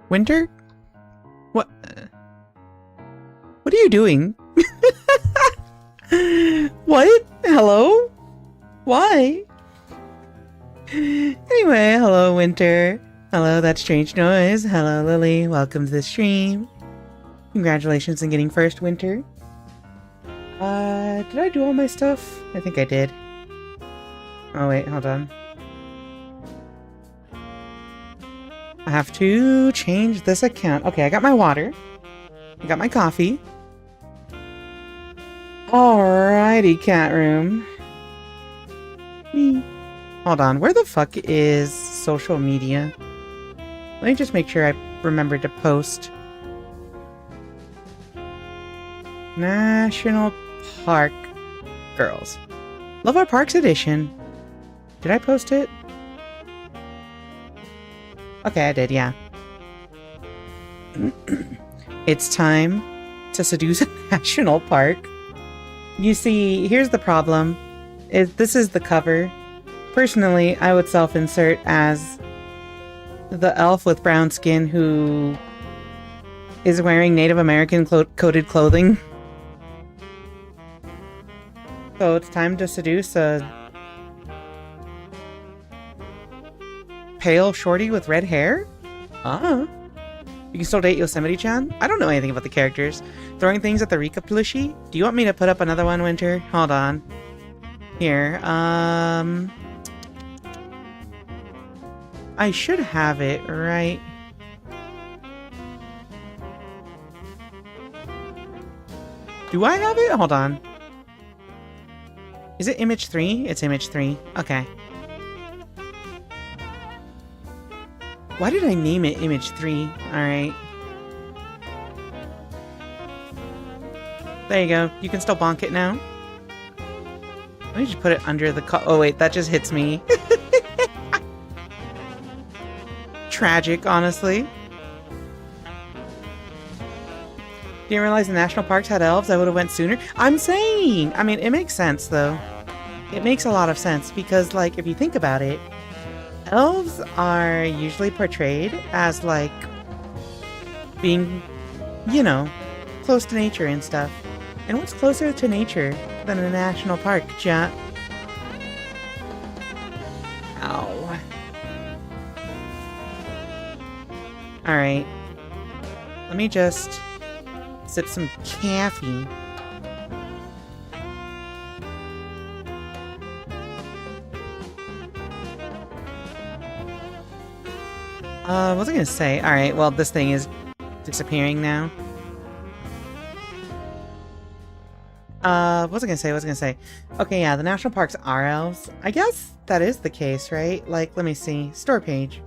Winter? What? What are you doing? What? Hello? Why? Anyway, hello, Winter. Hello, that strange noise. Hello, Lily. Welcome to the stream. Congratulations on getting first, Winter. Did I do all my stuff? I think I did. Oh, wait, hold on. I have to change this account. Okay, I got my water. I got my coffee. Alrighty, cat room. Hold on, where the fuck is social media? Let me just make sure I remember to post. National Park Girls. Love Our Parks Edition. Did I post it? Okay, I did, yeah. It's time to seduce a national park. You see, here's the problem. This is the cover. Personally, I would self-insert as the elf with brown skin who is wearing Native American coded clothing. So it's time to seduce a pale shorty with red hair? Ah. You can still date Yosemite-chan? I don't know anything about the characters. Throwing things at the Rika plushie? Do you want me to put up another one, Winter? Hold on. Here, I should have it, right? Do I have it? Hold on. Is it image 3? It's image 3. Okay. Why did I name it image 3? Alright. There you go. You can still bonk it now. Let me just put it under the oh wait, that just hits me. Tragic, honestly. Didn't realize the national parks had elves. I would have went sooner. I'm saying! I mean, it makes sense, though. It makes a lot of sense, because, like, if you think about it, elves are usually portrayed as, like, being, you know, close to nature and stuff. And what's closer to nature than a national park, chat? Ow. Alright. Let me just sip some coffee. What was I gonna say? Alright, well, this thing is disappearing now. What was I gonna say? Okay, yeah, the national parks are elves. I guess that is the case, right? Like, let me see. Store page.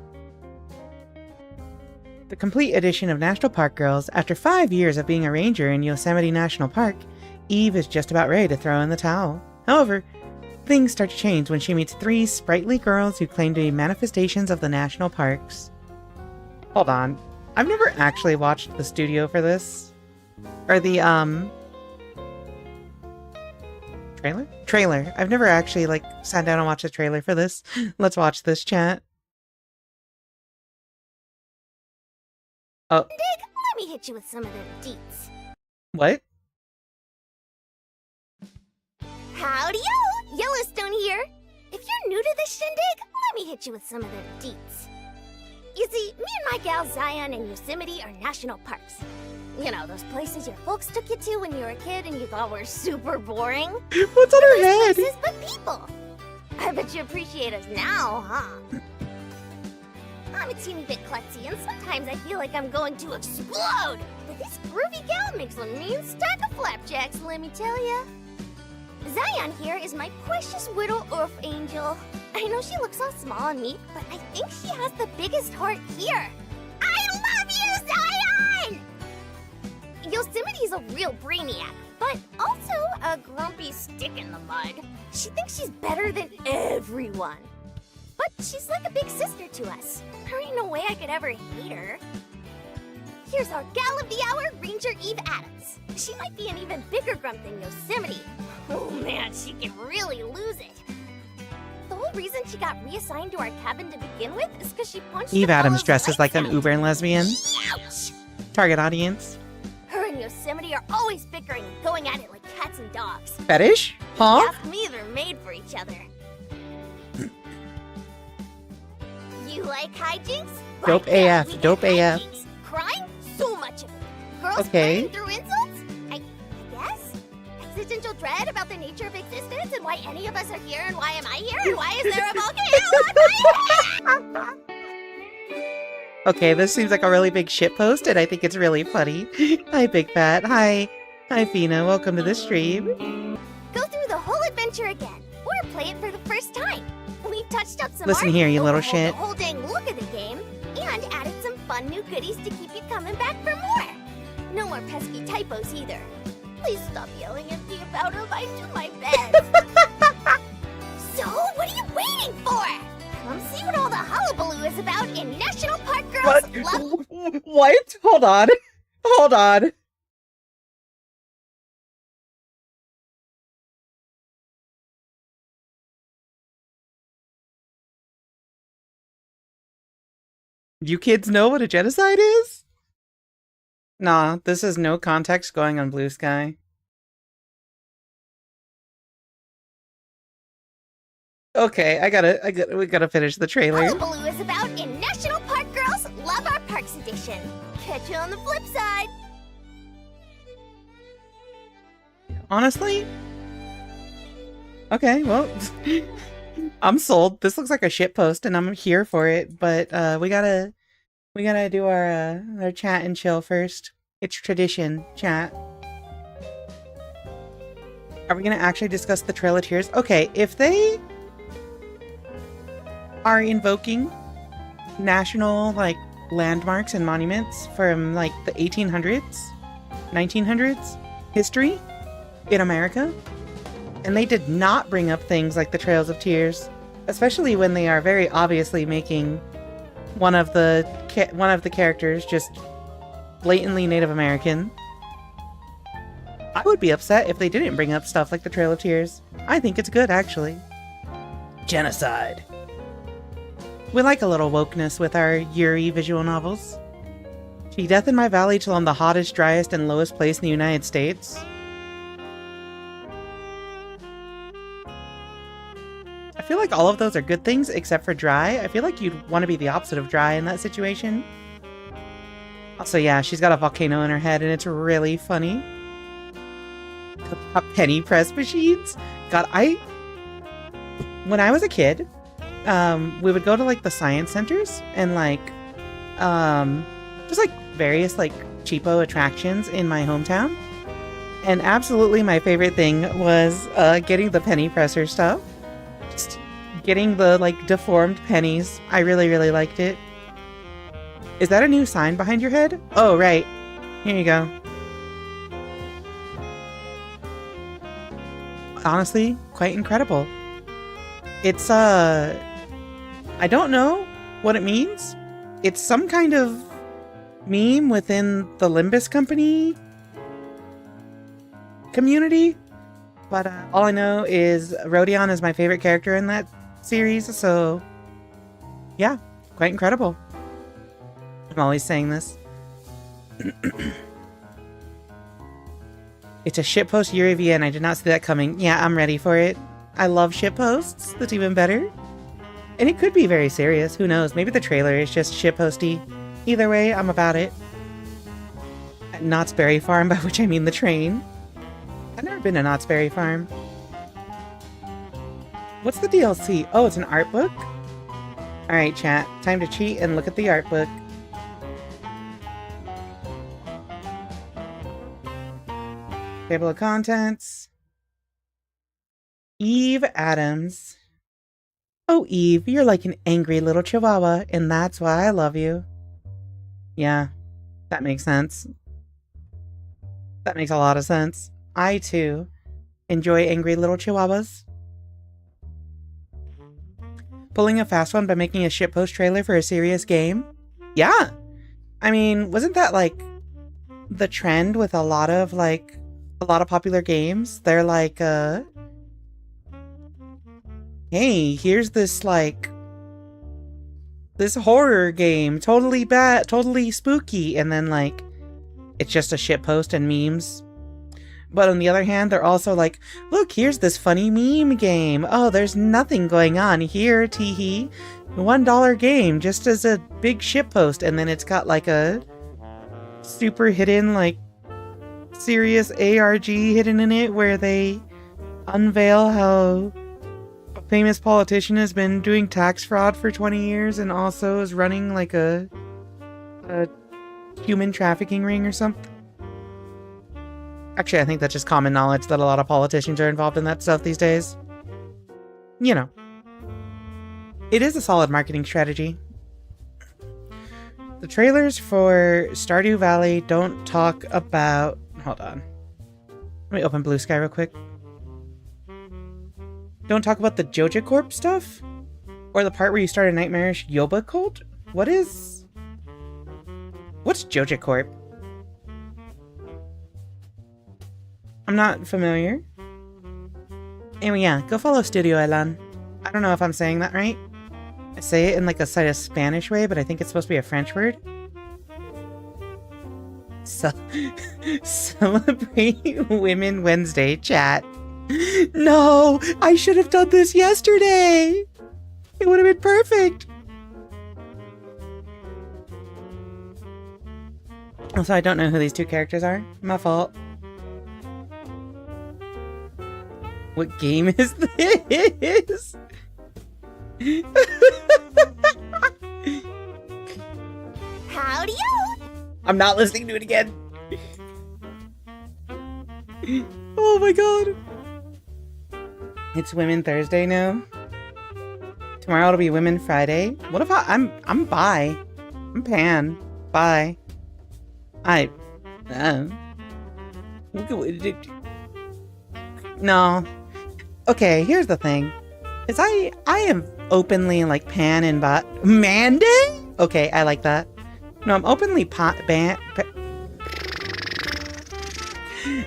The complete edition of National Park Girls. After 5 years of being a ranger in Yosemite National Park, Eve is just about ready to throw in the towel. However, things start to change when she meets 3 sprightly girls who claim to be manifestations of the national parks. Hold on. I've never actually watched the studio for this. Or the, Trailer? Trailer. I've never actually, like, sat down and watched a trailer for this. Let's watch this, chat. Oh. Dig, let me hit you with some of them deets. What? Howdy-o! Yellowstone here. If you're new to this shindig, let me hit you with some of them deets. You see, me and my gal Zion and Yosemite are national parks. You know, those places your folks took you to when you were a kid and you thought were super boring? What's on her head? Places, but people. I bet you appreciate us now, huh? I'm a teeny bit klutzy, and sometimes I feel like I'm going to explode! But this groovy gal makes a mean stack of flapjacks, let me tell ya. Zion here is my precious little earth angel. I know she looks all small and meek, but I think she has the biggest heart here. I love you, Zion! Yosemite's a real brainiac, but also a grumpy stick in the mud. She thinks she's better than everyone. But she's like a big sister to us. There ain't no way I could ever hate her. Here's our gal of the hour, Ranger Eve Adams. She might be an even bigger grump than Yosemite. Oh man, she can really lose it. The whole reason she got reassigned to our cabin to begin with is because she punched Eve the Adams fellow's dresses like an lights out. Uber and lesbian. Ouch! Target audience. Her and Yosemite are always bickering and going at it like cats and dogs. Fetish? Huh? Ask me, they're made for each other. You like hijinks? Dope Right now, AF, we get dope AF. hijinks. Crime? So much of it. Girls Okay. burning through insults? I guess? Existential dread about the nature of existence and why any of us are here and why am I here and why is there a volcano? Okay, this seems like a really big shitpost, and I think it's really funny. Hi, Big Fat. Hi. Hi, Fina. Welcome to the stream. Go through the whole adventure again, or play it for the first time. We've touched up some Listen art, here, you little overhauled shit. the whole dang look of the game, and added some fun new goodies to keep you coming back for more. No more pesky typos either. Please stop yelling at me about them. I do my best. So, what are you waiting for? Come see what all the hullabaloo is about in National Park Girls Love. What? Hold on. Hold on. You kids know what a genocide is? Nah, this is no context going on Blue Sky. Okay, we gotta finish the trailer. Hullabaloo is about in National Park Girls Love Our Parks Edition. Catch you on the flip side. Honestly? Okay, well, I'm sold. This looks like a shitpost, and I'm here for it. But we gotta do our chat and chill first. It's tradition, chat. Are we gonna actually discuss the Trail of Tears? Okay, if they are invoking national like landmarks and monuments from like the 1800s, 1900s history in America, and they did not bring up things like the Trails of Tears, especially when they are very obviously making one of the characters just blatantly Native American. I would be upset if they didn't bring up stuff like the Trail of Tears. I think it's good, actually. Genocide. We like a little wokeness with our Yuri visual novels. Gee, death in my valley till I'm the hottest, driest, and lowest place in the United States. I feel like all of those are good things except for dry. I feel like you'd want to be the opposite of dry in that situation. Also, yeah, she's got a volcano in her head and it's really funny. Penny press machines? God, when I was a kid, we would go to like the science centers and like, just like various like cheapo attractions in my hometown. And absolutely my favorite thing was getting the penny presser stuff. Just getting the like deformed pennies. I really, really liked it. Is that a new sign behind your head? Oh, right. Here you go. Honestly, quite incredible. It's, I don't know what it means. It's some kind of meme within the Limbus Company community. But all I know is Rodion is my favorite character in that series, so yeah, quite incredible. I'm always saying this. It's a shitpost Yuri VN. I did not see that coming. Yeah, I'm ready for it. I love shitposts. That's even better. And it could be very serious. Who knows? Maybe the trailer is just shitposty. Either way, I'm about it. At Knott's Berry Farm, by which I mean the train. I've never been to Knott's Berry Farm. What's the DLC? Oh, it's an art book? Alright, chat. Time to cheat and look at the art book. Table of contents. Eve Adams. Oh, Eve, you're like an angry little chihuahua, and that's why I love you. Yeah, that makes sense. That makes a lot of sense. I, too, enjoy angry little chihuahuas. Pulling a fast one by making a shitpost trailer for a serious game? Yeah! I mean, wasn't that, like, the trend with a lot of popular games? They're like, hey, here's this, like, this horror game, totally bad, totally spooky, and then, like, it's just a shitpost and memes. But on the other hand, they're also like, look, here's this funny meme game. Oh, there's nothing going on here, teehee. $1 game, just as a big shitpost, and then it's got, like, a super hidden, like, serious ARG hidden in it, where they unveil how a famous politician has been doing tax fraud for 20 years and also is running like a human trafficking ring or something. Actually, I think that's just common knowledge that a lot of politicians are involved in that stuff these days. You know. It is a solid marketing strategy. The trailers for Stardew Valley don't talk about... Hold on. Let me open Blue Sky real quick. Don't talk about the Joja Corp stuff? Or the part where you start a nightmarish Yoba cult? What's Joja Corp? I'm not familiar. Anyway, yeah, go follow Studio Elan. I don't know if I'm saying that right. I say it in like a sort of Spanish way, but I think it's supposed to be a French word. So, celebrate Women Wednesday, chat. No, I should have done this yesterday. It would have been perfect. Also, I don't know who these two characters are. My fault. What game is this? Howdy-o! I'm not listening to it again. Oh my god. It's Women Thursday now. Tomorrow it'll be Women Friday. What if I'm bi? I'm pan. Bi. No. Okay, here's the thing. Is I am openly like pan and bi. Monday? Okay, I like that. No, I'm openly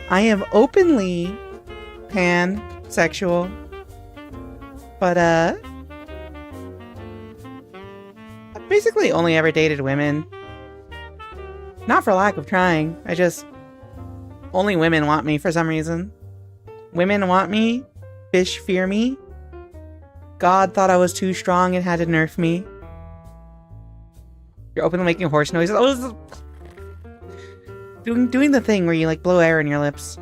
I am openly pansexual. But I've basically only ever dated women. Not for lack of trying. I just only women want me for some reason. Women want me. Fish fear me. God thought I was too strong and had to nerf me. You're openly making horse noises. Oh, doing the thing where you like blow air in your lips.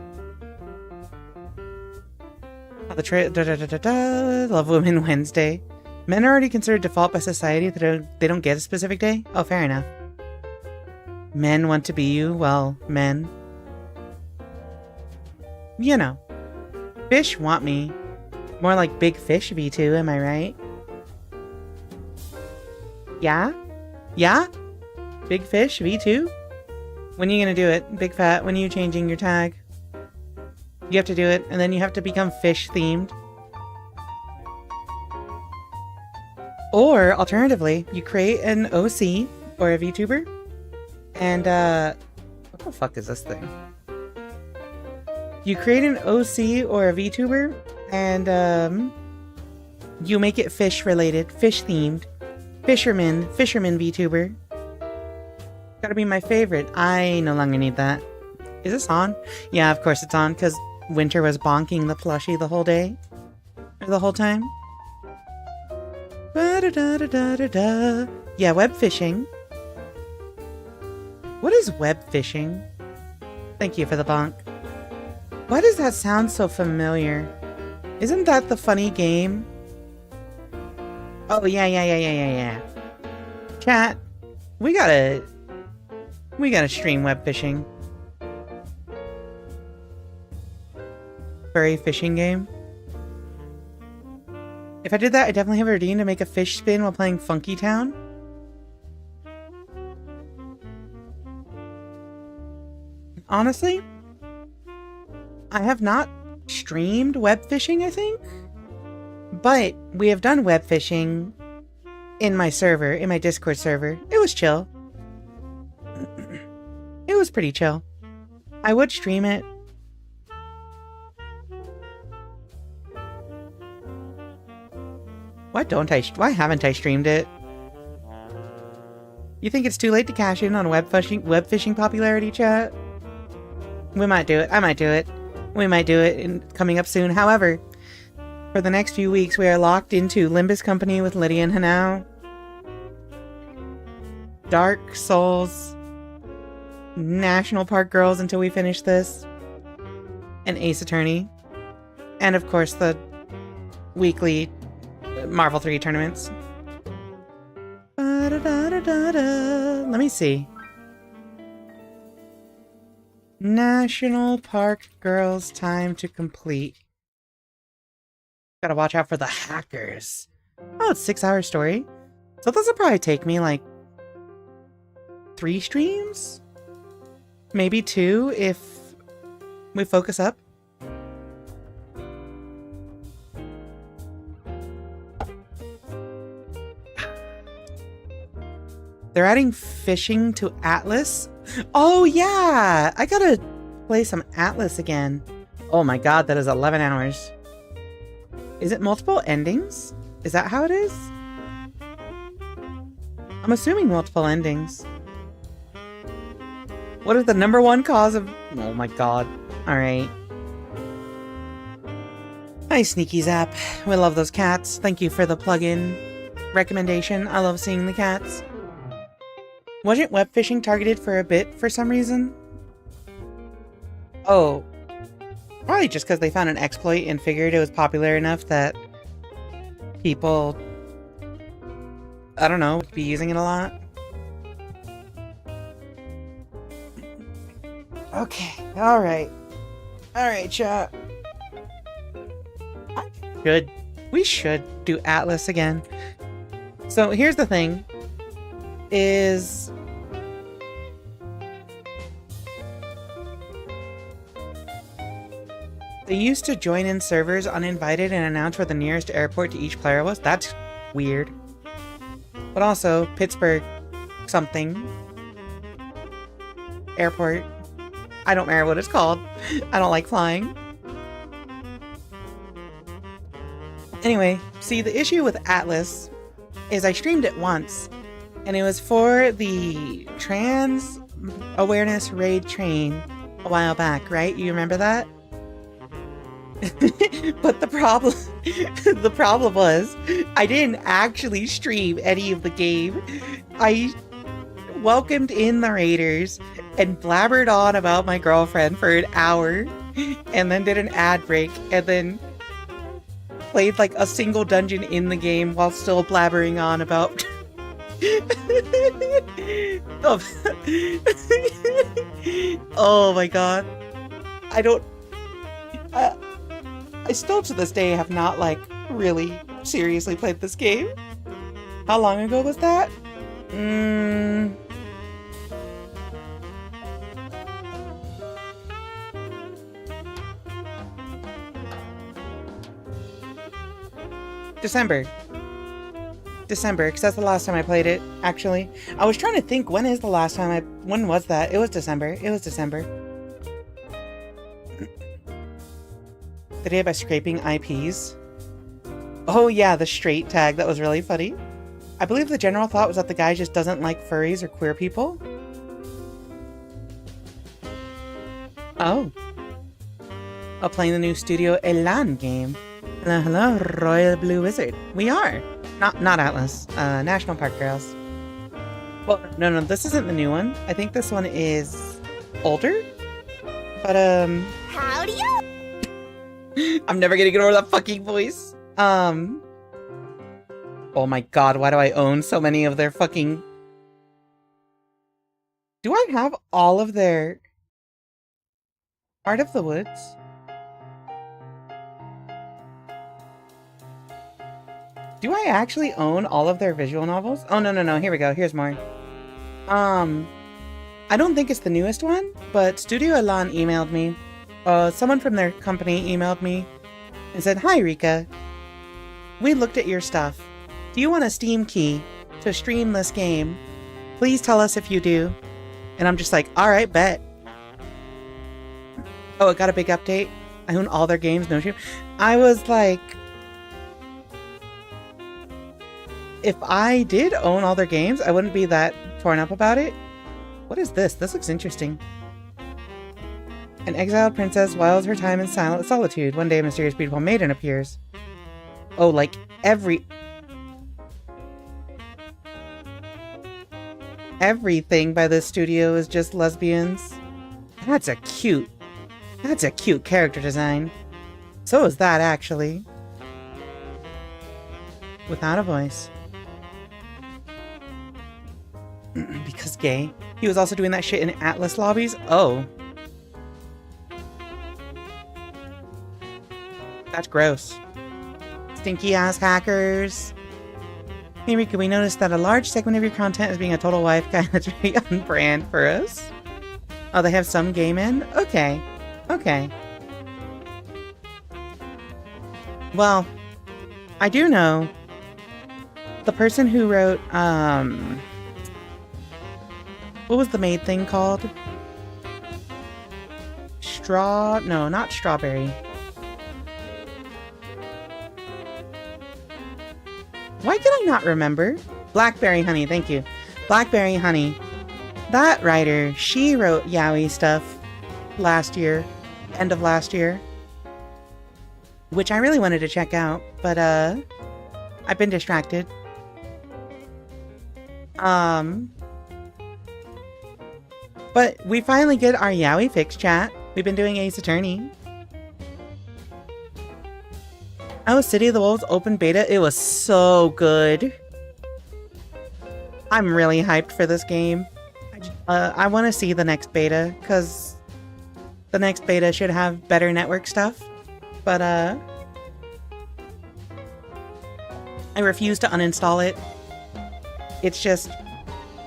Oh, Love Women Wednesday. Men are already considered default by society that they don't get a specific day? Oh, fair enough. Men want to be you? Well, men. You know. Fish want me. More like Big Fish V2, am I right? Yeah? Yeah? Big Fish V2? When are you gonna do it? Big Fat, when are you changing your tag? You have to do it, and then you have to become fish themed. Or, alternatively, you create an OC, or a VTuber, and, what the fuck is this thing? You create an OC or a VTuber, and, you make it fish-related, fish-themed. Fisherman VTuber. Gotta be my favorite. I no longer need that. Is this on? Yeah, of course it's on, because Winter was bonking the plushie the whole day. Or the whole time. Ba-da-da-da-da-da-da. Yeah, web fishing. What is web fishing? Thank you for the bonk. Why does that sound so familiar? Isn't that the funny game? Oh, yeah. Chat, we gotta stream web fishing. Furry fishing game. If I did that, I definitely have a routine to make a fish spin while playing Funky Town. Honestly, I have not streamed web fishing, I think. But we have done web fishing in my server, in my Discord server. It was chill. It was pretty chill. I would stream it. Why haven't I streamed it? You think it's too late to cash in on web fishing popularity, chat? We might do it. I might do it. We might do it coming up soon. However, for the next few weeks, we are locked into Limbus Company with Lydia and Hanau, Dark Souls, National Park Girls until we finish this, and Ace Attorney, and of course the weekly Marvel 3 tournaments. Let me see. National Park Girls time to complete. Gotta watch out for the hackers. Oh, it's a 6-hour story. So this will probably take me like 3 streams? Maybe 2 if we focus up. They're adding fishing to Atlas. Oh yeah! I gotta play some Atlas again. Oh my god, that is 11 hours. Is it multiple endings? Is that how it is? I'm assuming multiple endings. What is the #1 cause of... Oh my god. Alright. Hi, Sneaky Zap. We love those cats. Thank you for the plug-in recommendation. I love seeing the cats. Wasn't web fishing targeted for a bit for some reason? Oh. Probably just because they found an exploit and figured it was popular enough that people, I don't know, would be using it a lot. Okay, alright. Alright, chat. We should do Atlas again. So here's the thing. Is... They used to join in servers uninvited and announce where the nearest airport to each player was. That's weird. But also, Pittsburgh something. Airport. I don't remember what it's called. I don't like flying. Anyway, see, the issue with Atlas is I streamed it once. And it was for the Trans Awareness Raid Train a while back, right? You remember that? But the problem was I didn't actually stream any of the game. I welcomed in the raiders and blabbered on about my girlfriend for an hour and then did an ad break and then played like a single dungeon in the game while still blabbering on about oh my god. I still to this day have not like really seriously played this game. How long ago was that? December, because that's the last time I played it, actually. I was trying to think, when was that? It was December. They did it by scraping IPs. Oh yeah, the straight tag, that was really funny. I believe the general thought was that the guy just doesn't like furries or queer people. Oh. Playing the new Studio Elan game. Hello, Royal Blue Wizard. We are. Not Atlas. National Park Girls. Well, no, this isn't the new one. I think this one is older. But, Howdy. I'm never gonna get over that fucking voice. Oh my god, why do I own so many of their fucking... Do I have all of their... Art of the Woods? Do I actually own all of their visual novels? Oh, no, here we go. Here's more. I don't think it's the newest one, but Studio Elan emailed me. Someone from their company emailed me and said, "Hi, Rika. We looked at your stuff. Do you want a Steam key to stream this game? Please tell us if you do." And I'm just like, alright, bet. Oh, it got a big update. I own all their games, no shit. I was like... if I did own all their games, I wouldn't be that torn up about it. What is this? This looks interesting. An exiled princess whiles her time in silent solitude. One day a mysterious beautiful maiden appears. Oh, like everything by this studio is just lesbians. That's a cute character design. So is that, actually. Without a voice. Because gay. He was also doing that shit in Atlas lobbies? Oh. That's gross. Stinky ass hackers. Hey Rika, we noticed that a large segment of your content is being a total wife guy. That's very on brand for us. Oh, they have some gay men? Okay. Okay. Well, I do know the person who wrote, what was the maid thing called? No, not Strawberry. Why can I not remember? Blackberry Honey, thank you. Blackberry Honey. That writer, she wrote yaoi stuff last year, end of last year. Which I really wanted to check out, but I've been distracted. But we finally get our yaoi fix, chat. We've been doing Ace Attorney. Oh, City of the Wolves open beta. It was so good. I'm really hyped for this game. I want to see the next beta, because the next beta should have better network stuff. But, I refuse to uninstall it. It's just,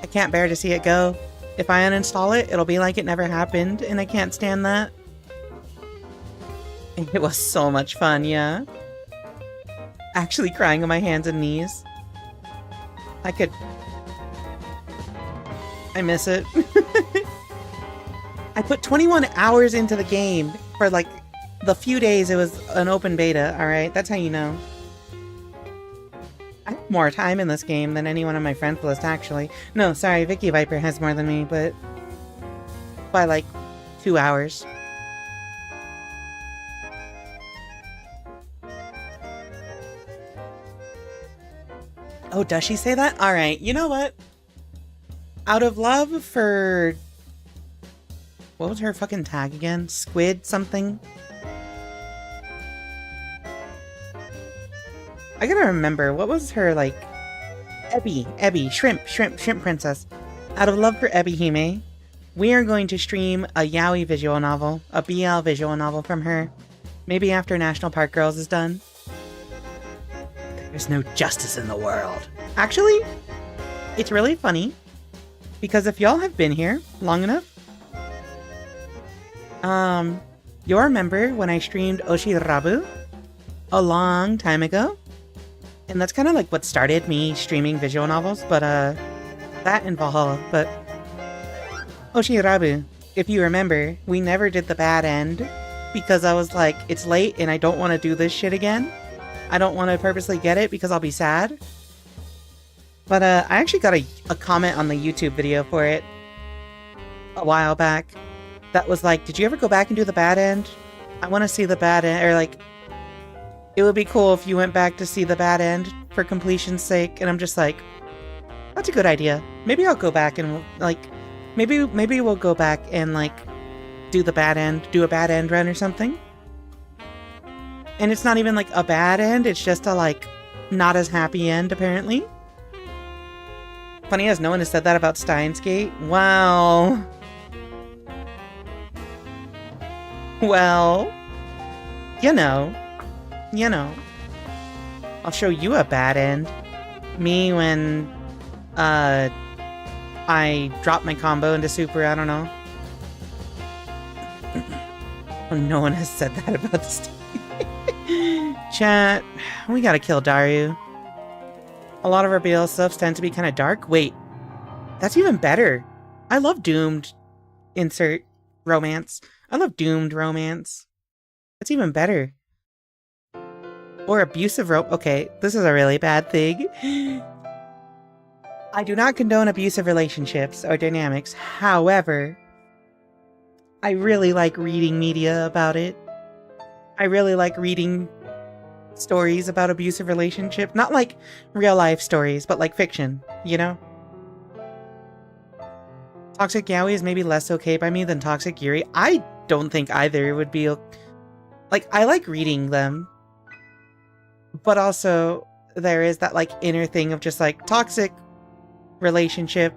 I can't bear to see it go. If I uninstall it, it'll be like it never happened, and I can't stand that. It was so much fun, yeah. Actually crying on my hands and knees. I miss it. I put 21 hours into the game for like the few days it was an open beta, alright? That's how you know. I have more time in this game than anyone on my friends list, actually. No, sorry, Vicky Viper has more than me, but by like 2 hours. Oh, does she say that? Alright, you know what? Out of love for... What was her fucking tag again? Squid something? I gotta remember, what was her, like... Ebby, Shrimp Princess. Out of love for Ebby Hime, we are going to stream a yaoi visual novel, a BL visual novel from her. Maybe after National Park Girls is done. There's no justice in the world. Actually, it's really funny, because if y'all have been here long enough, you'll remember when I streamed Oshirabu a long time ago. And that's kind of like what started me streaming visual novels, but that and Valhalla. But Oshirabu, if you remember, we never did the bad end because I was like, it's late and I don't want to do this shit again. I don't want to purposely get it because I'll be sad. But I actually got a comment on the YouTube video for it a while back that was like, did you ever go back and do the bad end? I want to see the bad end, or like, it would be cool if you went back to see the bad end for completion's sake. And I'm just like, that's a good idea. Maybe I'll go back and like, maybe we'll go back and like do a bad end run or something. And it's not even like a bad end, it's just a like not as happy end apparently. Funny as no one has said that about Steins Gate. Wow. Well, you know. I'll show you a bad end. Me when I drop my combo into super, I don't know. No one has said that about this. Chat, we gotta kill Daru. A lot of our BL stuff tend to be kind of dark. Wait, that's even better. I love doomed insert romance. I love doomed romance. That's even better. Or abusive rope. Okay, this is a really bad thing. I do not condone abusive relationships or dynamics. However, I really like reading media about it. I really like reading stories about abusive relationships. Not like real life stories, but like fiction, you know? Toxic Yaoi is maybe less okay by me than Toxic Yuri. I don't think either would be... Like, I like reading them. But also, there is that, like, inner thing of just, like, toxic relationship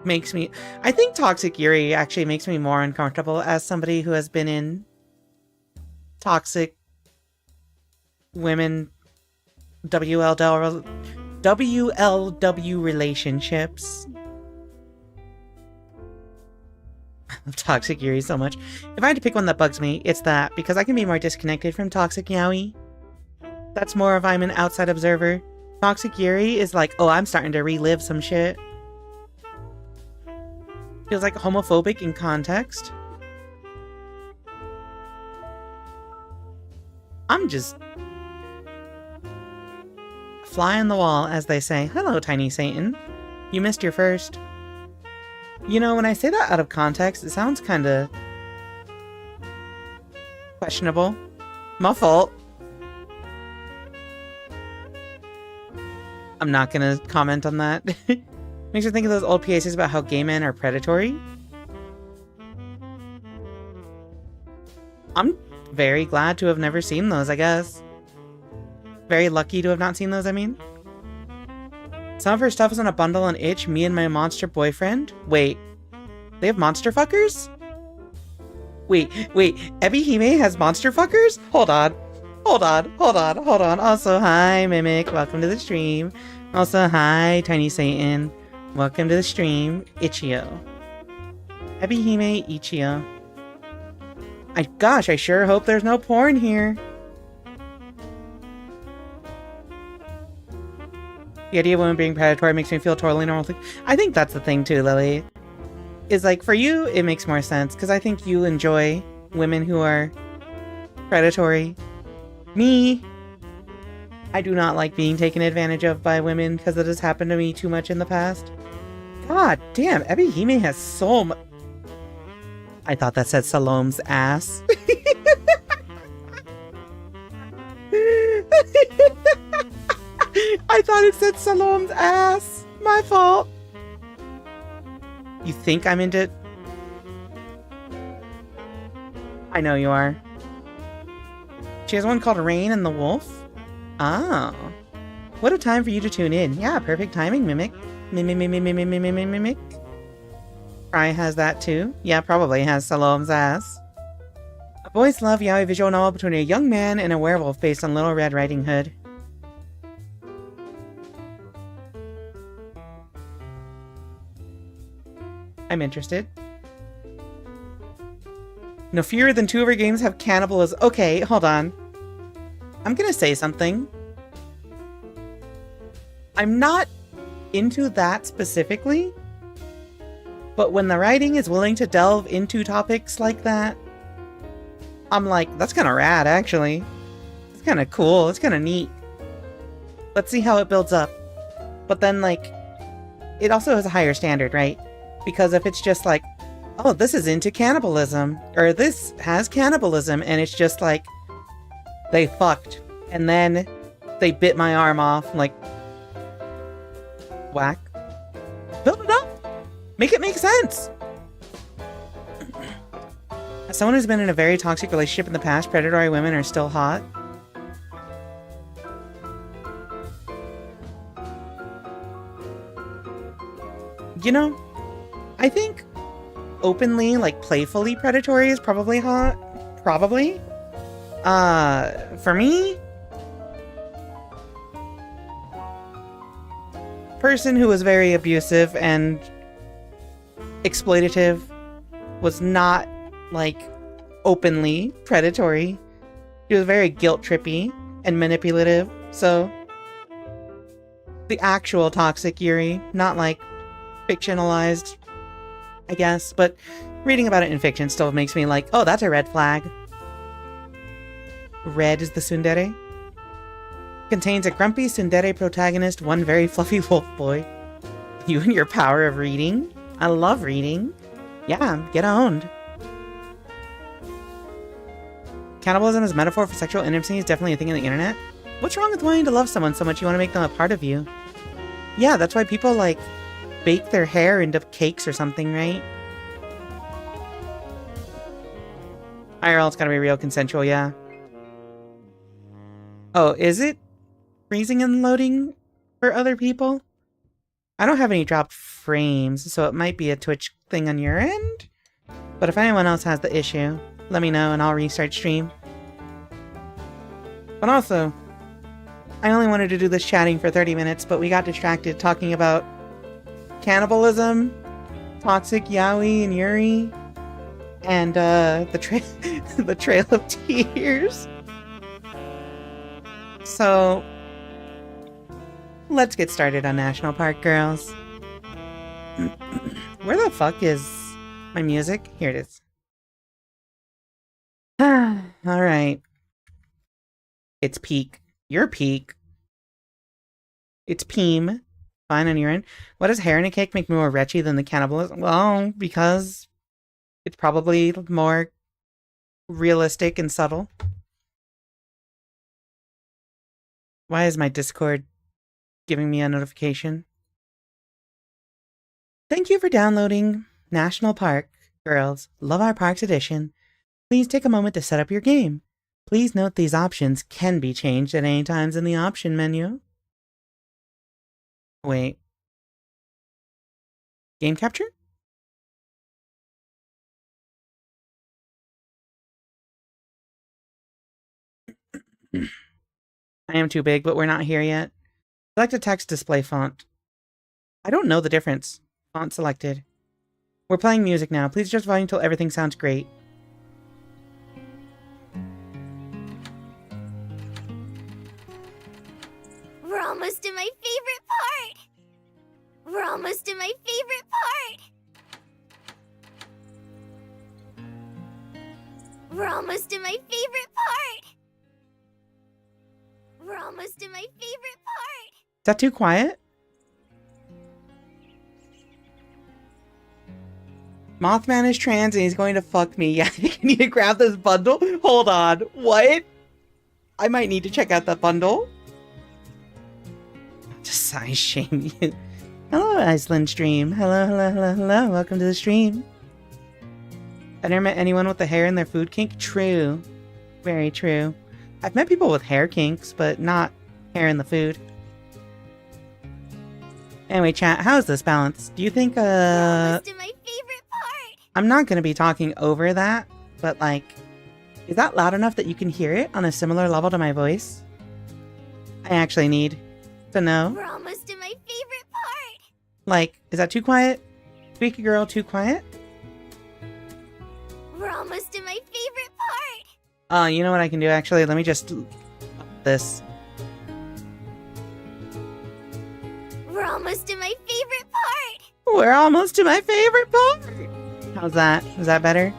makes me... I think Toxic Yuri actually makes me more uncomfortable as somebody who has been in toxic women WLW relationships. I love Toxic Yuri so much. If I had to pick one that bugs me, it's that, because I can be more disconnected from Toxic Yaoi. That's more of I'm an outside observer. Toxic Yuri is like, oh, I'm starting to relive some shit. Feels like homophobic in context. I'm just fly on the wall, as they say. Hello, Tiny Satan. You missed your first. You know, when I say that out of context, it sounds kinda questionable. My fault. I'm not gonna comment on that. Makes me think of those old PSAs about how gay men are predatory. I'm very glad to have never seen those, I guess. Very lucky to have not seen those, I mean. Some of her stuff is on a bundle on Itch, me and my monster boyfriend. Wait, they have monster fuckers? Wait, Ebihime has monster fuckers? Hold on. Also, hi, Mimic, welcome to the stream. Also, hi, Tiny Satan, welcome to the stream. Ichio. Ebihime Ichio. Gosh, I sure hope there's no porn here. The idea of women being predatory makes me feel totally normal. I think that's the thing too, Lily. Is like, for you, it makes more sense, because I think you enjoy women who are predatory. Me, I do not like being taken advantage of by women, because it has happened to me too much in the past. God damn, Ebihime has so much... I thought that said Salome's ass. I thought it said Salome's ass. My fault. You think I'm into... I know you are. She has one called Rain and the Wolf. Oh. What a time for you to tune in. Yeah, perfect timing, Mimic. Mimic. Fry has that too. Yeah, probably has Salome's ass. A boys love yaoi visual novel between a young man and a werewolf based on Little Red Riding Hood. I'm interested. No fewer than 2 of her games have cannibalism. Okay, hold on. I'm gonna say something. I'm not into that specifically, but when the writing is willing to delve into topics like that, I'm like, that's kind of rad, actually. It's kind of cool. It's kind of neat. Let's see how it builds up. But then, like, it also has a higher standard, right? Because if it's just like, oh, this is into cannibalism, or this has cannibalism, and it's just like, they fucked, and then they bit my arm off, like, whack. Build it up! Make it make sense! As someone who's been in a very toxic relationship in the past, predatory women are still hot. You know, I think openly, like, playfully predatory is probably hot. Probably. For me, person who was very abusive and exploitative was not, like, openly predatory. She was very guilt-trippy and manipulative, so the actual toxic Yuri, not, like, fictionalized, I guess, but reading about it in fiction still makes me like, oh, that's a red flag. Red is the tsundere. Contains a grumpy tsundere protagonist, one very fluffy wolf boy. You and your power of reading. I love reading. Yeah, get owned. Cannibalism as a metaphor for sexual intimacy is definitely a thing on the internet. What's wrong with wanting to love someone so much you want to make them a part of you? Yeah, that's why people, like, bake their hair into cakes or something, right? IRL's gotta be real consensual, yeah. Oh, is it freezing and loading for other people? I don't have any dropped frames, so it might be a Twitch thing on your end. But if anyone else has the issue, let me know and I'll restart stream. But also, I only wanted to do this chatting for 30 minutes, but we got distracted talking about cannibalism, toxic yaoi and Yuri, and the Trail of Tears. So, let's get started on National Park, girls. Where the fuck is my music? Here it is. Alright. It's peak. Your peak. It's Peem. Fine on your end. What does hair in a cake make me more retchy than the cannibalism? Well, because it's probably more realistic and subtle. Why is my Discord giving me a notification? Thank you for downloading National Park, girls. Love Our Parks Edition. Please take a moment to set up your game. Please note these options can be changed at any times in the option menu. Wait. Game capture? I am too big, but we're not here yet. Select a text display font. I don't know the difference. Font selected. We're playing music now. Please adjust volume until everything sounds great. We're almost in my favorite part! We're almost in my favorite part! We're almost in my favorite part! We're almost in my favorite part! Is that too quiet? Mothman is trans and he's going to fuck me. Yeah, you need to grab this bundle? Hold on. What? I might need to check out that bundle. Just size shame you. Hello, Iceland stream. Hello, hello, hello, hello. Welcome to the stream. I've never met anyone with a hair in their food kink. True. Very true. I've met people with hair kinks, but not hair in the food. Anyway, chat, how is this balance? Do you think, Almost in my favorite part! I'm not gonna be talking over that, but like, is that loud enough that you can hear it on a similar level to my voice? I actually need to know. We're almost in my favorite part! Like, is that too quiet? Squeaky girl, too quiet? We're almost in my favorite part! You know what I can do actually? Let me just up this. We're almost in my favorite part! We're almost to my favorite part! How's that? Is that better?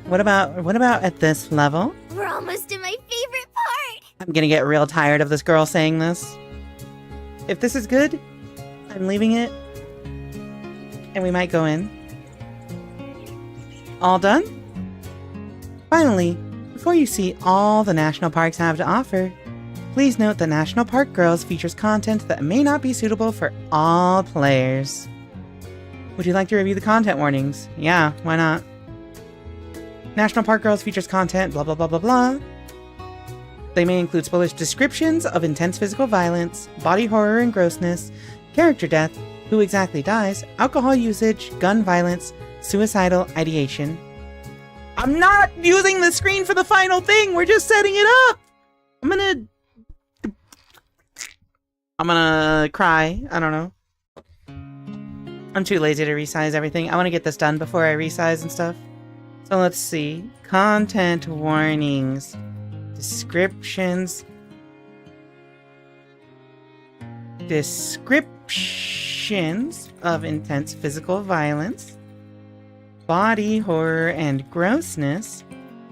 What about at this level? We're almost in my favorite part! I'm gonna get real tired of this girl saying this. If this is good, I'm leaving it. And we might go in. All done? Finally, before you see all the national parks have to offer, please note that National Park Girls features content that may not be suitable for all players. Would you like to review the content warnings? Yeah, why not? National Park Girls features content blah blah blah blah blah. They may include spoilers, descriptions of intense physical violence, body horror and grossness, character death, who exactly dies, alcohol usage, gun violence, suicidal ideation. I'm not using the screen for the final thing! We're just setting it up! I'm gonna cry. I don't know. I'm too lazy to resize everything. I want to get this done before I resize and stuff. So let's see. Content warnings. Descriptions. Descriptions of intense physical violence, body horror and grossness,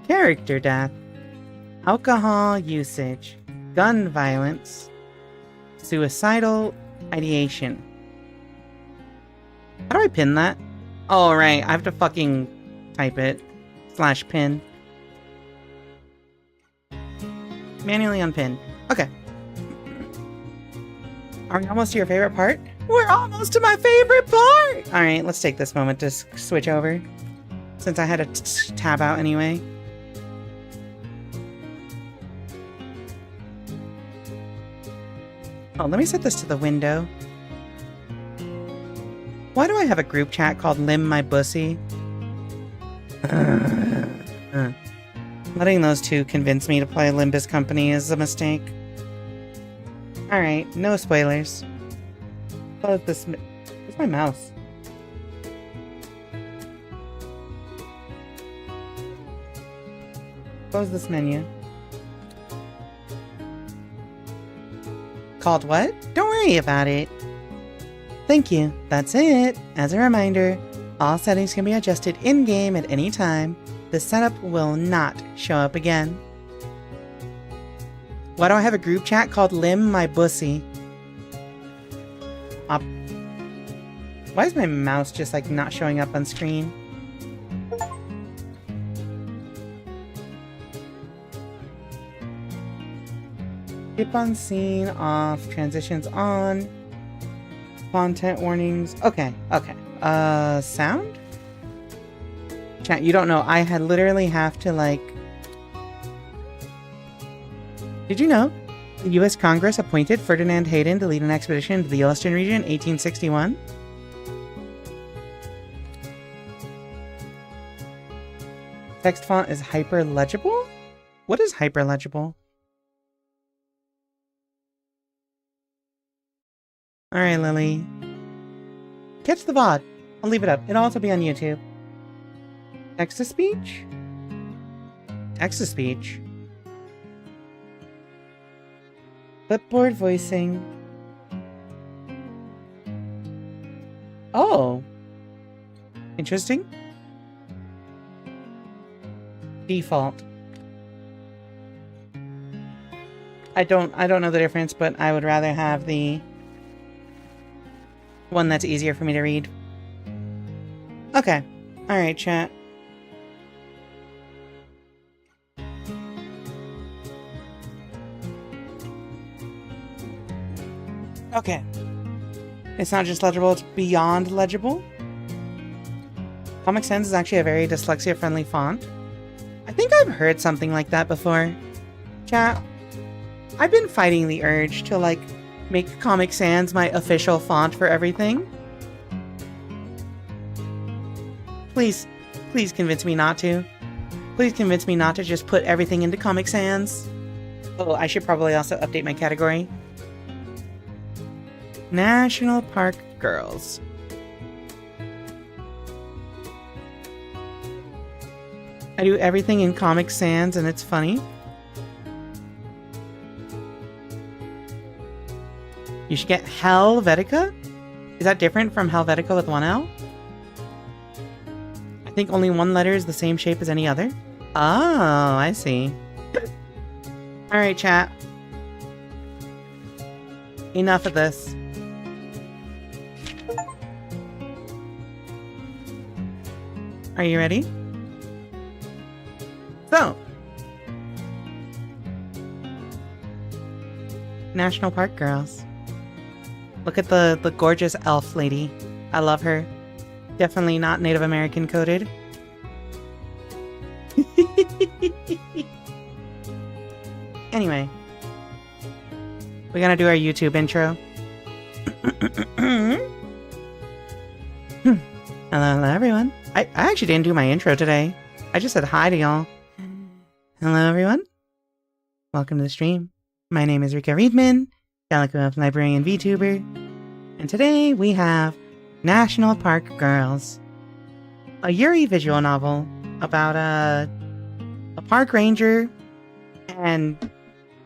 character death, alcohol usage, gun violence, suicidal ideation. How do I pin that? Oh, right. I have to fucking type it. /pin. Manually unpin. Okay. Are we almost to your favorite part? We're almost to my favorite part! Alright, let's take this moment to switch over. Since I had to tab out anyway. Oh, let me set this to the window. Why do I have a group chat called Lim My Bussy? Letting those two convince me to play Limbus Company is a mistake. Alright, no spoilers. Close this. Where's my mouse? Close this menu. Called what? Don't worry about it. Thank you. That's it. As a reminder, all settings can be adjusted in-game at any time. The setup will not show up again. Why do I have a group chat called Lim My Bussy? Why is my mouse just like not showing up on screen? Skip on scene off, transitions on, content warnings. Okay. Sound? Chat, you don't know, I had literally have to like... Did you know the U.S. Congress appointed Ferdinand Hayden to lead an expedition to the Yellowstone region in 1861? Text font is hyper legible? What is hyper legible? Alright, Lily. Catch the VOD. I'll leave it up. It'll also be on YouTube. Text-to-speech? Text-to-speech. Clipboard voicing. Oh. Interesting. Default. I don't know the difference, but I would rather have the one that's easier for me to read. Okay. Alright, chat. Okay. It's not just legible, it's beyond legible. Comic Sans is actually a very dyslexia-friendly font. I think I've heard something like that before. Chat, I've been fighting the urge to, like, make Comic Sans my official font for everything. Please convince me not to. Please convince me not to just put everything into Comic Sans. Oh, I should probably also update my category. National Park Girls. I do everything in Comic Sans and it's funny. You should get Helvetica? Is that different from Helvetica with one L? I think only one letter is the same shape as any other. Oh, I see. Alright, chat. Enough of this. Are you ready? So, National Park Girls. Look at the gorgeous elf lady. I love her. Definitely not Native American coded. Anyway, we gotta do our YouTube intro. Hello everyone. I actually didn't do my intro today. I just said hi to y'all. Hello everyone. Welcome to the stream. My name is Rika Readman, Calico Elf Librarian VTuber, and today we have National Park Girls, a Yuri visual novel about a park ranger and,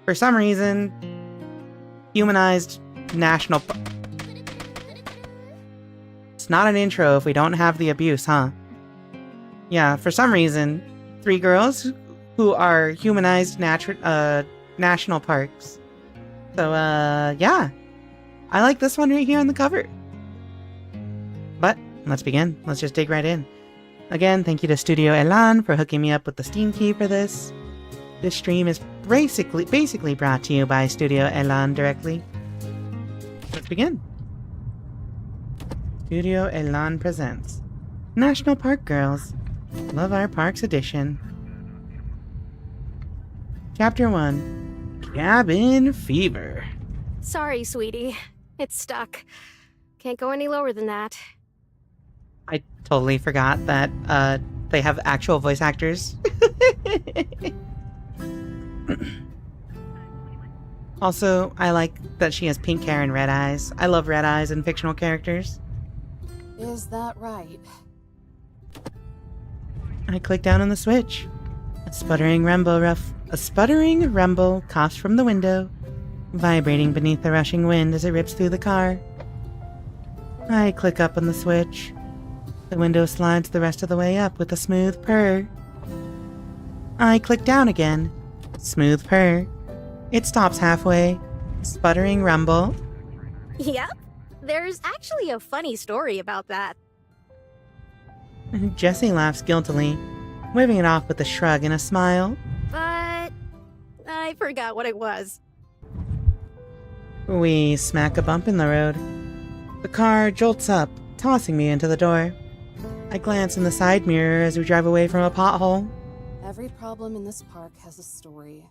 for some reason, humanized national park. It's not an intro if we don't have the abuse, huh? Yeah, for some reason, 3 girls who are humanized national parks. So, yeah. I like this one right here on the cover. But let's begin. Let's just dig right in. Again, thank you to Studio Elan for hooking me up with the Steam key for this. This stream is basically brought to you by Studio Elan directly. Let's begin. Studio Elan presents National Park Girls. Love Our Parks Edition. Chapter 1. Cabin Fever. Sorry, sweetie. It's stuck. Can't go any lower than that. I totally forgot that they have actual voice actors. Also, I like that she has pink hair and red eyes. I love red eyes in fictional characters. Is that right? I click down on the switch. A sputtering rumble coughs from the window, vibrating beneath the rushing wind as it rips through the car. I click up on the switch. The window slides the rest of the way up with a smooth purr. I click down again. Smooth purr. It stops halfway. Sputtering rumble. Yep. There's actually a funny story about that. Jessie laughs guiltily, waving it off with a shrug and a smile. But I forgot what it was. We smack a bump in the road. The car jolts up, tossing me into the door. I glance in the side mirror as we drive away from a pothole. Every problem in this park has a story.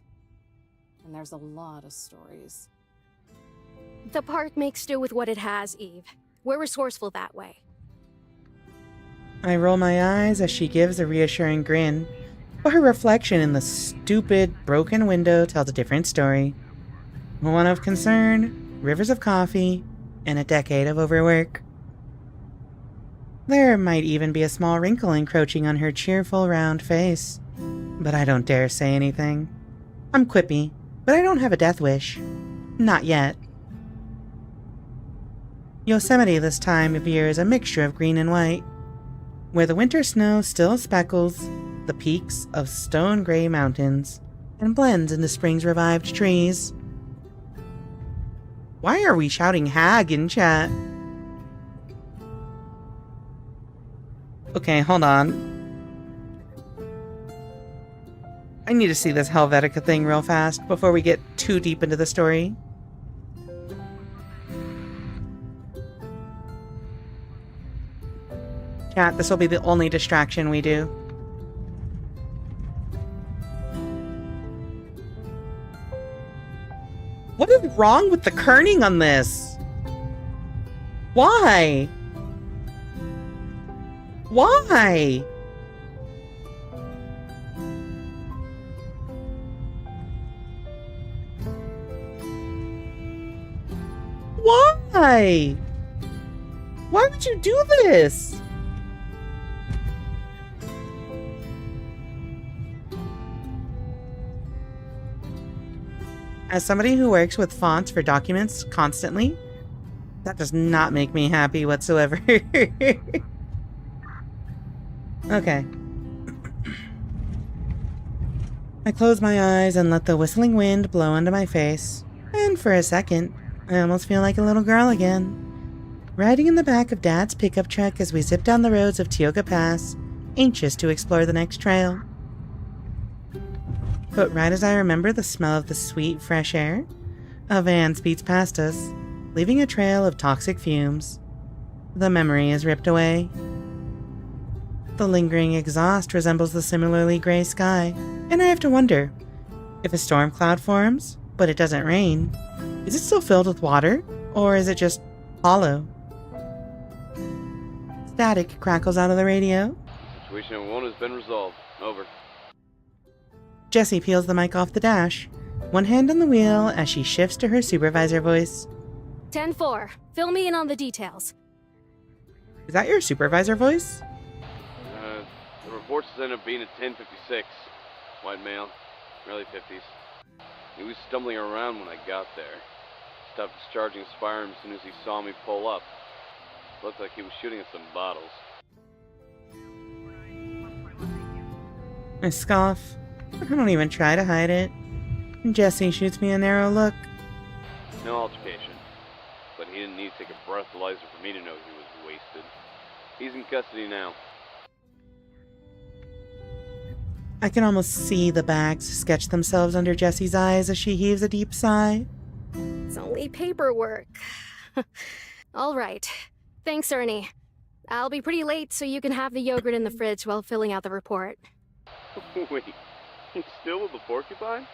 And there's a lot of stories. The park makes do with what it has, Eve. We're resourceful that way. I roll my eyes as she gives a reassuring grin, but her reflection in the stupid, broken window tells a different story. One of concern, rivers of coffee, and a decade of overwork. There might even be a small wrinkle encroaching on her cheerful, round face, but I don't dare say anything. I'm quippy, but I don't have a death wish. Not yet. Yosemite this time of year is a mixture of green and white, where the winter snow still speckles the peaks of stone-gray mountains and blends into spring's revived trees. Why are we shouting hag in chat? Okay, hold on. I need to see this Helvetica thing real fast before we get too deep into the story. Chat, this will be the only distraction we do. What is wrong with the kerning on this? Why? Why? Why? Why would you do this? As somebody who works with fonts for documents constantly, that does not make me happy whatsoever. Okay. I close my eyes and let the whistling wind blow into my face, and for a second, I almost feel like a little girl again, riding in the back of Dad's pickup truck as we zip down the roads of Tioga Pass, anxious to explore the next trail. But right as I remember the smell of the sweet, fresh air, a van speeds past us, leaving a trail of toxic fumes. The memory is ripped away. The lingering exhaust resembles the similarly gray sky, and I have to wonder, if a storm cloud forms, but it doesn't rain, is it still filled with water, or is it just hollow? Static crackles out of the radio. Situation 1 has been resolved. Over. Jessie peels the mic off the dash, one hand on the wheel as she shifts to her supervisor voice. 10-4. Fill me in on the details. Is that your supervisor voice? The reports ended up being at 10:56. White male, early 50s. He was stumbling around when I got there. Stopped discharging his firearm as soon as he saw me pull up. Looked like he was shooting at some bottles. I scoff. I don't even try to hide it. Jessie shoots me a narrow look. No altercation. But he didn't need to take a breathalyzer for me to know he was wasted. He's in custody now. I can almost see the bags sketch themselves under Jessie's eyes as she heaves a deep sigh. It's only paperwork. All right. Thanks, Ernie. I'll be pretty late, so you can have the yogurt in the fridge while filling out the report. Wait, he's still with the porcupine?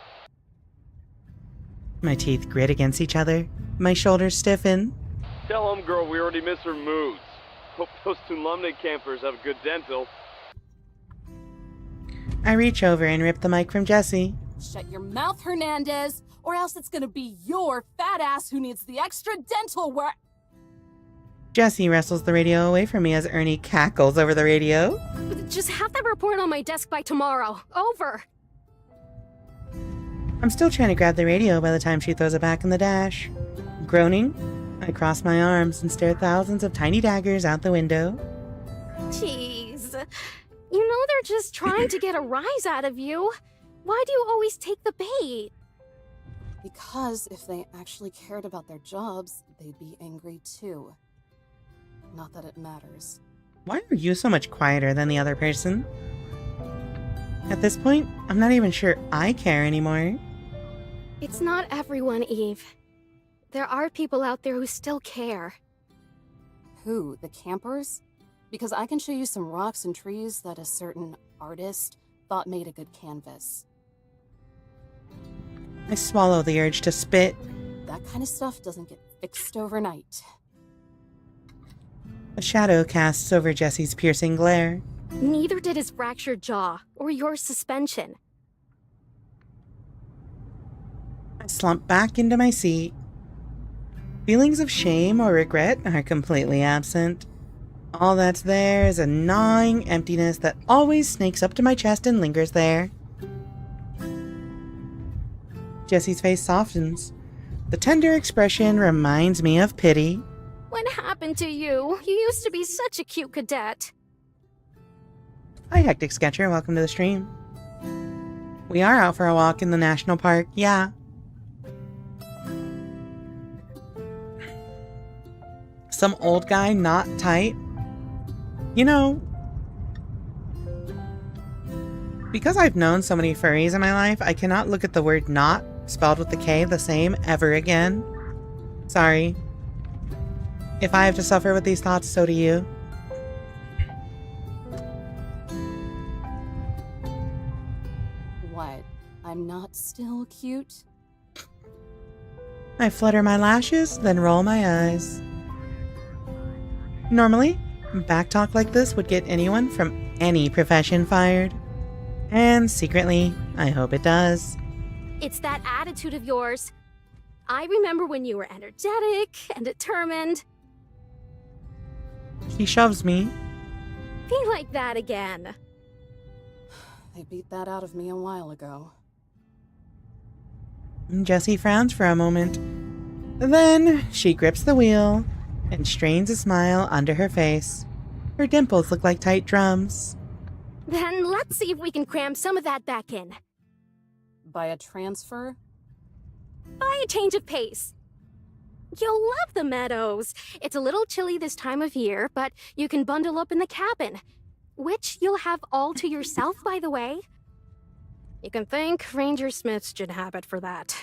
My teeth grit against each other. My shoulders stiffen. Tell him, girl, we already missed her moods. Hope those Tulumne campers have good dental. I reach over and rip the mic from Jessie. Shut your mouth, Hernandez, or else it's gonna be your fat ass who needs the extra dental work. Jessie wrestles the radio away from me as Ernie cackles over the radio. Just have that report on my desk by tomorrow. Over. I'm still trying to grab the radio by the time she throws it back in the dash. Groaning, I cross my arms and stare thousands of tiny daggers out the window. Jeez. You know they're just trying to get a rise out of you. Why do you always take the bait? Because if they actually cared about their jobs, they'd be angry too. Not that it matters. Why are you so much quieter than the other person? At this point, I'm not even sure I care anymore. It's not everyone, Eve. There are people out there who still care. Who? The campers? Because I can show you some rocks and trees that a certain artist thought made a good canvas. I swallow the urge to spit. That kind of stuff doesn't get fixed overnight. A shadow casts over Jessie's piercing glare. Neither did his fractured jaw or your suspension. I slump back into my seat. Feelings of shame or regret are completely absent. All that's there is a gnawing emptiness that always snakes up to my chest and lingers there. Jessie's face softens. The tender expression reminds me of pity. What happened to you? You used to be such a cute cadet. Hi, Hectic Sketcher. Welcome to the stream. We are out for a walk in the national park, yeah. Some old guy not tight. You know, because I've known so many furries in my life, I cannot look at the word not, spelled with the K, the same ever again. Sorry. If I have to suffer with these thoughts, so do you. What? I'm not still cute? I flutter my lashes, then roll my eyes. Normally, backtalk like this would get anyone from any profession fired. And secretly, I hope it does. It's that attitude of yours. I remember when you were energetic and determined. She shoves me. Be like that again. They beat that out of me a while ago. Jessie frowns for a moment. Then she grips the wheel and strains a smile under her face. Her dimples look like tight drums. Then let's see if we can cram some of that back in. By a transfer? By a change of pace. You'll love the meadows. It's a little chilly this time of year, but you can bundle up in the cabin. Which you'll have all to yourself, by the way. You can thank Ranger Smith's gin habit for that.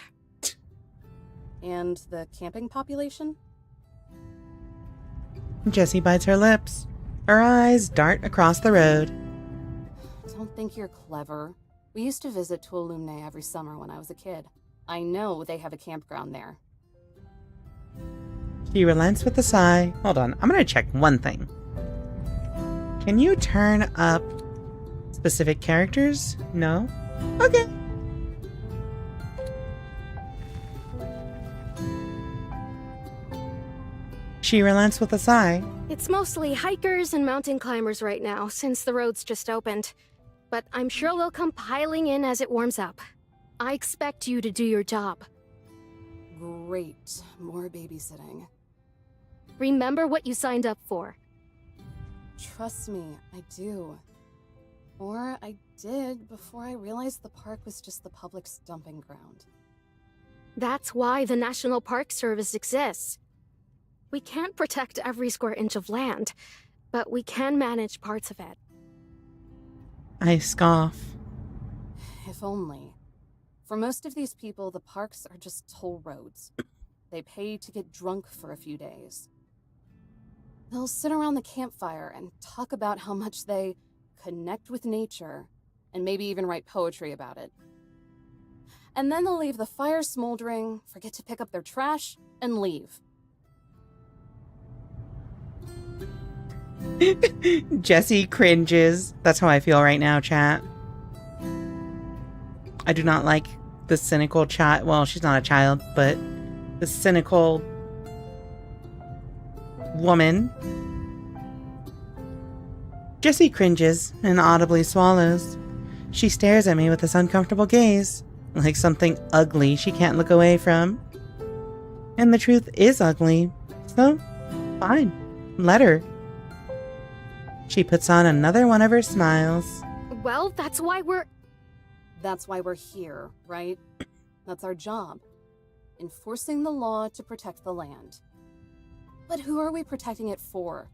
And the camping population? Jessie bites her lips. Her eyes dart across the road. Don't think you're clever. We used to visit Tuolumne every summer when I was a kid. I know they have a campground there. She relents with a sigh. Hold on, I'm gonna check one thing. Can you turn up specific characters? No? Okay. She relents with a sigh. It's mostly hikers and mountain climbers right now, since the road's just opened. But I'm sure they'll come piling in as it warms up. I expect you to do your job. Great. More babysitting. Remember what you signed up for. Trust me, I do. Or I did before I realized the park was just the public's dumping ground. That's why the National Park Service exists. We can't protect every square inch of land, but we can manage parts of it. I scoff. If only. For most of these people, the parks are just toll roads. They pay to get drunk for a few days. They'll sit around the campfire and talk about how much they connect with nature, and maybe even write poetry about it. And then they'll leave the fire smoldering, forget to pick up their trash, and leave. Jessie cringes. That's how I feel right now, chat. I do not like the cynical child. Well, she's not a child, but the cynical woman. Jessie cringes and audibly swallows. She stares at me with this uncomfortable gaze, like something ugly she can't look away from. And the truth is ugly, so fine, let her. She puts on another one of her smiles. Well, that's why we're here, right? That's our job. Enforcing the law to protect the land. But who are we protecting it for?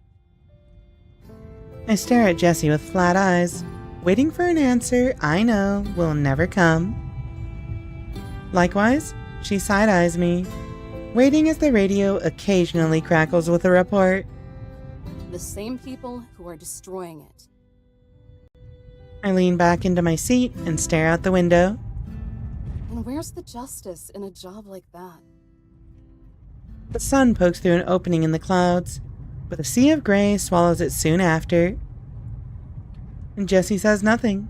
I stare at Jessie with flat eyes, waiting for an answer I know will never come. Likewise, she side-eyes me, waiting as the radio occasionally crackles with a report. The same people who are destroying it. I lean back into my seat and stare out the window. And where's the justice in a job like that? The sun pokes through an opening in the clouds, but a sea of gray swallows it soon after. And Jessie says nothing.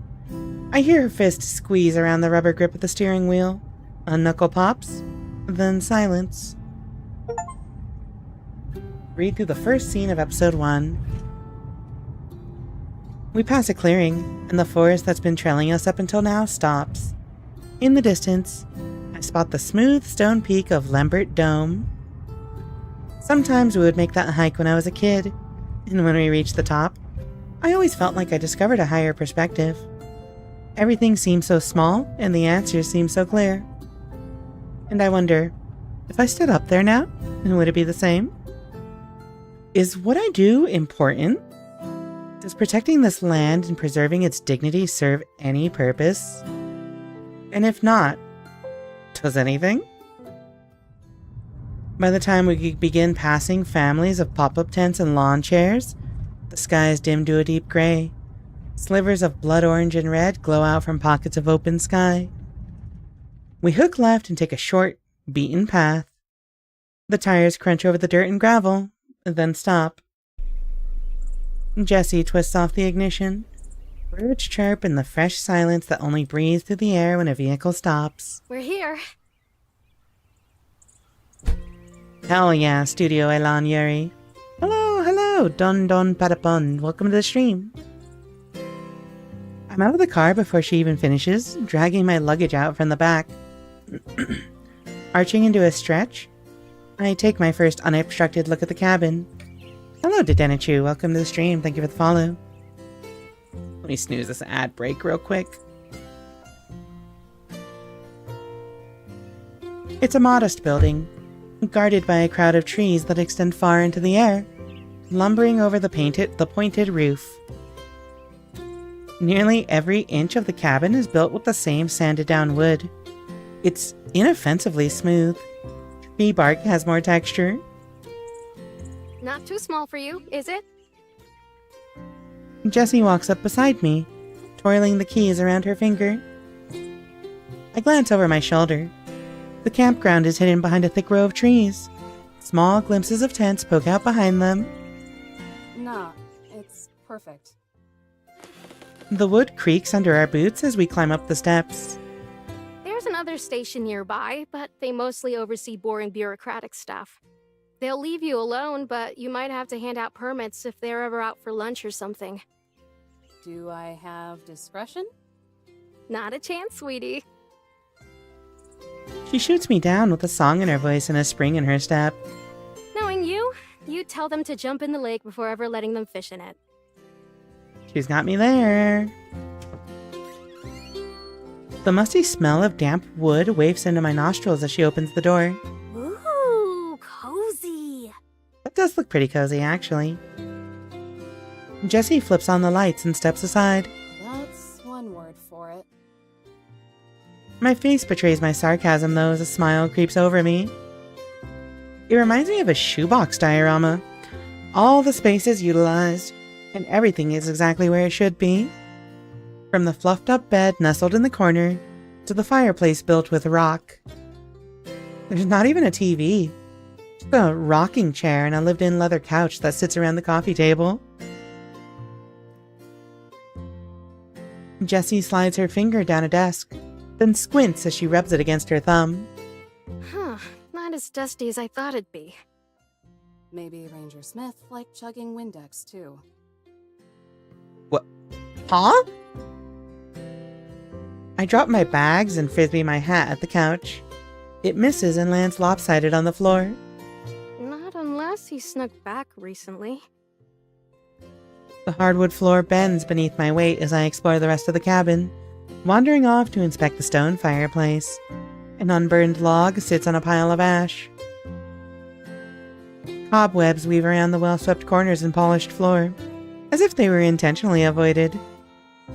I hear her fist squeeze around the rubber grip of the steering wheel. A knuckle pops, then silence. Read through the first scene of episode 1. We pass a clearing, and the forest that's been trailing us up until now stops. In the distance, I spot the smooth stone peak of Lambert Dome. Sometimes we would make that hike when I was a kid, and when we reached the top, I always felt like I discovered a higher perspective. Everything seemed so small, and the answers seemed so clear. And I wonder, if I stood up there now, would it be the same? Is what I do important? Does protecting this land and preserving its dignity serve any purpose? And if not, does anything? By the time we begin passing families of pop-up tents and lawn chairs, the skies dim to a deep gray. Slivers of blood orange and red glow out from pockets of open sky. We hook left and take a short, beaten path. The tires crunch over the dirt and gravel, then stop. Jessie twists off the ignition. Birds chirp in the fresh silence that only breathes through the air when a vehicle stops. We're here. Hell yeah, Studio Elan Yuri. Hello, Don Patapon. Welcome to the stream. I'm out of the car before she even finishes, dragging my luggage out from the back. Arching into a stretch, I take my first unobstructed look at the cabin. Hello, Dedenichu. Welcome to the stream. Thank you for the follow. Let me snooze this ad break real quick. It's a modest building, guarded by a crowd of trees that extend far into the air, lumbering over the pointed roof. Nearly every inch of the cabin is built with the same sanded down wood. It's inoffensively smooth. Tree bark has more texture. Not too small for you, is it? Jessie walks up beside me, twirling the keys around her finger. I glance over my shoulder. The campground is hidden behind a thick row of trees. Small glimpses of tents poke out behind them. Nah, it's perfect. The wood creaks under our boots as we climb up the steps. There's another station nearby, but they mostly oversee boring bureaucratic stuff. They'll leave you alone, but you might have to hand out permits if they're ever out for lunch or something. Do I have discretion? Not a chance, sweetie. She shoots me down with a song in her voice and a spring in her step. Knowing you, you'd tell them to jump in the lake before ever letting them fish in it. She's got me there. The musty smell of damp wood wafts into my nostrils as she opens the door. Ooh, cozy. That does look pretty cozy, actually. Jessie flips on the lights and steps aside. That's one word for it. My face betrays my sarcasm though as a smile creeps over me. It reminds me of a shoebox diorama. All the space is utilized, and everything is exactly where it should be. From the fluffed up bed nestled in the corner, to the fireplace built with rock. There's not even a TV. Just a rocking chair and a lived-in leather couch that sits around the coffee table. Jessie slides her finger down a desk, then squints as she rubs it against her thumb. Huh, not as dusty as I thought it'd be. Maybe Ranger Smith liked chugging Windex, too. Huh? I drop my bags and frisbee my hat at the couch. It misses and lands lopsided on the floor. Not unless he snuck back recently. The hardwood floor bends beneath my weight as I explore the rest of the cabin, wandering off to inspect the stone fireplace. An unburned log sits on a pile of ash. Cobwebs weave around the well-swept corners and polished floor, as if they were intentionally avoided.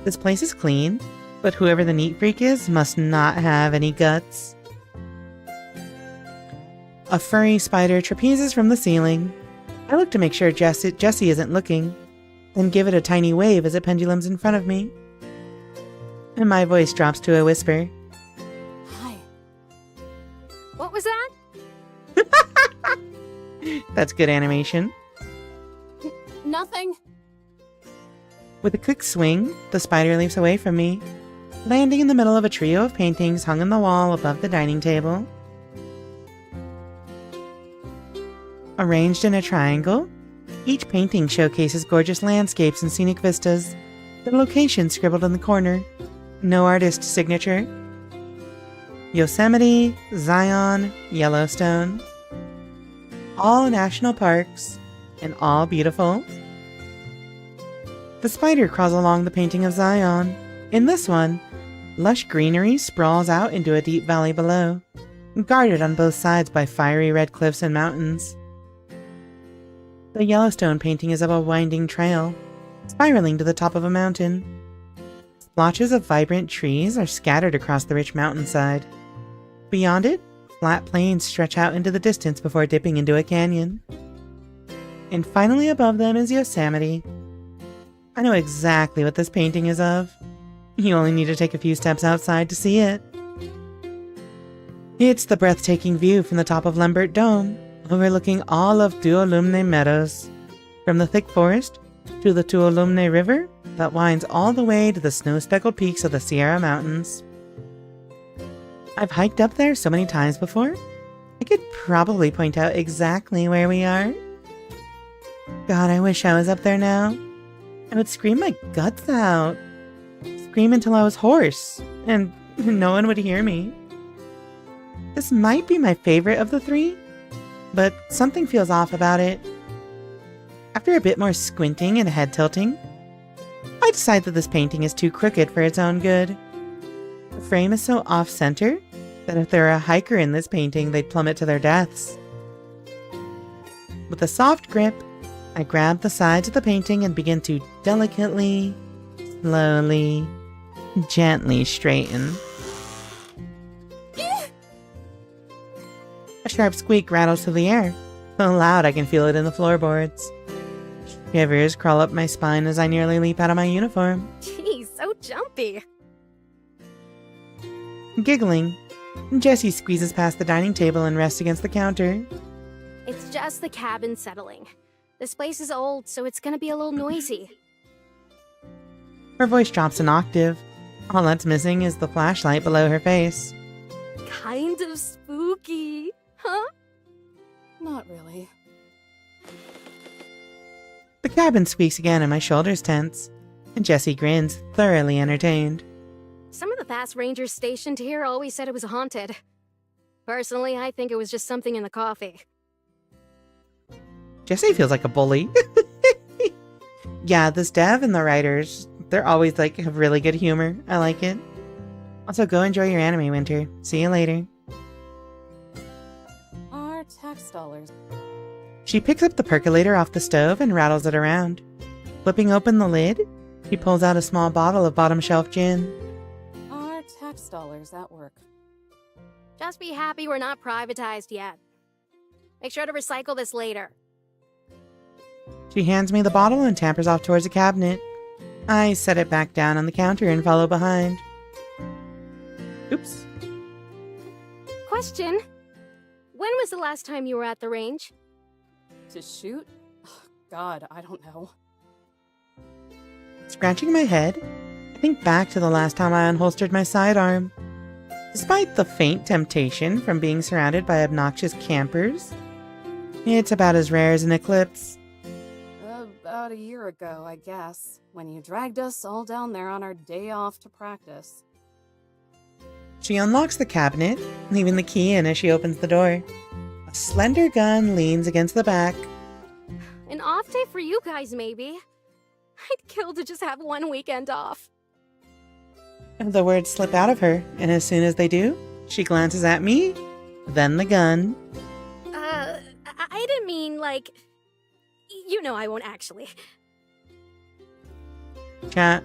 This place is clean, but whoever the neat freak is must not have any guts. A furry spider trapezes from the ceiling. I look to make sure Jessie isn't looking, then give it a tiny wave as it pendulums in front of me. And my voice drops to a whisper. Hi. What was that? That's good animation. Nothing. With a quick swing, the spider leaps away from me, landing in the middle of a trio of paintings hung on the wall above the dining table. Arranged in a triangle, each painting showcases gorgeous landscapes and scenic vistas, the location scribbled in the corner. No artist signature. Yosemite, Zion, Yellowstone. All national parks, and all beautiful. The spider crawls along the painting of Zion. In this one, lush greenery sprawls out into a deep valley below, guarded on both sides by fiery red cliffs and mountains. The Yellowstone painting is of a winding trail, spiraling to the top of a mountain. Splotches of vibrant trees are scattered across the rich mountainside. Beyond it, flat plains stretch out into the distance before dipping into a canyon. And finally above them is Yosemite. I know exactly what this painting is of. You only need to take a few steps outside to see it. It's the breathtaking view from the top of Lambert Dome, overlooking all of Tuolumne Meadows, from the thick forest to the Tuolumne River that winds all the way to the snow-speckled peaks of the Sierra Mountains. I've hiked up there so many times before, I could probably point out exactly where we are. God, I wish I was up there now. I would scream my guts out. Scream until I was hoarse, and no one would hear me. This might be my favorite of the three, but something feels off about it. After a bit more squinting and head tilting, I decide that this painting is too crooked for its own good. The frame is so off-center that if there were a hiker in this painting, they'd plummet to their deaths. With a soft grip, I grab the sides of the painting and begin to delicately, slowly, gently straighten. A sharp squeak rattles through the air, so loud I can feel it in the floorboards. Shivers crawl up my spine as I nearly leap out of my uniform. Geez, so jumpy. Giggling, Jessie squeezes past the dining table and rests against the counter. It's just the cabin settling. This place is old, so it's gonna be a little noisy. Her voice drops an octave. All that's missing is the flashlight below her face. Kind of spooky, huh? Not really. The cabin squeaks again and my shoulders tense, and Jessie grins, thoroughly entertained. Some of the past rangers stationed here always said it was haunted. Personally, I think it was just something in the coffee. Jessie feels like a bully. Yeah, this dev and the writers, they're always have really good humor. I like it. Also, go enjoy your anime, Winter. See you later. Our tax dollars. She picks up the percolator off the stove and rattles it around. Flipping open the lid, she pulls out a small bottle of bottom shelf gin. Our tax dollars at work. Just be happy we're not privatized yet. Make sure to recycle this later. She hands me the bottle and tampers off towards the cabinet. I set it back down on the counter and follow behind. Oops. Question. When was the last time you were at the range? To shoot? Oh, God, I don't know. Scratching my head, I think back to the last time I unholstered my sidearm. Despite the faint temptation from being surrounded by obnoxious campers, it's about as rare as an eclipse. About a year ago, I guess, when you dragged us all down there on our day off to practice. She unlocks the cabinet, leaving the key in as she opens the door. A slender gun leans against the back. An off day for you guys, maybe. I'd kill to just have one weekend off. The words slip out of her, and as soon as they do, she glances at me, then the gun. I didn't mean, like... You know I won't actually. Chat.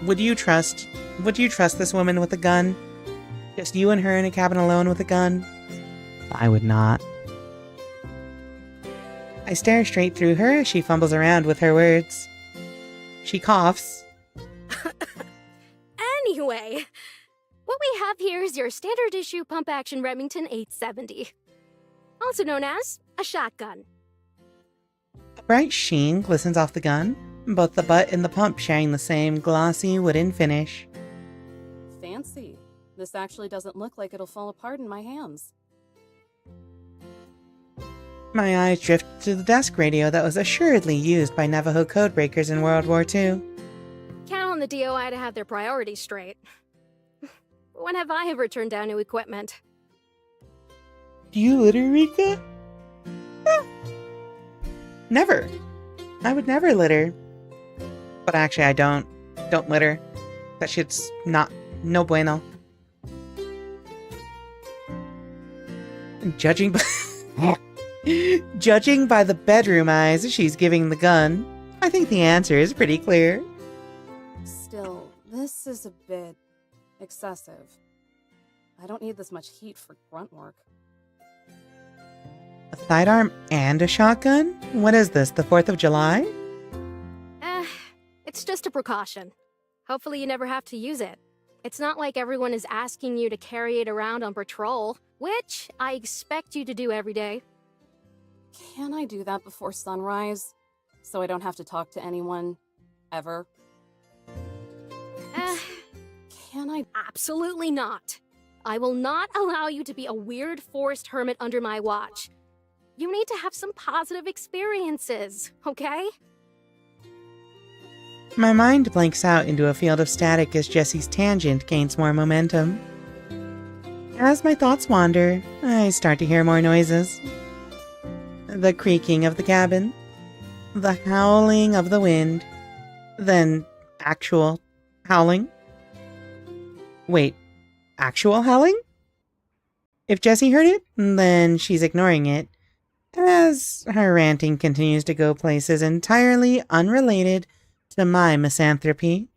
Would you trust this woman with a gun? Just you and her in a cabin alone with a gun? I would not. I stare straight through her as she fumbles around with her words. She coughs. Anyway, what we have here is your standard issue pump-action Remington 870. Also known as a shotgun. A bright sheen glistens off the gun, both the butt and the pump sharing the same glossy wooden finish. Fancy. This actually doesn't look like it'll fall apart in my hands. My eyes drift to the desk radio that was assuredly used by Navajo codebreakers in World War II. Count on the DOI to have their priorities straight. When have I ever turned down new equipment? Do you litter, Rika? Never. I would never litter. But actually, I don't. Don't litter. That shit's no bueno. Judging by the bedroom eyes she's giving the gun, I think the answer is pretty clear. Still, this is a bit excessive. I don't need this much heat for grunt work. A sidearm and a shotgun? What is this, the 4th of July? It's just a precaution. Hopefully you never have to use it. It's not like everyone is asking you to carry it around on patrol, which I expect you to do every day. Can I do that before sunrise? So I don't have to talk to anyone, ever? Can I? Absolutely not. I will not allow you to be a weird forest hermit under my watch. You need to have some positive experiences, okay? My mind blanks out into a field of static as Jesse's tangent gains more momentum. As my thoughts wander, I start to hear more noises. The creaking of the cabin, the howling of the wind, then actual howling. Wait, actual howling? If Jessie heard it, then she's ignoring it, as her ranting continues to go places entirely unrelated to my misanthropy.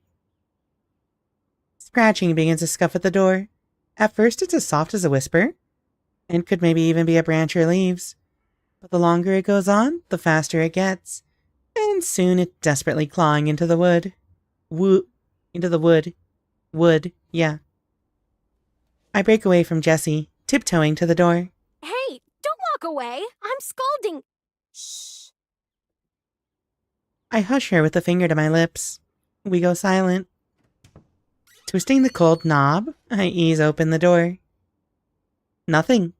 Scratching begins to scuff at the door. At first it's as soft as a whisper, and could maybe even be a branch or leaves. But the longer it goes on, the faster it gets, and soon it's desperately clawing into the wood. Into the wood. Wood, yeah. I break away from Jessie, tiptoeing to the door. Hey, don't walk away! I'm scolding! Shh. I hush her with a finger to my lips. We go silent. Twisting the cold knob, I ease open the door. Nothing.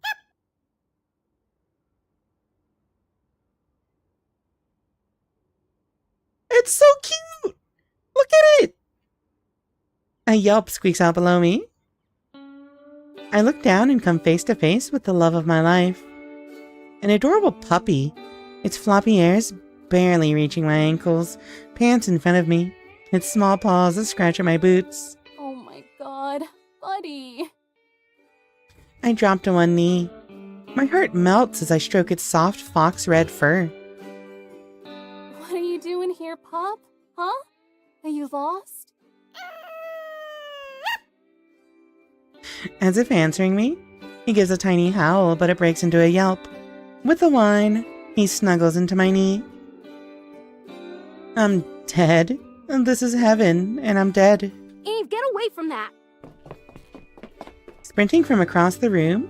It's so cute! Look at it! A yelp squeaks out below me. I look down and come face to face with the love of my life. An adorable puppy, its floppy ears barely reaching my ankles, pants in front of me, its small paws that scratch at my boots. Oh my god, buddy. I drop to one knee. My heart melts as I stroke its soft fox red fur. What are you doing here, pup? Huh? Are you lost? As if answering me, he gives a tiny howl, but it breaks into a yelp. With a whine, he snuggles into my knee. I'm dead. This is heaven, and I'm dead. Eve, get away from that! Sprinting from across the room,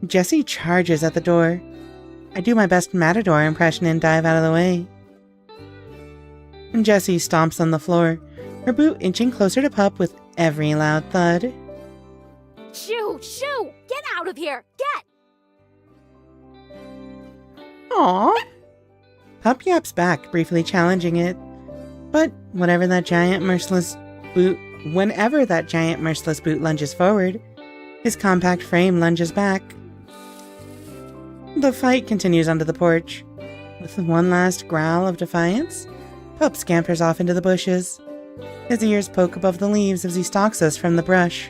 Jessie charges at the door. I do my best matador impression and dive out of the way. And Jessie stomps on the floor, her boot inching closer to Pup with every loud thud. Shoo! Shoo! Get out of here! Get! Aww. Pup yaps back, briefly challenging it. But whenever that giant merciless boot lunges forward, his compact frame lunges back. The fight continues onto the porch. With one last growl of defiance, Pup scampers off into the bushes. His ears poke above the leaves as he stalks us from the brush.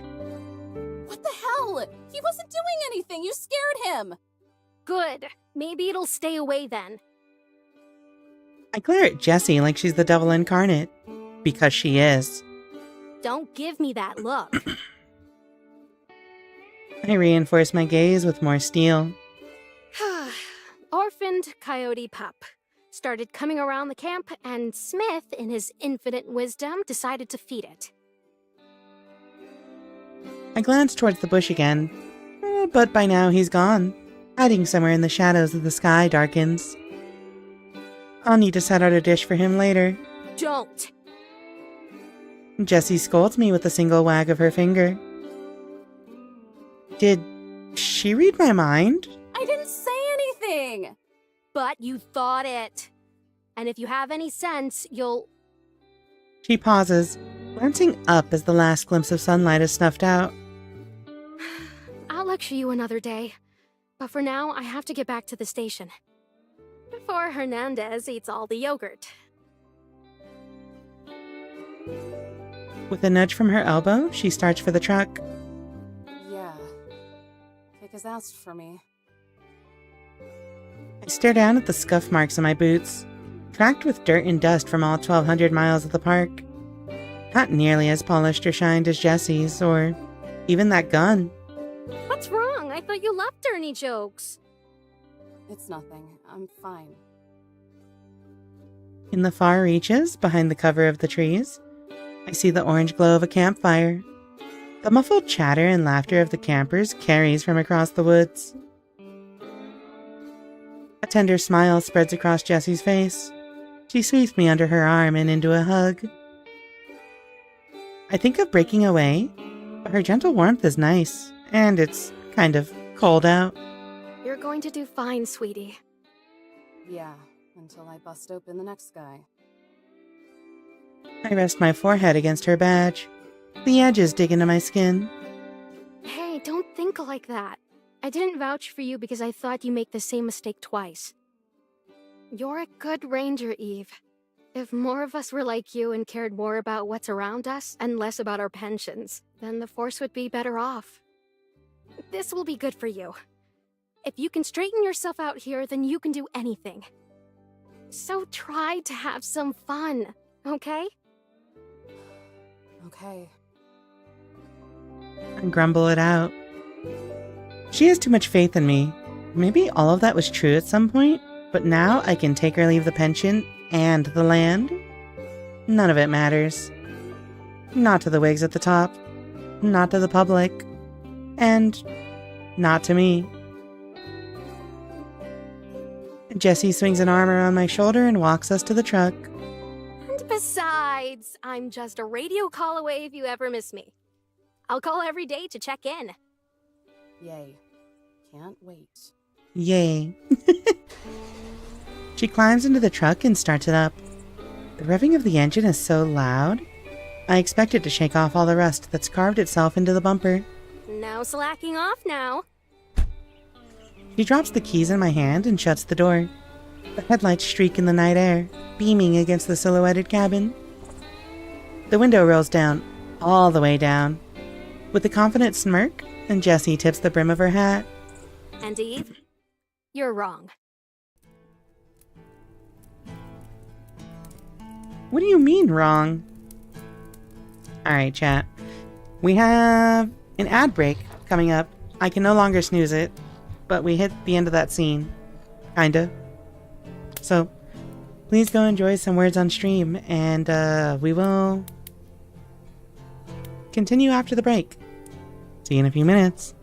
What the hell? He wasn't doing anything. You scared him. Good. Maybe it'll stay away then. I glare at Jessie like she's the devil incarnate. Because she is. Don't give me that look. I reinforce my gaze with more steel. Orphaned coyote pup. Started coming around the camp, and Smith, in his infinite wisdom, decided to feed it. I glance towards the bush again, but by now he's gone, hiding somewhere in the shadows as the sky darkens. I'll need to set out a dish for him later. Don't! Jessie scolds me with a single wag of her finger. Did she read my mind? I didn't say anything. But you thought it. And if you have any sense, you'll... She pauses, glancing up as the last glimpse of sunlight is snuffed out. I'll lecture you another day. But for now, I have to get back to the station. Before Hernandez eats all the yogurt. With a nudge from her elbow, she starts for the truck. Yeah. Kick his ass for me. I stare down at the scuff marks on my boots, tracked with dirt and dust from all 1,200 miles of the park. Not nearly as polished or shined as Jessie's, or even that gun. What's wrong? I thought you loved dirty jokes. It's nothing. I'm fine. In the far reaches, behind the cover of the trees, I see the orange glow of a campfire. The muffled chatter and laughter of the campers carries from across the woods. A tender smile spreads across Jessie's face. She sweeps me under her arm and into a hug. I think of breaking away, but her gentle warmth is nice, and it's kind of cold out. You're going to do fine, sweetie. Yeah, until I bust open the next guy. I rest my forehead against her badge. The edges dig into my skin. Hey, don't think like that. I didn't vouch for you because I thought you make the same mistake twice. You're a good ranger, Eve. If more of us were like you and cared more about what's around us and less about our pensions, then the Force would be better off. This will be good for you. If you can straighten yourself out here, then you can do anything. So try to have some fun, okay? Okay. I grumble it out. She has too much faith in me. Maybe all of that was true at some point, but now I can take or leave the pension and the land. None of it matters. Not to the wigs at the top, not to the public, and not to me. Jessie swings an arm around my shoulder and walks us to the truck. And besides, I'm just a radio call away if you ever miss me. I'll call every day to check in. Yay. Can't wait. Yay. She climbs into the truck and starts it up. The revving of the engine is so loud, I expect it to shake off all the rust that's carved itself into the bumper. No slacking off now. She drops the keys in my hand and shuts the door. The headlights streak in the night air, beaming against the silhouetted cabin. The window rolls down, all the way down. With a confident smirk, and Jessie tips the brim of her hat. And Eve, You're wrong. What do you mean wrong? Alright, chat. We have an ad break coming up. I can no longer snooze it, but we hit the end of that scene. Kinda. So, please go enjoy some words on stream, and we will continue after the break. See you in a few minutes.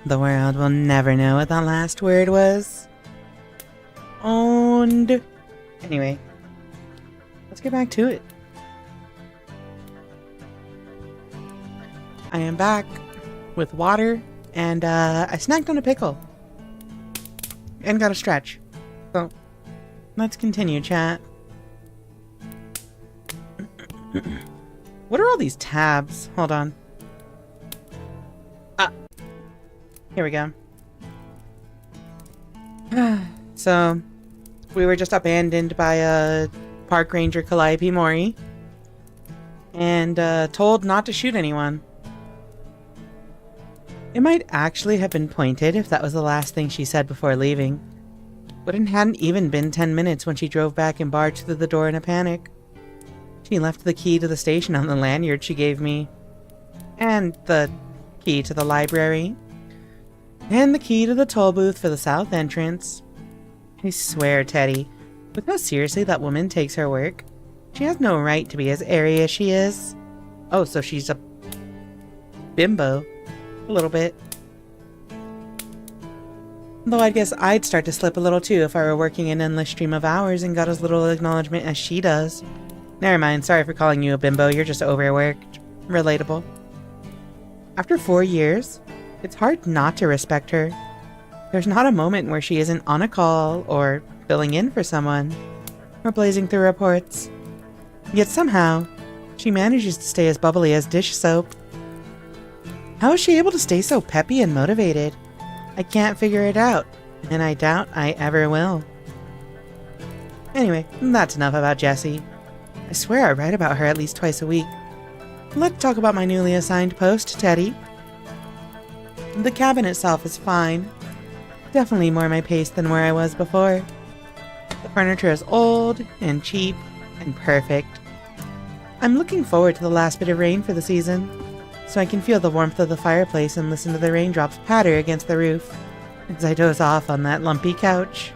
The world will never know what that last word was. Owned. Anyway, let's get back to it. I am back with water, and I snacked on a pickle. And got a stretch. So, let's continue, chat. What are all these tabs? Hold on. Ah. Here we go. So, we were just abandoned by a park ranger, Calliope Mori. And told not to shoot anyone. It might actually have been pointed if that was the last thing she said before leaving. But it hadn't even been 10 minutes when she drove back and barged through the door in a panic. She left the key to the station on the lanyard she gave me. And the key to the library. And the key to the toll booth for the south entrance. I swear, Teddy, with how seriously that woman takes her work, she has no right to be as airy as she is. Oh, so she's a bimbo. A little bit. Though I guess I'd start to slip a little too if I were working an endless stream of hours and got as little acknowledgement as she does. Never mind, sorry for calling you a bimbo, you're just overworked. Relatable. After 4 years, it's hard not to respect her. There's not a moment where she isn't on a call, or filling in for someone, or blazing through reports. Yet somehow, she manages to stay as bubbly as dish soap. How is she able to stay so peppy and motivated? I can't figure it out, and I doubt I ever will. Anyway, that's enough about Jessie. I swear I write about her at least twice a week. Let's talk about my newly assigned post, Teddy. The cabin itself is fine. Definitely more my pace than where I was before. The furniture is old, and cheap, and perfect. I'm looking forward to the last bit of rain for the season, so I can feel the warmth of the fireplace and listen to the raindrops patter against the roof as I doze off on that lumpy couch.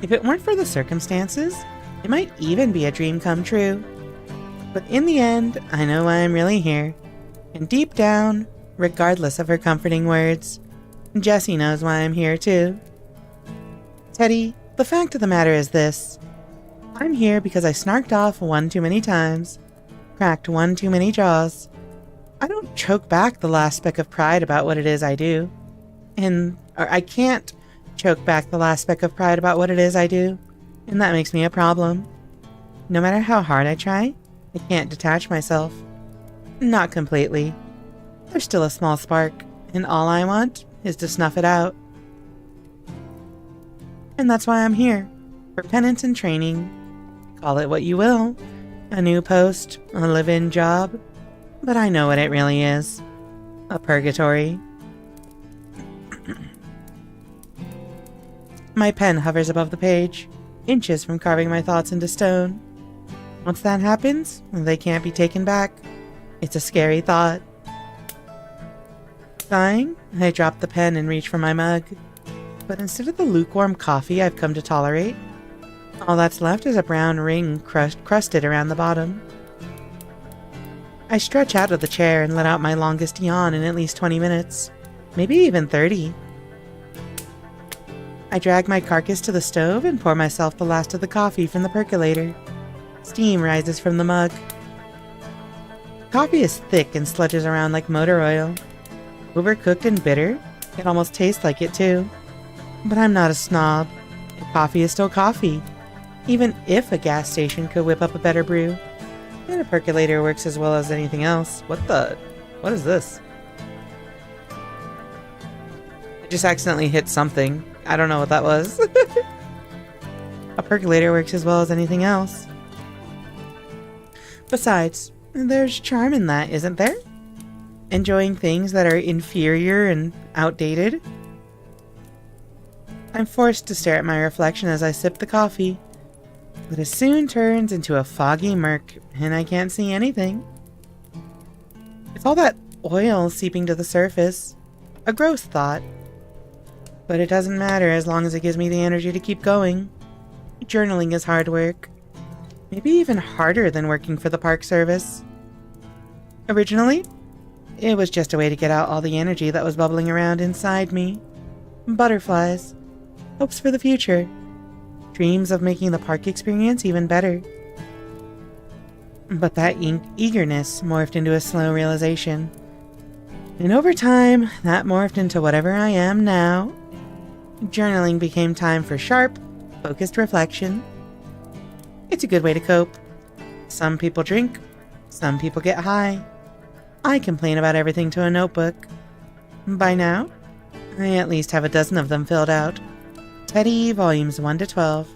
If it weren't for the circumstances, it might even be a dream come true. But in the end, I know why I'm really here. And deep down, regardless of her comforting words, Jessie knows why I'm here too. Teddy, the fact of the matter is this. I'm here because I snarked off one too many times, cracked one too many jaws. I don't choke back the last speck of pride about what it is I do. Or I can't choke back the last speck of pride about what it is I do, and that makes me a problem. No matter how hard I try, I can't detach myself. Not completely. There's still a small spark, and all I want is to snuff it out. And that's why I'm here, for penance and training. Call it what you will. A new post, a live-in job. But I know what it really is. A purgatory. My pen hovers above the page, inches from carving my thoughts into stone. Once that happens, they can't be taken back. It's a scary thought. Sighing, I drop the pen and reach for my mug. But instead of the lukewarm coffee I've come to tolerate, all that's left is a brown ring crusted around the bottom. I stretch out of the chair and let out my longest yawn in at least 20 minutes. Maybe even 30. I drag my carcass to the stove and pour myself the last of the coffee from the percolator. Steam rises from the mug. Coffee is thick and sludges around like motor oil. Overcooked and bitter, it almost tastes like it too. But I'm not a snob. Coffee is still coffee, even if a gas station could whip up a better brew. And a percolator works as well as anything else. What is this? I just accidentally hit something. I don't know what that was. A percolator works as well as anything else. Besides, there's charm in that, isn't there? Enjoying things that are inferior and outdated. I'm forced to stare at my reflection as I sip the coffee, but it soon turns into a foggy murk, and I can't see anything. It's all that oil seeping to the surface. A gross thought. But it doesn't matter as long as it gives me the energy to keep going. Journaling is hard work. Maybe even harder than working for the Park Service. Originally, It was just a way to get out all the energy that was bubbling around inside me. Butterflies. Hopes for the future. Dreams of making the park experience even better. But that eagerness morphed into a slow realization. And over time, that morphed into whatever I am now. Journaling became time for sharp, focused reflection. It's a good way to cope. Some people drink, some people get high. I complain about everything to a notebook. By now, I at least have a dozen of them filled out. Teddy, volumes 1 to 12.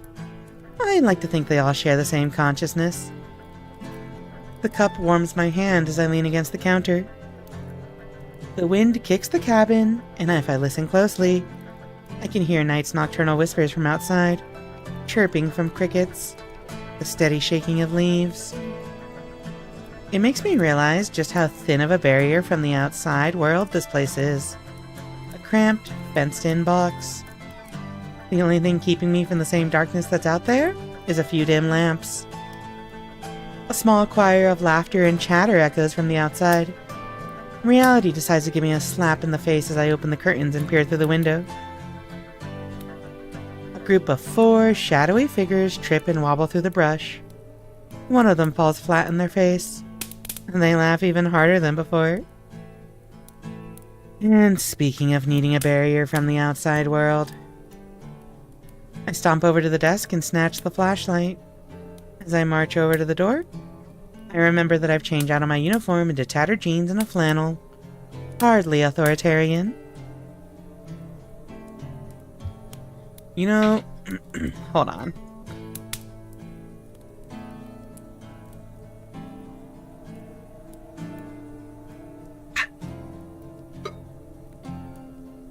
I like to think they all share the same consciousness. The cup warms my hand as I lean against the counter. The wind kicks the cabin, and if I listen closely, I can hear night's nocturnal whispers from outside, chirping from crickets, the steady shaking of leaves. It makes me realize just how thin of a barrier from the outside world this place is. A cramped, fenced-in box. The only thing keeping me from the same darkness that's out there is a few dim lamps. A small choir of laughter and chatter echoes from the outside. Reality decides to give me a slap in the face as I open the curtains and peer through the window. A group of 4 shadowy figures trip and wobble through the brush. One of them falls flat in their face, and they laugh even harder than before. And speaking of needing a barrier from the outside world, I stomp over to the desk and snatch the flashlight. As I march over to the door, I remember that I've changed out of my uniform into tattered jeans and a flannel. Hardly authoritarian. You know, hold on.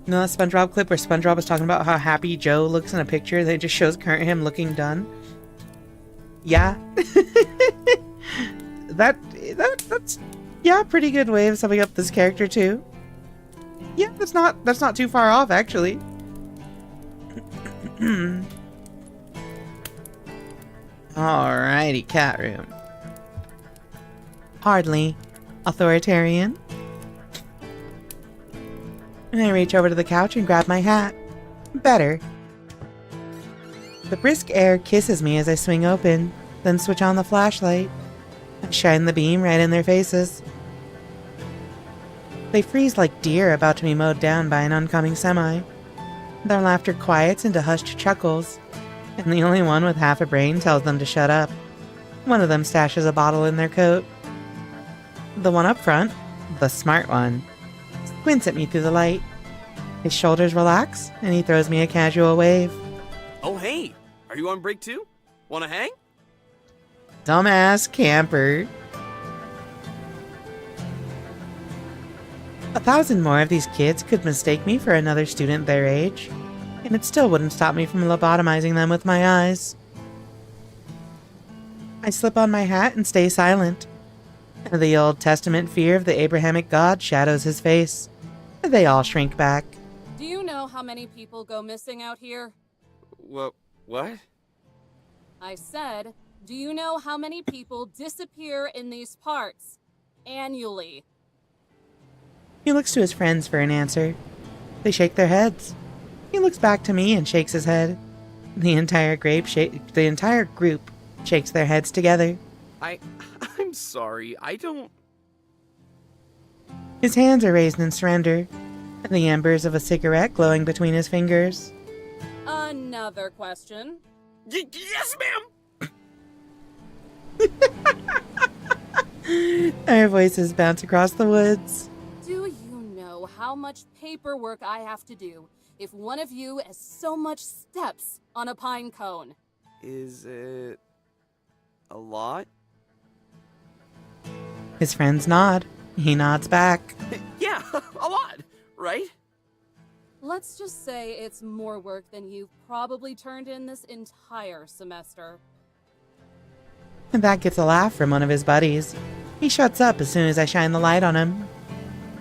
You know that SpongeBob clip where SpongeBob was talking about how happy Joe looks in a picture that just shows current him looking done? Yeah. That's yeah, pretty good way of summing up this character too. Yeah, that's not too far off actually. Alrighty, cat room. Hardly authoritarian. I reach over to the couch and grab my hat. Better. The brisk air kisses me as I swing open, then switch on the flashlight. I shine the beam right in their faces. They freeze like deer about to be mowed down by an oncoming semi. Their laughter quiets into hushed chuckles, and the only one with half a brain tells them to shut up. One of them stashes a bottle in their coat. The one up front, the smart one, squints at me through the light. His shoulders relax, and he throws me a casual wave. Oh hey, are you on break too? Wanna hang? Dumbass camper. 1,000 more of these kids could mistake me for another student their age, and it still wouldn't stop me from lobotomizing them with my eyes. I slip on my hat and stay silent. The Old Testament fear of the Abrahamic God shadows his face. They all shrink back. Do you know how many people go missing out here? What? I said, do you know how many people disappear in these parts annually? He looks to his friends for an answer. They shake their heads. He looks back to me and shakes his head. The entire group shakes their heads together. I'm sorry, I don't... His hands are raised in surrender, and the embers of a cigarette glowing between his fingers. Another question. Yes, ma'am! Our voices bounce across the woods. Do you know how much paperwork I have to do if one of you has so much steps on a pine cone? Is it... a lot? His friends nod. He nods back. Yeah, a lot, right? Let's just say it's more work than you've probably turned in this entire semester. And that gets a laugh from one of his buddies. He shuts up as soon as I shine the light on him.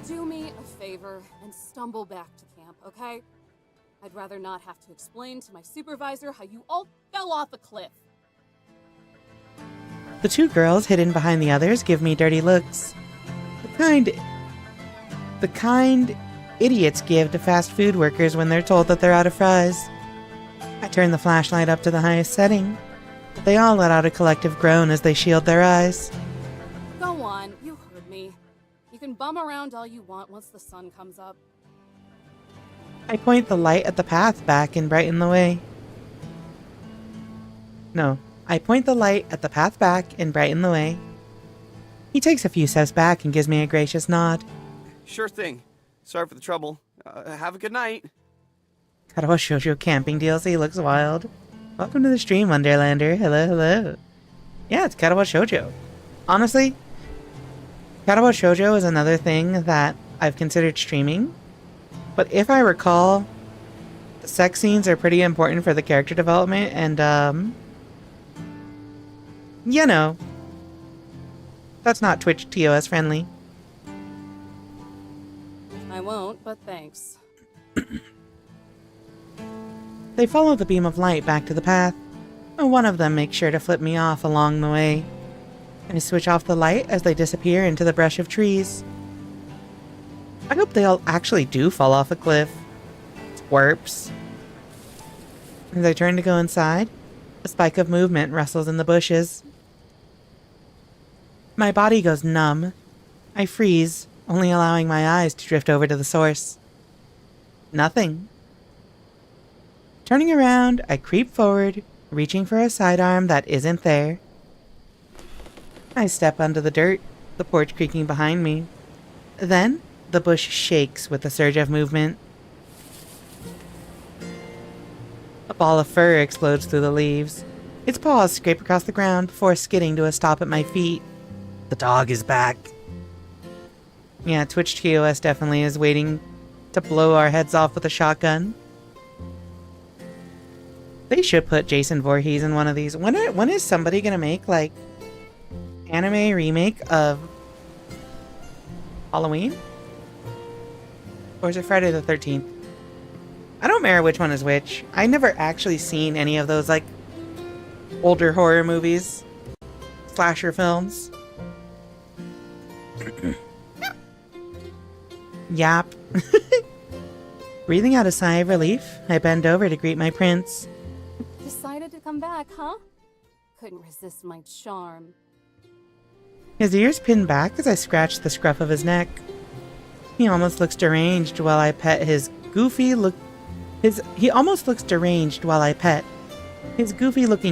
Do me a favor and stumble back to camp, okay? I'd rather not have to explain to my supervisor how you all fell off a cliff. The 2 girls hidden behind the others give me dirty looks. The kind The kind idiots give to fast food workers when they're told that they're out of fries. I turn the flashlight up to the highest setting, but they all let out a collective groan as they shield their eyes. Go on, you heard me. You can bum around all you want once the sun comes up. I point the light at the path back and brighten the way. No, I point the light at the path back and brighten the way. He takes a few steps back and gives me a gracious nod. Sure thing. Sorry for the trouble. Have a good night. Karawa Shoujo camping DLC looks wild. Welcome to the stream, Wonderlander. Hello, hello. Yeah, it's Karawa Shoujo. Honestly, Karawa Shoujo is another thing that I've considered streaming. But if I recall, the sex scenes are pretty important for the character development, and, you know, that's not Twitch TOS friendly. I won't, but thanks. They follow the beam of light back to the path, and one of them makes sure to flip me off along the way. I switch off the light as they disappear into the brush of trees. I hope they all actually do fall off a cliff. Twerps. As I turn to go inside, a spike of movement rustles in the bushes. My body goes numb. I freeze, only allowing my eyes to drift over to the source. Nothing. Turning around, I creep forward, reaching for a sidearm that isn't there. I step onto the dirt, the porch creaking behind me. Then, the bush shakes with a surge of movement. A ball of fur explodes through the leaves. Its paws scrape across the ground before skidding to a stop at my feet. The dog is back. Yeah, Twitch TOS definitely is waiting to blow our heads off with a shotgun. They should put Jason Voorhees in one of these. When is somebody gonna make, like, anime remake of Halloween? Or is it Friday the 13th? I don't remember which one is which. I never actually seen any of those, like, older horror movies. Slasher films. Yap. Breathing out a sigh of relief, I bend over to greet my prince. Decided to come back, huh? Couldn't resist my charm. His ears pin back as I scratch the scruff of his neck. He almost looks deranged while I pet his goofy looking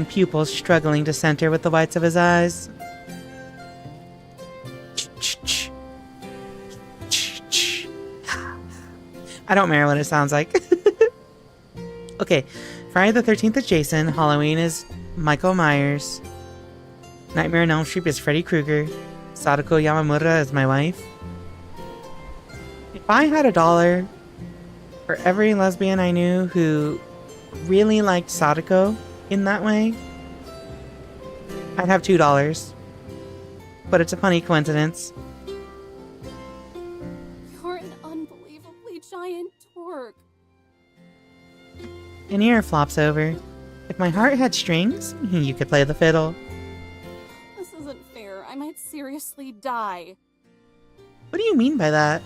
pupils struggling to center with the whites of his eyes. I don't remember what it sounds like. Okay, Friday the 13th is Jason, Halloween is Michael Myers, Nightmare on Elm Street is Freddy Krueger, Sadako Yamamura is my wife. If I had $1 for every lesbian I knew who really liked Sadako in that way, I'd have $2. But it's a funny coincidence. You're an unbelievably giant dork. An ear flops over. If my heart had strings, you could play the fiddle. This isn't fair. I might seriously die. What do you mean by that?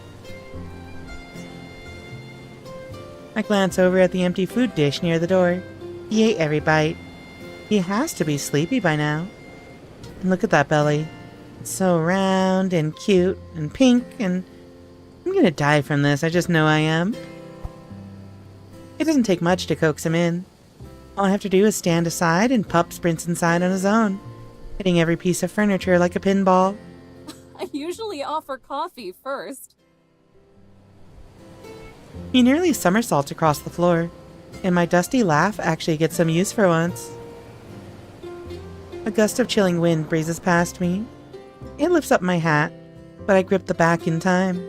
I glance over at the empty food dish near the door. He ate every bite. He has to be sleepy by now. And look at that belly. It's so round and cute and pink, and I'm gonna die from this, I just know I am. It doesn't take much to coax him in. All I have to do is stand aside and Pup sprints inside on his own, hitting every piece of furniture like a pinball. I usually offer coffee first. He nearly somersaults across the floor, and my dusty laugh actually gets some use for once. A gust of chilling wind breezes past me. It lifts up my hat, but I grip the back in time.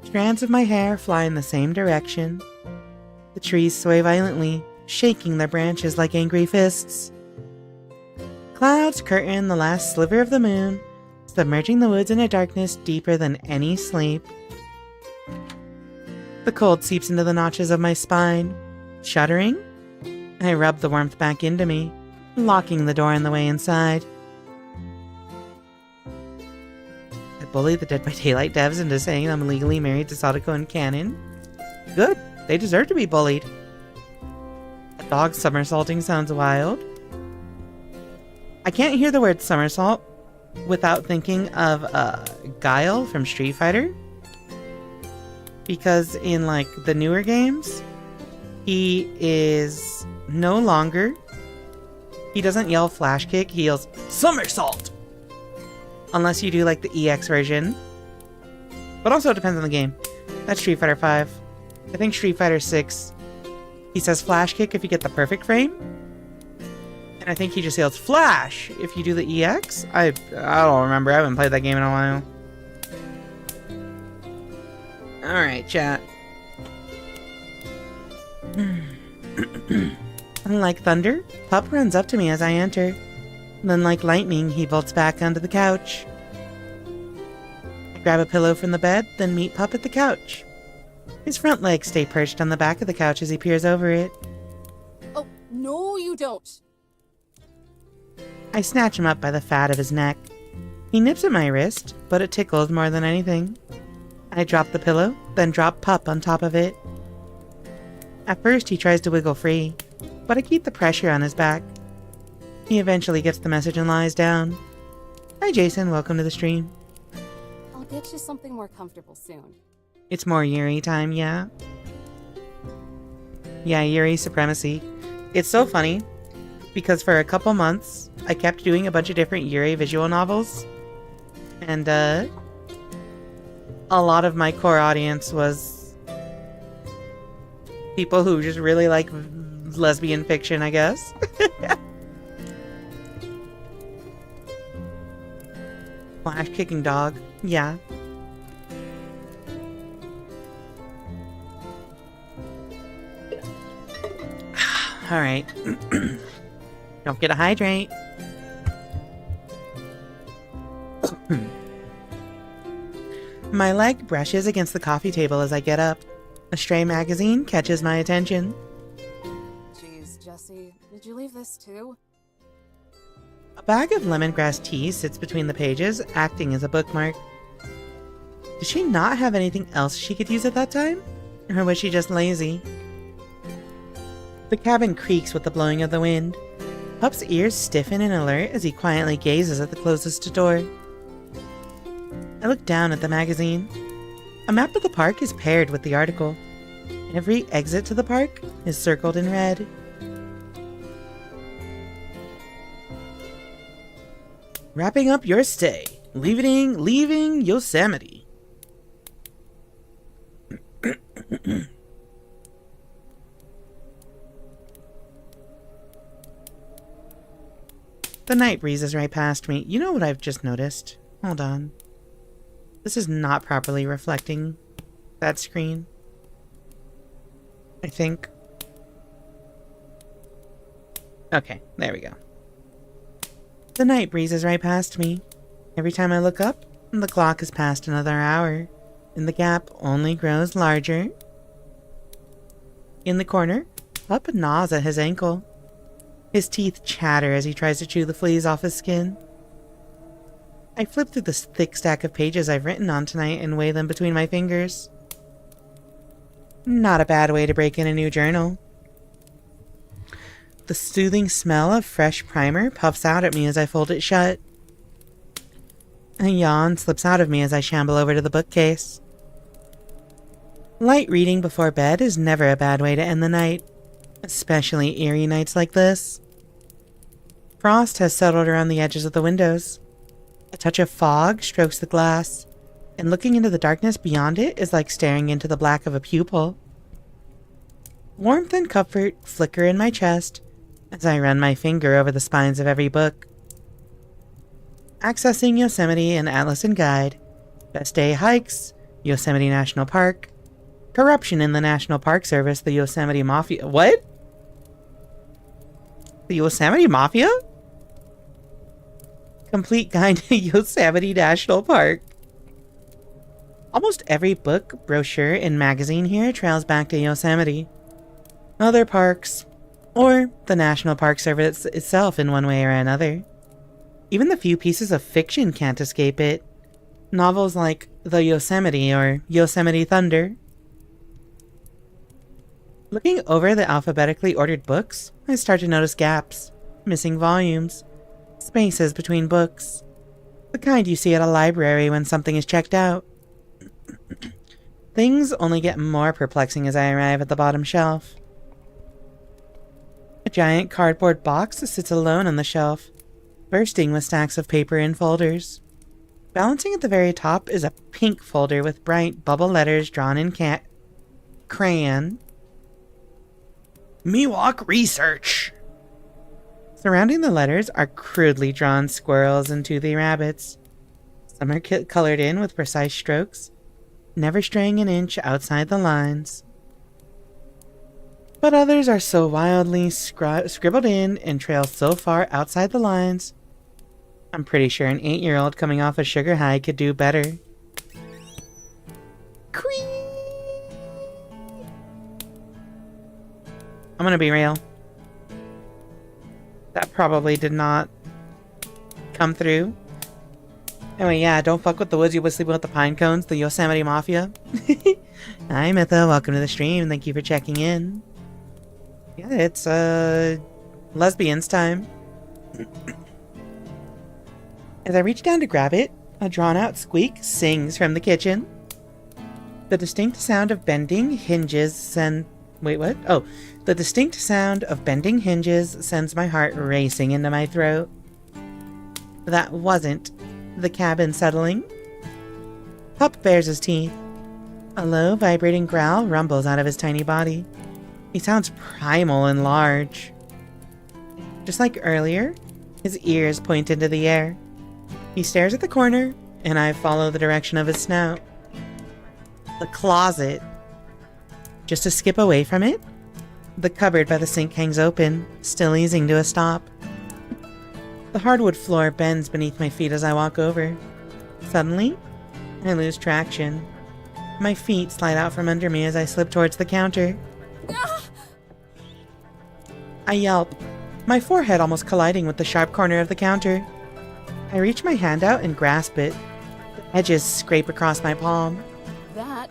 Strands of my hair fly in the same direction. The trees sway violently, shaking their branches like angry fists. Clouds curtain the last sliver of the moon, submerging the woods in a darkness deeper than any sleep. The cold seeps into the notches of my spine. Shuddering, I rub the warmth back into me, locking the door on the way inside. A bully the Dead by Daylight devs into saying I'm legally married to Sadako and Canon. Good. They deserve to be bullied. A dog somersaulting sounds wild. I can't hear the word somersault without thinking of Guile from Street Fighter. Because in, like, the newer games, he is no longer... He doesn't yell flash kick, he yells somersault! Unless you do, like, the EX version. But also it depends on the game. That's Street Fighter 5. I think Street Fighter 6, he says flash kick if you get the perfect frame. And I think he just yells flash if you do the EX. I don't remember, I haven't played that game in a while. Alright, chat. Like thunder, Pup runs up to me as I enter. Then like lightning, he bolts back onto the couch. I grab a pillow from the bed, then meet Pup at the couch. His front legs stay perched on the back of the couch as he peers over it. Oh, no you don't. I snatch him up by the fat of his neck. He nips at my wrist, but it tickles more than anything. I drop the pillow, then drop Pup on top of it. At first, he tries to wiggle free, but I keep the pressure on his back. He eventually gets the message and lies down. Hi Jason, welcome to the stream. I'll get you something more comfortable soon. It's more Yuri time, yeah? Yeah, Yuri supremacy. It's so funny, because for a couple months, I kept doing a bunch of different Yuri visual novels, and a lot of my core audience was people who just really like lesbian fiction, I guess. Flash kicking dog. Yeah. Alright. Don't forget to hydrate. My leg brushes against the coffee table as I get up. A stray magazine catches my attention. Jeez, Jesse, did you leave this too? A bag of lemongrass tea sits between the pages, acting as a bookmark. Did she not have anything else she could use at that time? Or was she just lazy? The cabin creaks with the blowing of the wind. Pup's ears stiffen and alert as he quietly gazes at the closest door. I look down at the magazine. A map of the park is paired with the article. Every exit to the park is circled in red. Wrapping up your stay. Leaving Yosemite. The night breezes right past me. You know what I've just noticed? Hold on. This is not properly reflecting that screen. I think. Okay, there we go. The night breezes right past me. Every time I look up, the clock has passed another hour, and the gap only grows larger. In the corner, Pup gnaws at his ankle. His teeth chatter as he tries to chew the fleas off his skin. I flip through the thick stack of pages I've written on tonight and weigh them between my fingers. Not a bad way to break in a new journal. The soothing smell of fresh primer puffs out at me as I fold it shut. A yawn slips out of me as I shamble over to the bookcase. Light reading before bed is never a bad way to end the night, especially eerie nights like this. Frost has settled around the edges of the windows. A touch of fog strokes the glass, and looking into the darkness beyond it is like staring into the black of a pupil. Warmth and comfort flicker in my chest as I run my finger over the spines of every book. Accessing Yosemite and Atlas and Guide, Best Day Hikes, Yosemite National Park, Corruption in the National Park Service, the Yosemite Mafia. What? The Yosemite Mafia? Complete Guide to Yosemite National Park. Almost every book, brochure, and magazine here trails back to Yosemite. Other parks, or the National Park Service itself in one way or another. Even the few pieces of fiction can't escape it. Novels like The Yosemite or Yosemite Thunder. Looking over the alphabetically ordered books, I start to notice gaps, missing volumes, spaces between books. The kind you see at a library when something is checked out. Things only get more perplexing as I arrive at the bottom shelf. A giant cardboard box sits alone on the shelf, bursting with stacks of paper and folders. Balancing at the very top is a pink folder with bright bubble letters drawn in crayon. Miwok Research! Surrounding the letters are crudely drawn squirrels and toothy rabbits. Some are colored in with precise strokes, never straying an inch outside the lines. But others are so wildly scribbled in and trail so far outside the lines, I'm pretty sure an 8-year-old coming off a sugar high could do better. I'm gonna be real. That probably did not come through. Anyway, yeah, don't fuck with the woods, you was sleeping with the pine cones, the Yosemite Mafia. Hi, Mytha, welcome to the stream, thank you for checking in. Yeah, it's, lesbians time. As I reach down to grab it, a drawn-out squeak sings from the kitchen. The distinct sound of bending hinges send... Wait, what? Oh, the distinct sound of bending hinges sends my heart racing into my throat. That wasn't the cabin settling. Pup bares his teeth. A low, vibrating growl rumbles out of his tiny body. He sounds primal and large. Just like earlier, his ears point into the air. He stares at the corner, and I follow the direction of his snout. The closet. Just a skip away from it, the cupboard by the sink hangs open, still easing to a stop. The hardwood floor bends beneath my feet as I walk over. Suddenly, I lose traction. My feet slide out from under me as I slip towards the counter. I yelp, my forehead almost colliding with the sharp corner of the counter. I reach my hand out and grasp it. The edges scrape across my palm. That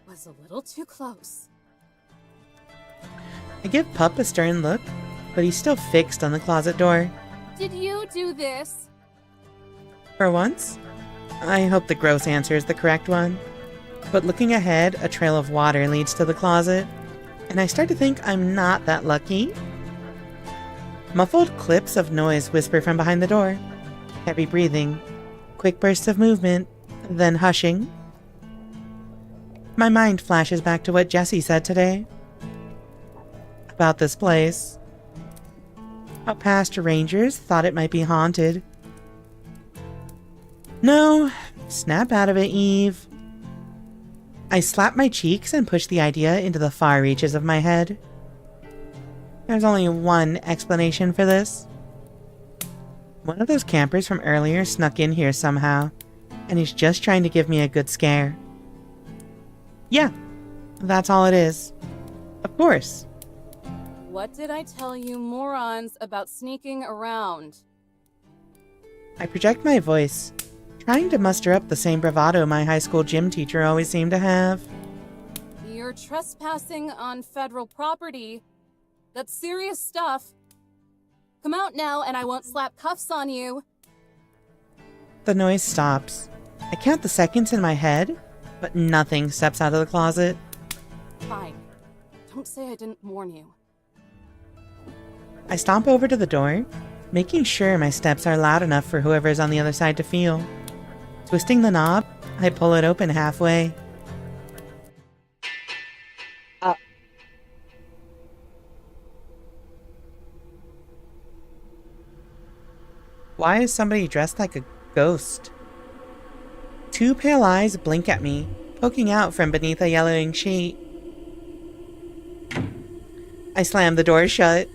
was a little too close. I give Pup a stern look, but he's still fixed on the closet door. Did you do this? For once, I hope the gross answer is the correct one. But looking ahead, a trail of water leads to the closet, and I start to think I'm not that lucky. Muffled clips of noise whisper from behind the door. Heavy breathing, quick bursts of movement, then hushing. My mind flashes back to what Jessie said today. About this place. How past rangers thought it might be haunted. No, snap out of it, Eve. I slap my cheeks and push the idea into the far reaches of my head. There's only one explanation for this. One of those campers from earlier snuck in here somehow, and he's just trying to give me a good scare. Yeah, that's all it is. Of course. What did I tell you morons about sneaking around? I project my voice, trying to muster up the same bravado my high school gym teacher always seemed to have. You're trespassing on federal property. That's serious stuff. Come out now and I won't slap cuffs on you. The noise stops. I count the seconds in my head, but nothing steps out of the closet. Fine. Don't say I didn't warn you. I stomp over to the door, making sure my steps are loud enough for whoever's on the other side to feel. Twisting the knob, I pull it open halfway. Why is somebody dressed like a ghost? Two pale eyes blink at me, poking out from beneath a yellowing sheet. I slam the door shut.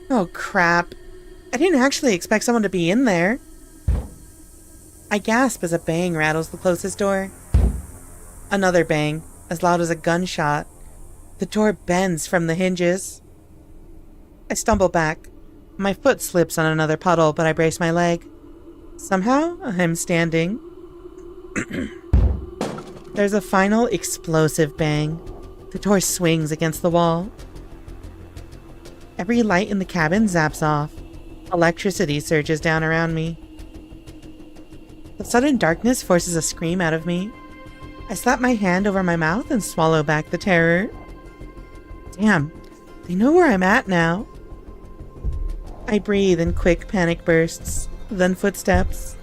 Oh crap. I didn't actually expect someone to be in there. I gasp as a bang rattles the closest door. Another bang, as loud as a gunshot. The door bends from the hinges. I stumble back. My foot slips on another puddle, but I brace my leg. Somehow, I'm standing. There's a final explosive bang. The door swings against the wall. Every light in the cabin zaps off. Electricity surges down around me. The sudden darkness forces a scream out of me. I slap my hand over my mouth and swallow back the terror. Damn, they know where I'm at now. I breathe in quick panic bursts, then footsteps.